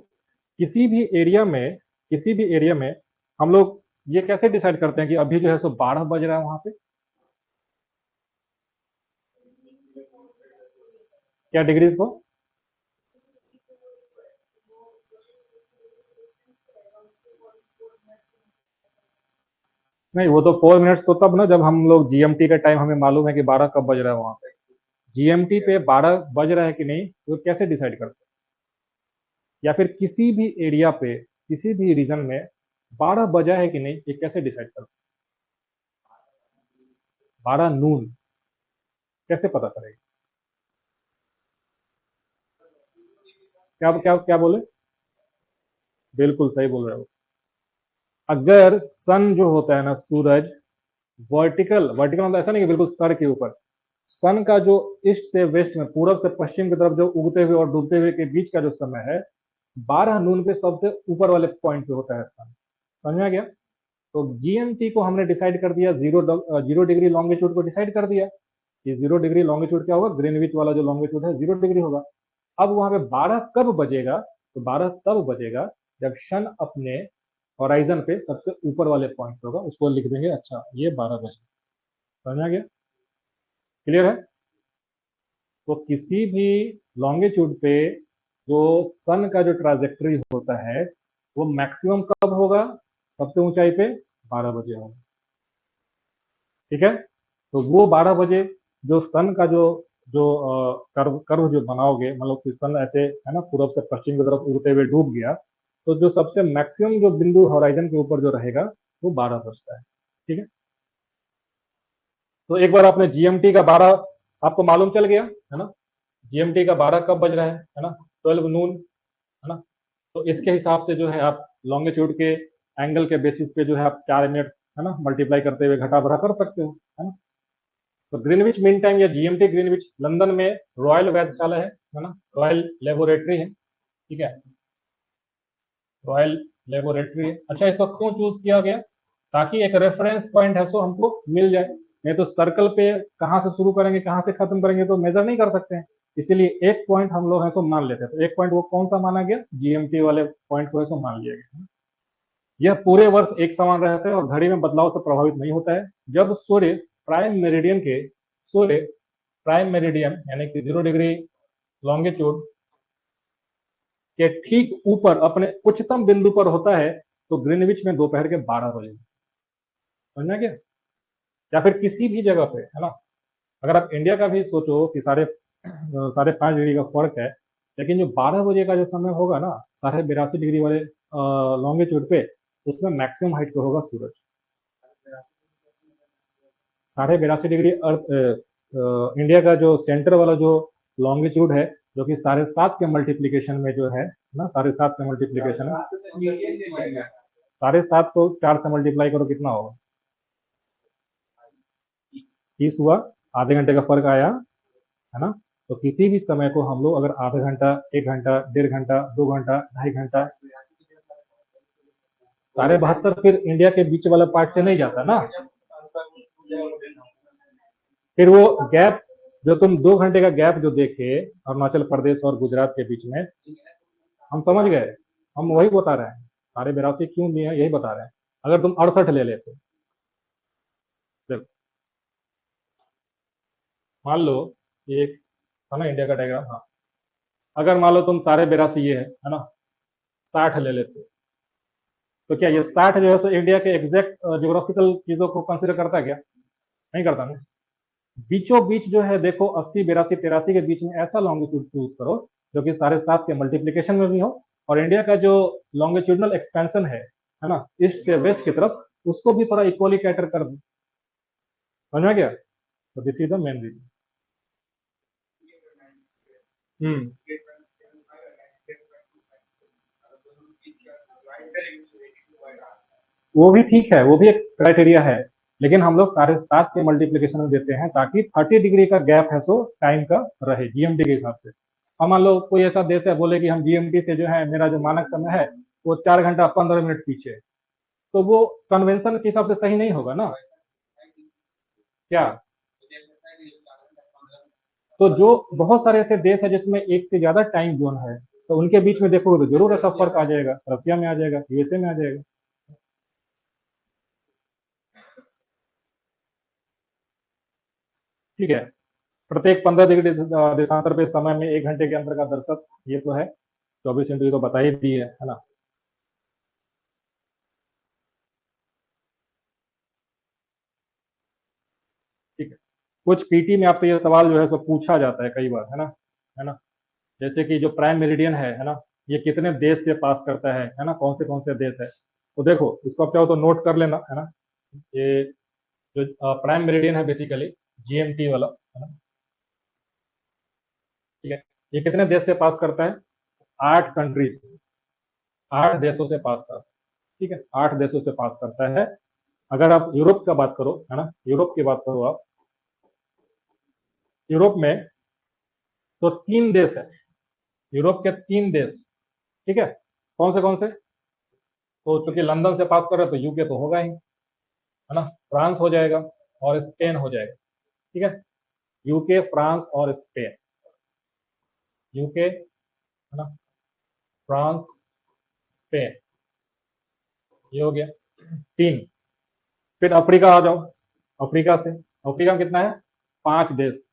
किसी भी एरिया में, किसी भी एरिया में हम लोग ये कैसे डिसाइड करते हैं कि अभी जो है सो 12 बज रहा है वहां पे? क्या डिग्रीज को? नहीं, वो तो 4 मिनट्स तो तब ना, जब हम लोग जीएमटी का टाइम हमें मालूम है कि 12 कब बज रहा है वहां पे। जीएमटी पे 12 बज रहा है कि नहीं, वो कैसे डिसाइड करते हैं? या फिर किसी भी एरिया पे, किसी भी रीजन में 12 बजा है कि नहीं, ये कैसे डिसाइड करते हैं? 12 नून कैसे पता करेगा? क्या क्या क्या बोले? बिल्कुल सही बोल रहे हो। अगर सन जो होता है ना, सूरज, वर्टिकल वर्टिकल मतलब ऐसा नहीं कि बिल्कुल सर के ऊपर, सन का जो ईस्ट से वेस्ट में, पूरब से पश्चिम की तरफ जो उगते हुए और डूबते हुए के बीच का जो समय है, 12 नून पे सबसे ऊपर वाले पॉइंट पे होता है सन। समझ में आ गया? तो जीएमटी को हमने डिसाइड कर दिया, 0 डिग्री लॉन्गिट्यूड को डिसाइड कर दिया। ये 0 डिग्री लॉन्गिट्यूड क्या होगा? ग्रीनविच वाला जो लॉन्गिट्यूड है 0 डिग्री होगा। अब वहां पे 12 कब बजेगा? तो 12 तब बजेगा जब सन अपने होराइजन पे सबसे ऊपर वाले पॉइंट पे होगा, उसको लिख देंगे, अच्छा ये 12 बजे। समझ में आ गया? क्लियर है? तो किसी भी लॉन्गिट्यूड पे जो सन का जो ट्राजेक्टरी होता है, वो मैक्सिमम कब होगा? सबसे ऊंचाई पे 12 बजे होगा। ठीक है? तो वो 12 बजे जो सन का जो जो कर्व कर्व जो बनाओगे, मतलब कि सन ऐसे है ना, पूरब से पश्चिम की तरफ उड़ते हुए डूब गया, तो जो सबसे मैक्सिमम जो बिंदु होराइजन के ऊपर जो रहेगा, वो 12 बजता है। ठीक है? तो एक बार आपने जीएमटी का 12 आपको मालूम चल गया है ना, जीएमटी का 12 कब बज रहा है ना, 12 नून, है ना। तो इसके हिसाब से जो है आप लॉन्गिट्यूड के एंगल के बेसिस पे जो है आप 4 मिनट है ना मल्टीप्लाई करते हुए घटा बढ़ा कर सकते हो, है ना। तो ग्रीनविच मीन टाइम या जीएमटी ग्रीनविच लंदन में रॉयल वेधशाला है ना, रॉयल लेबोरेटरी है। ठीक है, रॉयल लेबोरेटरी है। अच्छा, इसका क्यों चूज किया गया? ताकि एक रेफरेंस पॉइंट है सो हमको मिल जाए। नहीं तो सर्कल पे कहाँ से शुरू करेंगे कहाँ से खत्म करेंगे तो मेजर नहीं कर सकते हैं। इसीलिए एक पॉइंट हम लोग है सो मान लेते हैं। तो एक पॉइंट वो कौन सा माना गया? जीएमटी वाले पॉइंट को है सो मान लिया गया। यह पूरे वर्ष एक समान रहता है और घड़ी में बदलाव से प्रभावित नहीं होता है। जब सूर्य प्राइम मेरिडियन यानी कि 0 डिग्री लॉन्गिट्यूड के ठीक ऊपर अपने उच्चतम बिंदु पर होता है, तो ग्रीनविच में दोपहर के 12 बजे। समझना क्या? या फिर किसी भी जगह पे, है ना, अगर आप इंडिया का भी सोचो कि 5.5 डिग्री का फर्क है, लेकिन जो 12 बजे का जो समय होगा ना, 82.5 डिग्री वाले लॉन्गिट्यूड पे, उसमें मैक्सिमम हाइट पे होगा सूरज। 82.5 डिग्री अर्थ इंडिया का जो सेंटर वाला जो लॉन्गिट्यूड है, जो कि 7.5 के मल्टीप्लीकेशन में जो है ना, 7.5 के मल्टीप्लीकेशन है, 7.5 को 4 से मल्टीप्लाई करो कितना होगा? 30 हुआ। आधे घंटे का फर्क आया, है ना। तो किसी भी समय को हम लोग अगर आधा घंटा, 1 घंटा, 1.5 घंटा, 2 घंटा, 2.5 घंटा, 72.5 फिर इंडिया के बीच वाला पार्ट से नहीं जाता ना। फिर वो गैप जो तुम 2 घंटे का गैप जो देखे अरुणाचल प्रदेश और गुजरात के बीच में, हम समझ गए। हम वही बता रहे हैं, 82.5 क्यों दिए हैं यही बता रहे हैं। अगर तुम 68 ले लेते, देखो मान लो ये एक था ना इंडिया का डायग्राम, हाँ, अगर मान लो तुम 82.5 ये है ना, 60 ले लेते, तो क्या ये 60 जो है सो इंडिया के एग्जैक्ट ज्योग्राफिकल चीजों को कंसिडर करता है क्या? नहीं करता ना। बीचों बीच जो है देखो, 80, 82, 83 के बीच में ऐसा लॉन्गिट्यूड चूज करो जो कि 7.5 के मल्टीप्लीकेशन में भी हो, और इंडिया का जो लॉन्गिट्यूडनल एक्सपेंशन है ना, ईस्ट से वेस्ट की तरफ, उसको भी थोड़ा इक्वली कैटर कर दो। समझ में गया? तो this is the main reason. Hmm. वो भी ठीक है, वो भी एक क्राइटेरिया है, लेकिन हम लोग 7.5 के मल्टीप्लीकेशन में देते हैं ताकि 30 डिग्री का गैप है सो टाइम का रहे जीएमटी के हिसाब से। अब मान लो कोई ऐसा देश है, बोले कि हम जीएमटी से जो है मेरा जो मानक समय है वो 4 घंटा 15 मिनट पीछे है, तो वो कन्वेंशन के हिसाब से सही नहीं होगा ना। क्या? तो जो बहुत सारे ऐसे देश है जिसमें एक से ज्यादा टाइम जोन है, तो उनके बीच में देखोगे तो जरूर ऐसा फर्क आ जाएगा, रसिया में आ जाएगा, यूएसए में आ जाएगा। ठीक है। प्रत्येक 15 डिग्री देशांतर पे समय में 1 घंटे के अंतर का दर्शक, ये तो है 24 इंटू, ये तो बता ही दी है ना। ठीक है, कुछ पीटी में आपसे ये सवाल जो है सो पूछा जाता है कई बार, है ना। जैसे कि जो प्राइम मेरिडियन है ना, ये कितने देश से पास करता है ना, कौन से देश है। तो देखो, इसको आप चाहो तो नोट कर लेना, है ना। ये जो प्राइम मेरिडियन है बेसिकली जीएमटी वाला, है ना। ठीक है, ये कितने देश से पास करता है? 8 कंट्रीज, 8 देशों से पास करता है। ठीक है, 8 देशों से पास करता है। अगर आप यूरोप का बात करो, है ना, यूरोप की बात करो आप, यूरोप में तो 3 देश है, यूरोप के 3 देश। ठीक है, कौन से? तो चूंकि लंदन से पास कर रहे हैं तो यूके तो होगा ही, है ना। फ्रांस हो जाएगा और स्पेन हो जाएगा। ठीक है, यूके, फ्रांस और स्पेन। यूके, है ना, फ्रांस, स्पेन, ये हो गया 3। फिर अफ्रीका आ जाओ, अफ्रीका से, अफ्रीका में कितना है? 5 देश,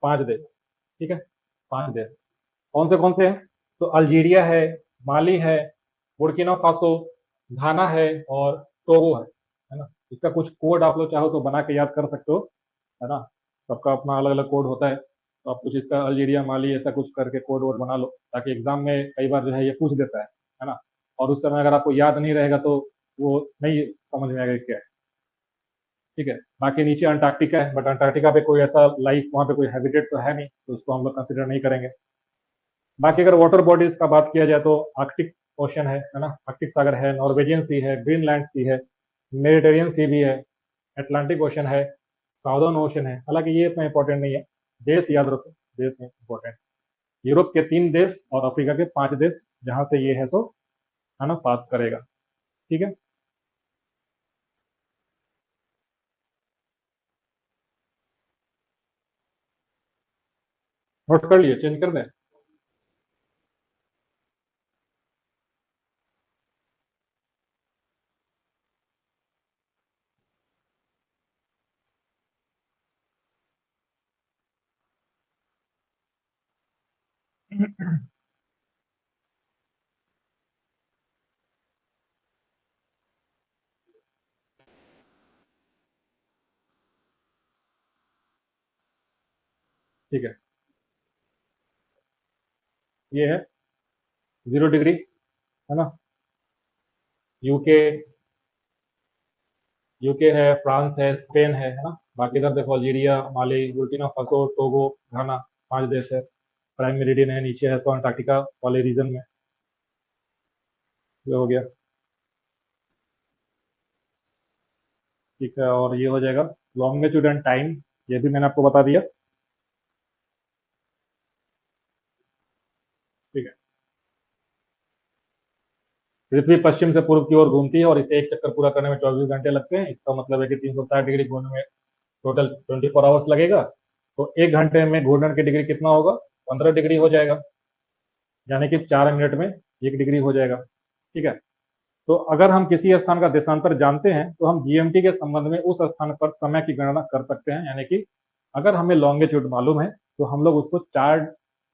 5 देश। ठीक है, 5 देश। कौन से हैं? तो अल्जीरिया है, माली है, बुर्किना फासो, घाना है और टोगो है ना। इसका कुछ कोड आप लोग चाहो तो बना के याद कर सकते हो, है ना। सबका अपना अलग अलग कोड होता है, तो आप कुछ इसका अल्जीरिया, माली ऐसा कुछ करके कोड वोड बना लो, ताकि एग्जाम में कई बार जो है ये पूछ देता है ना। और उस समय अगर आपको याद नहीं रहेगा तो वो नहीं समझ में आएगा क्या है। ठीक है, बाकी नीचे अंटार्कटिका है, बट अंटार्कटिका पे कोई ऐसा लाइफ, वहाँ पे कोई हैबिटेट तो है नहीं, तो उसको हम लोग कंसिडर नहीं करेंगे। बाकी अगर वाटर बॉडीज का बात किया जाए तो आर्कटिक ओशन है ना, आर्कटिक सागर है, नॉर्वेजियन सी है, ग्रीनलैंड सी है, मेडिटेरियन सी भी है, अटलांटिक ओशन है, साउदर्न ओशन है। हालांकि ये इतना इंपॉर्टेंट नहीं है, देश याद रखो, देश इंपॉर्टेंट। यूरोप के 3 देश और अफ्रीका के 5 देश, जहां से ये है सो, है ना, पास करेगा। ठीक है, नोट कर लिए, चेंज कर दें? ठीक है, ये है 0 डिग्री, है ना। यूके, यूके है, फ्रांस है, स्पेन है ना। बाकी इधर देखो, अल्जीरिया, माली, बुर्किना फासो, टोगो, घाना, 5 देश है। प्राइम मेरिडियन है, नीचे है सो अंटार्कटिका वाले रीजन में, ये हो गया। ठीक है, और ये हो जाएगा लॉन्गिट्यूड एंड टाइम, ये भी मैंने आपको बता दिया। ठीक है, पृथ्वी पश्चिम से पूर्व की ओर घूमती है और इसे एक चक्कर पूरा करने में 24 घंटे लगते हैं। इसका मतलब है कि 360 डिग्री घूमने में टोटल 24 आवर्स लगेगा। तो 1 घंटे में घूर्णन की डिग्री कितना होगा? 15 डिग्री हो जाएगा, यानी कि 4 मिनट में 1 डिग्री हो जाएगा। ठीक है, तो अगर हम किसी स्थान का देशांतर जानते हैं तो हम जीएमटी के संबंध में उस स्थान पर समय की गणना कर सकते हैं। यानी कि अगर हमें लॉन्गिट्यूड मालूम है तो हम लोग उसको 4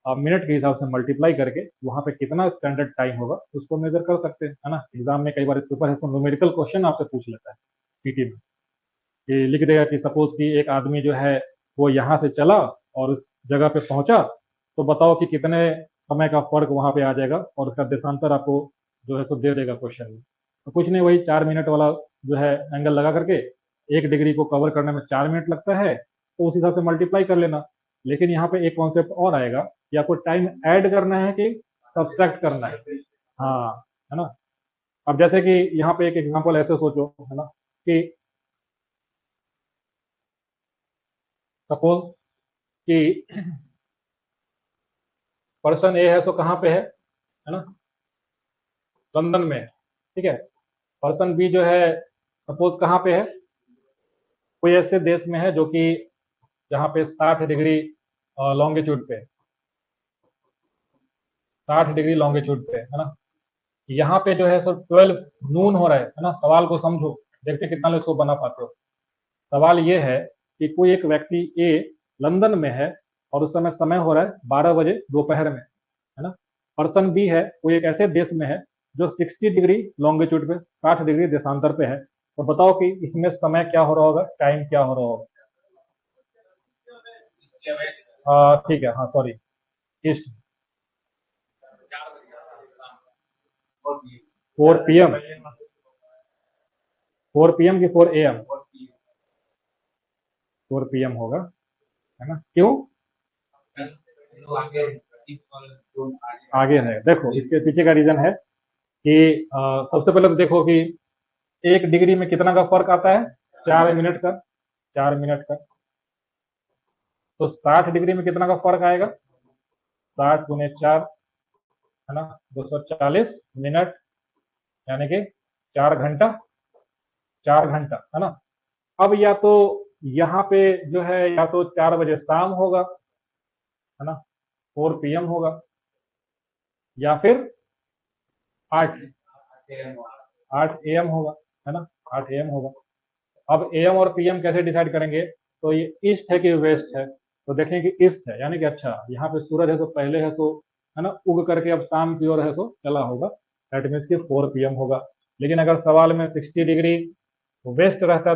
मिनट के हिसाब से मल्टीप्लाई करके वहां पे कितना स्टैंडर्ड टाइम होगा उसको मेजर कर सकते हैं, है ना। एग्जाम में कई बार इसके ऊपर ऐसा न्यूमेरिकल क्वेश्चन आपसे पूछ लेता है पीटी में, कि लिख देगा कि सपोज कि एक आदमी जो है वो यहाँ से चला और उस जगह पे पहुंचा, तो बताओ कि कितने समय का फर्क वहां पे आ जाएगा, और उसका देशांतर आपको जो है सो दे देगा क्वेश्चन में। तो कुछ नहीं, वही 4 मिनट वाला जो है एंगल लगा करके 1 डिग्री को कवर करने में 4 मिनट लगता है, तो उस हिसाब से मल्टीप्लाई कर लेना। लेकिन यहाँ पे एक कॉन्सेप्ट और आएगा कि आपको टाइम ऐड करना है कि सब्सट्रैक्ट करना है। हाँ, है ना। अब जैसे कि यहाँ पे एक एग्जांपल ऐसे सोचो, है ना, कि सपोज कि पर्सन ए है सो कहाँ पे है ना, लंदन में। ठीक है, पर्सन बी जो है सपोज कहाँ पे है, कोई ऐसे देश में है जो कि जहाँ पे 60 डिग्री लॉन्गिट्यूड पे, 60 डिग्री लॉन्गिट्यूड पे, है ना। यहाँ पे जो है सो 12 नून हो रहा है ना। सवाल को समझो, देखते कितना लोग इसको बना पाते हो। सवाल ये है कि कोई एक व्यक्ति ए लंदन में है और उस समय समय हो रहा है 12 बजे दोपहर में, है ना। पर्सन बी है, वो एक ऐसे देश में है जो 60 डिग्री लॉन्गिट्यूड पे, 60 डिग्री देशांतर पे है। तो बताओ कि इसमें समय क्या हो रहा होगा, टाइम क्या हो रहा होगा। ठीक है, हाँ सॉरी, ईस्ट। और भी 4 PM, 4 PM की 4 AM, 4 PM होगा, है ना। क्यों लोग आगे जो आगे आगे है, देखो इसके पीछे का रीजन है कि सबसे पहले तो देखो कि 1 डिग्री में कितना का फर्क आता है, 4 मिनट का, 4 मिनट का। तो 60 डिग्री में कितना का फर्क आएगा, 60 × 4, है ना, 240 मिनट, यानी कि 4 घंटा, 4 घंटा, है ना। अब या तो यहाँ पे जो है, या तो 4 बजे शाम होगा, है ना, 4 PM होगा, या फिर 8 8 AM होगा, है ना, 8 AM होगा। अब AM और PM कैसे डिसाइड करेंगे, तो ये ईस्ट है कि वेस्ट है, तो देखें कि ईस्ट है, यानी कि अच्छा यहाँ पे सूरज है तो पहले है, सो है ना, उग करके अब शाम की ओर है सो चला होगा, दैट मीन्स कि 4 PM होगा। लेकिन अगर सवाल में 60 डिग्री वेस्ट रहता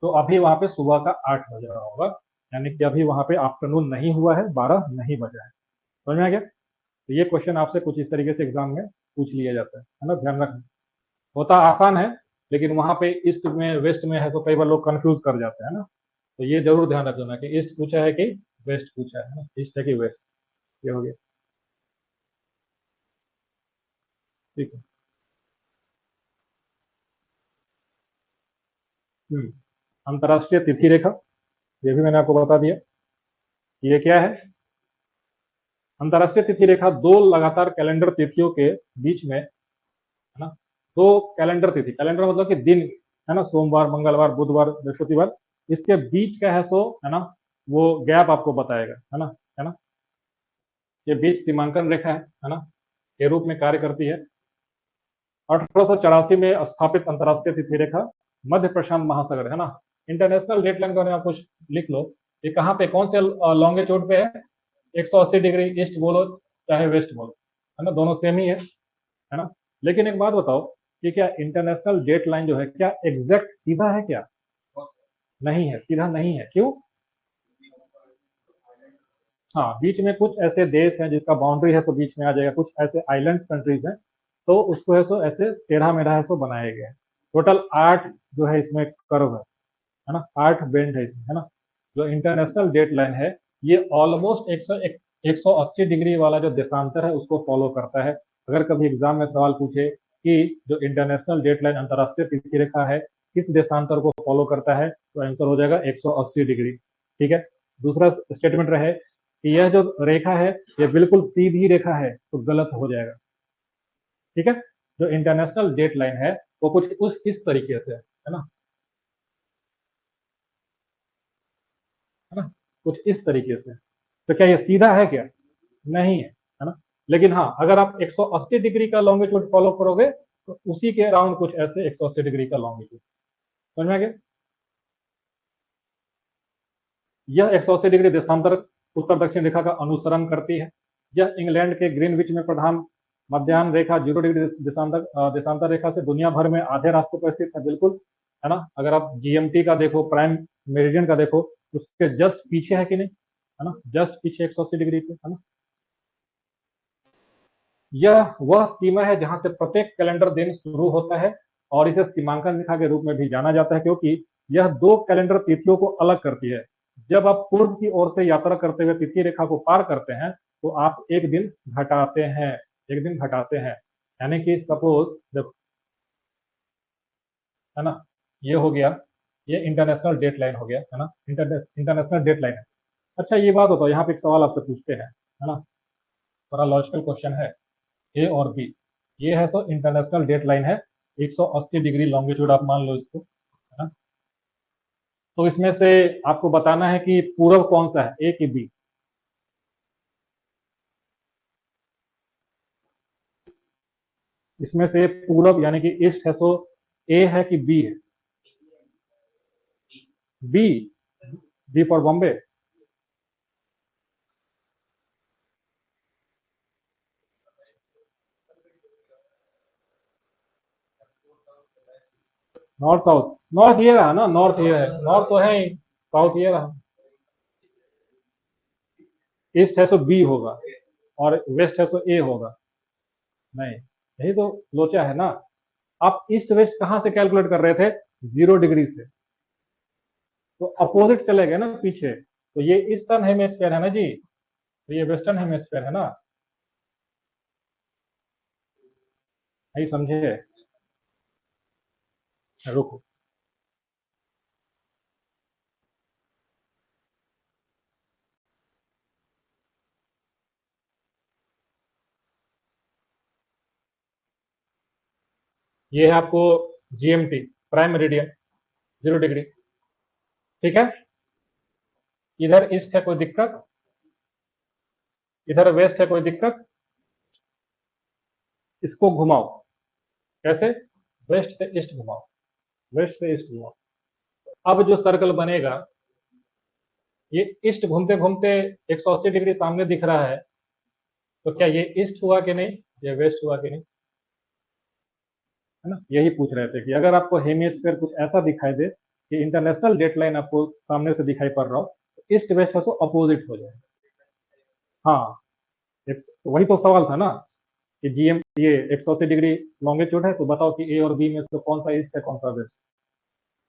तो अभी वहां पे सुबह का 8 बज रहा होगा, यानी कि अभी वहां पे आफ्टरनून नहीं हुआ है, 12 नहीं बजा है। समझ में आ गया। तो ये क्वेश्चन आपसे कुछ इस तरीके से एग्जाम में पूछ लिया जाता है ना, ध्यान रखना। होता आसान है, लेकिन वहां पे ईस्ट में वेस्ट में है तो कई बार लोग कंफ्यूज कर जाते हैं ना। तो ये जरूर ध्यान रखना कि ईस्ट पूछा है कि वेस्ट पूछा है ना, ईस्ट है कि वेस्ट। ये हो गया, ठीक है। अंतर्राष्ट्रीय तिथि रेखा, ये भी मैंने आपको बता दिया। ये क्या है, अंतर्राष्ट्रीय तिथि रेखा दो लगातार कैलेंडर तिथियों के बीच में, है ना, दो कैलेंडर तिथि, कैलेंडर मतलब कि दिन, है ना, सोमवार, मंगलवार, बुधवार, बृहस्पतिवार, इसके बीच का है सो, है ना, वो गैप आपको बताएगा, है ना, है ना। ये बीच सीमांकन रेखा है ना, के रूप में कार्य करती है। 1884 में स्थापित अंतर्राष्ट्रीय तिथि रेखा मध्य प्रशांत महासागर, है ना। इंटरनेशनल डेट लाइन का आप कुछ लिख लो, ये कहाँ पे, कौन से लॉन्गिट्यूड पे है, 180 डिग्री ईस्ट बोलो चाहे वेस्ट बोलो, है ना, दोनों सेम ही है ना। लेकिन एक बात बताओ कि क्या इंटरनेशनल डेट लाइन जो है, क्या एग्जैक्ट सीधा है क्या, नहीं है, सीधा नहीं है। क्यों, हाँ, बीच में कुछ ऐसे देश हैं जिसका बाउंड्री है सो बीच में आ जाएगा, कुछ ऐसे आइलैंड कंट्रीज हैं, तो उसको है सो ऐसे टेढ़ा मेढ़ा है सो बनाया गया है। टोटल 8 जो है इसमें कर्व है ना, 8 बेंड है इसमें, है ना। जो इंटरनेशनल डेट लाइन है, ये ऑलमोस्ट 180 डिग्री वाला जो देशांतर है उसको फॉलो करता है। अगर कभी एग्जाम में सवाल पूछे कि जो इंटरनेशनल डेट लाइन अंतर्राष्ट्रीय तिथि रेखा है किस देशांतर को फॉलो करता है, तो आंसर हो जाएगा 180 डिग्री। ठीक है। दूसरा स्टेटमेंट रहे कि यह जो रेखा है ये बिल्कुल सीधी रेखा है, तो गलत हो जाएगा। ठीक है। जो इंटरनेशनल डेट लाइन है वो कुछ उस इस तरीके से है ना, है ना, कुछ इस तरीके से। तो क्या ये सीधा है क्या, नहीं है ना। लेकिन हाँ, अगर आप 180 डिग्री का लॉन्गिट्यूड फॉलो करोगे तो उसी के अराउंड कुछ ऐसे 180 डिग्री का लॉन्गिट्यूड। समझ में आ गया। यह 180 डिग्री देशांतर उत्तर दक्षिण रेखा का अनुसरण करती है। यह इंग्लैंड के ग्रीनविच में प्रधान मध्याह्न रेखा 0 डिग्री देशांतर रेखा से दुनिया भर में आधे रास्ते पर स्थित है, बिल्कुल, है ना। अगर आप जीएमटी का देखो, प्राइम मेरिडियन का देखो, उसके जस्ट पीछे है कि नहीं, है ना, जस्ट पीछे 180 डिग्री पे, है ना। यह वह सीमा है जहां से प्रत्येक कैलेंडर दिन शुरू होता है, और इसे सीमांकन रेखा के रूप में भी जाना जाता है, क्योंकि यह दो कैलेंडर तिथियों को अलग करती है। जब आप पूर्व की ओर से यात्रा करते हुए तिथि रेखा को पार करते हैं तो आप एक दिन घटाते हैं, एक दिन घटाते हैं। यानी कि सपोज देखो, है ना, ये हो गया, ये इंटरनेशनल डेट लाइन हो गया, है ना, इंटरनेशनल डेट लाइन है। अच्छा ये बात बताओ, यहाँ पे एक सवाल आपसे पूछते हैं, है ना, थोड़ा लॉजिकल क्वेश्चन है, ए और बी, ये है सो इंटरनेशनल डेट लाइन है, 180 डिग्री लॉन्गिट्यूड आप मान लो इसको, है ना। तो इसमें से आपको बताना है कि पूर्व कौन सा है, ए कि बी। इसमें से पूर्व यानी कि ईस्ट है सो ए है कि बी है, B, B for Bombay, north south, north ये रहा ना, नॉर्थ ये है, नॉर्थ तो है ही, साउथ ये रहा। ईस्ट है सो बी होगा, और वेस्ट है सो ए होगा। नहीं, यही तो लोचा है ना। आप ईस्ट वेस्ट कहां से कैलकुलेट कर रहे थे? 0 डिग्री से। तो अपोजिट चले गए ना पीछे, तो ये ईस्टर्न हेमिस्फीयर है ना जी, तो ये वेस्टर्न हेमिस्फीयर है ना। नहीं समझे? रुको, ये है आपको जीएमटी, प्राइम मेरिडियन, 0 डिग्री। ठीक है, इधर ईस्ट है, कोई दिक्कत? इधर वेस्ट है, कोई दिक्कत? इसको घुमाओ। कैसे? वेस्ट से ईस्ट घुमाओ, वेस्ट से ईस्ट घुमाओ। अब जो सर्कल बनेगा, ये ईस्ट घूमते घूमते 180 डिग्री सामने दिख रहा है, तो क्या ये ईस्ट हुआ कि नहीं, ये वेस्ट हुआ कि नहीं? है ना, यही पूछ रहे थे कि अगर आपको हेमिस्फीयर कुछ ऐसा दिखाई दे कि इंटरनेशनल डेट लाइन आपको सामने से दिखाई पड़ रहा हो, तो ईस्ट वेस्ट है सो अपोजिट हो जाए। हाँ, तो वही तो सवाल था ना, कि जीएम ये 180 डिग्री लॉन्गिट्यूड है, तो बताओ कि ए और बी में से कौन सा ईस्ट है कौन सा वेस्ट।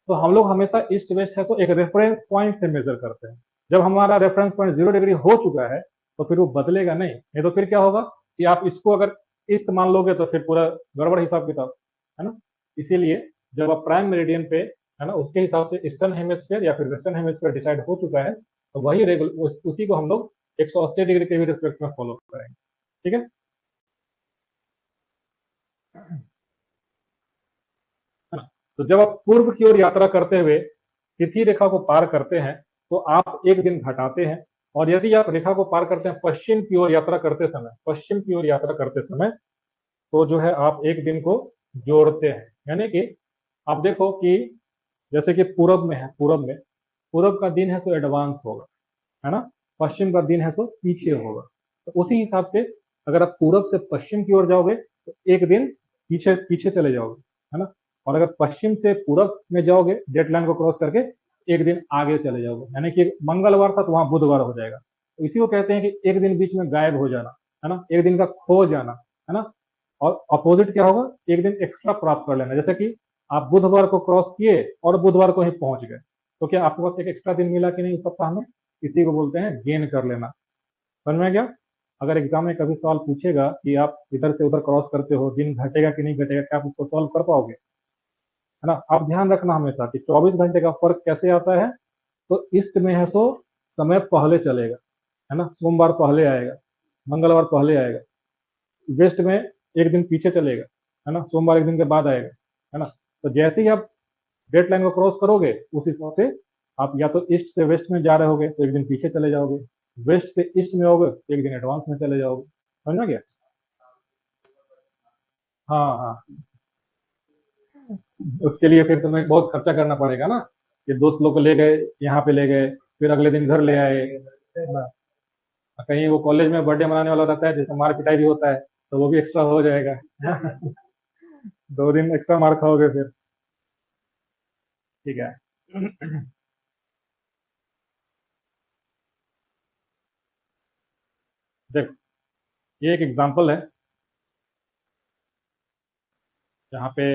तो हम लोग हमेशा ईस्ट वेस्ट है सो एक रेफरेंस पॉइंट से मेजर करते हैं। जब हमारा रेफरेंस पॉइंट 0 डिग्री हो चुका है, तो फिर वो बदलेगा नहीं। नहीं तो फिर क्या होगा कि आप इसको अगर ईस्ट मान लोगे तो फिर पूरा गड़बड़ हिसाब किताब, है ना। इसीलिए जब आप प्राइम मेरिडियन पे, है ना, उसके हिसाब से ईस्टर्न हेमिस्फीयर या फिर वेस्टर्न हेमिस्फीयर डिसाइड हो चुका है, तो वही उसी को हम लोग 180 डिग्री के भी रिस्पेक्ट में फॉलो करेंगे। ठीक है, है ना। तो जब आप पूर्व की ओर यात्रा करते हुए तिथि रेखा को पार करते हैं, तो आप एक दिन घटाते हैं। और यदि आप रेखा को पार करते हैं पश्चिम की ओर यात्रा करते समय, पश्चिम की ओर यात्रा करते समय, तो जो है आप एक दिन को जोड़ते हैं। यानी कि आप देखो कि जैसे कि पूरब में है, पूरब का दिन है सो एडवांस होगा, है ना। पश्चिम का दिन है सो पीछे होगा। तो उसी हिसाब से अगर आप पूरब से पश्चिम की ओर जाओगे, तो एक दिन पीछे पीछे चले जाओगे, है ना। और अगर पश्चिम से पूरब में जाओगे डेट लाइन को क्रॉस करके, एक दिन आगे चले जाओगे, यानी कि मंगलवार था तो वहां बुधवार हो जाएगा। तो इसी को कहते हैं कि एक दिन बीच में गायब हो जाना, है ना, एक दिन का खो जाना, है ना। और अपोजिट क्या होगा, एक दिन एक्स्ट्रा प्राप्त कर लेना। जैसे कि आप बुधवार को क्रॉस किए और बुधवार को ही पहुंच गए, तो क्या आपके पास एक एक्स्ट्रा दिन मिला कि नहीं इस सप्ताह में? इसी को बोलते हैं गेन कर लेना। समझ में गया? अगर एग्जाम में कभी सवाल पूछेगा कि आप इधर से उधर क्रॉस करते हो, दिन घटेगा कि नहीं घटेगा, क्या आप उसको सॉल्व कर पाओगे? है ना। आप ध्यान रखना हमेशा कि 24 घंटे का फर्क कैसे आता है। तो ईस्ट में है सो समय पहले चलेगा, है ना, सोमवार पहले आएगा, मंगलवार पहले आएगा। वेस्ट में एक दिन पीछे चलेगा, है ना, सोमवार एक दिन के बाद आएगा, है ना। तो जैसे ही आप डेट लाइन को क्रॉस करोगे, उस हिसाब से आप या तो ईस्ट से वेस्ट में जा रहे होगे तो एक दिन पीछे चले जाओगे, वेस्ट से ईस्ट में होगे तो एक दिन एडवांस में चले जाओगे। समझ में गया? हाँ हाँ, उसके लिए फिर तुम्हें बहुत खर्चा करना पड़ेगा ना, कि दोस्त लोग को ले गए, यहाँ पे ले गए, फिर अगले दिन घर ले आए, है ना। कहीं वो कॉलेज में बर्थडे मनाने वाला रहता है, जैसे मार पिटाई भी होता है, तो वो भी एक्स्ट्रा हो जाएगा। 2 दिन एक्स्ट्रा मार खाओगे फिर। ठीक है। देखो, ये एक एग्जांपल है, यहाँ पे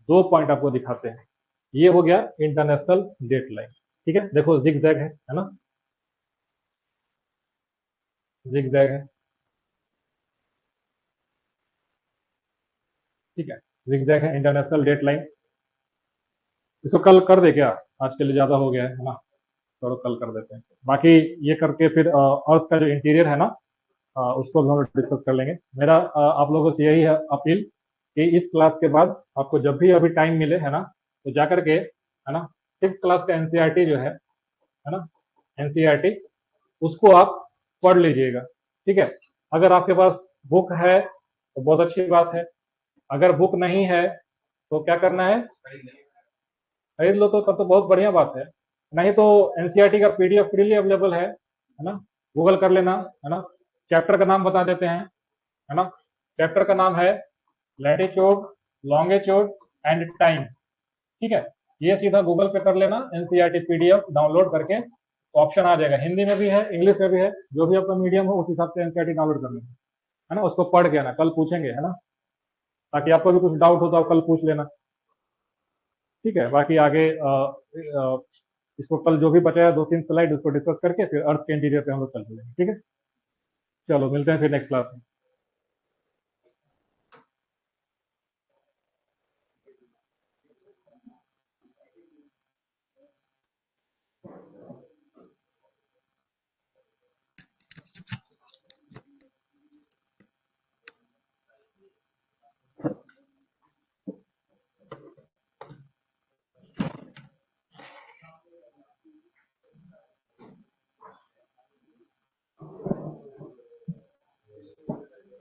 2 पॉइंट आपको दिखाते हैं। ये हो गया इंटरनेशनल डेट लाइन। ठीक है, देखो जिग जैग है ना, जिग जैग है। ठीक है, जिग जैग है इंटरनेशनल डेट लाइन। इसको कल कर दे क्या? आज के लिए ज्यादा हो गया है ना, चलो कल कर देते हैं। बाकी ये करके फिर अर्थ का जो इंटीरियर है ना, उसको भी हम डिस्कस कर लेंगे। मेरा आप लोगों से यही है अपील कि इस क्लास के बाद आपको जब भी अभी टाइम मिले, है ना, तो जाकर के, है ना, 6th क्लास का एनसीईआरटी जो है ना, एनसीईआरटी, उसको आप पढ़ लीजिएगा। ठीक है, अगर आपके पास बुक है तो बहुत अच्छी बात है, अगर बुक नहीं है तो क्या करना है, खरीद लो तो तब तो बहुत बढ़िया बात है। नहीं तो एनसीईआरटी का पीडीएफ फ्रीली अवेलेबल है ना, गूगल कर लेना, है ना। चैप्टर का नाम बता देते हैं, है ना। चैप्टर का नाम है लैटिट्यूड, लॉन्गिट्यूड एंड टाइम। ठीक है, ये सीधा गूगल पे कर लेना, एनसीईआरटी पीडीएफ डाउनलोड करके, ऑप्शन आ जाएगा, हिंदी में भी है, इंग्लिश में भी है, जो भी आपका मीडियम हो उस हिसाब से एनसीईआरटी डाउनलोड कर लेना, है ना। उसको पढ़ के ना, कल पूछेंगे, है ना, ताकि आपको भी कुछ डाउट हो तो आप कल पूछ लेना। ठीक है, बाकी आगे इसको कल जो भी बचा है 2-3 स्लाइड उसको डिस्कस करके फिर अर्थ के इंटीरियर पे हम लोग चल लेंगे। ठीक है, चलो मिलते हैं फिर नेक्स्ट क्लास में।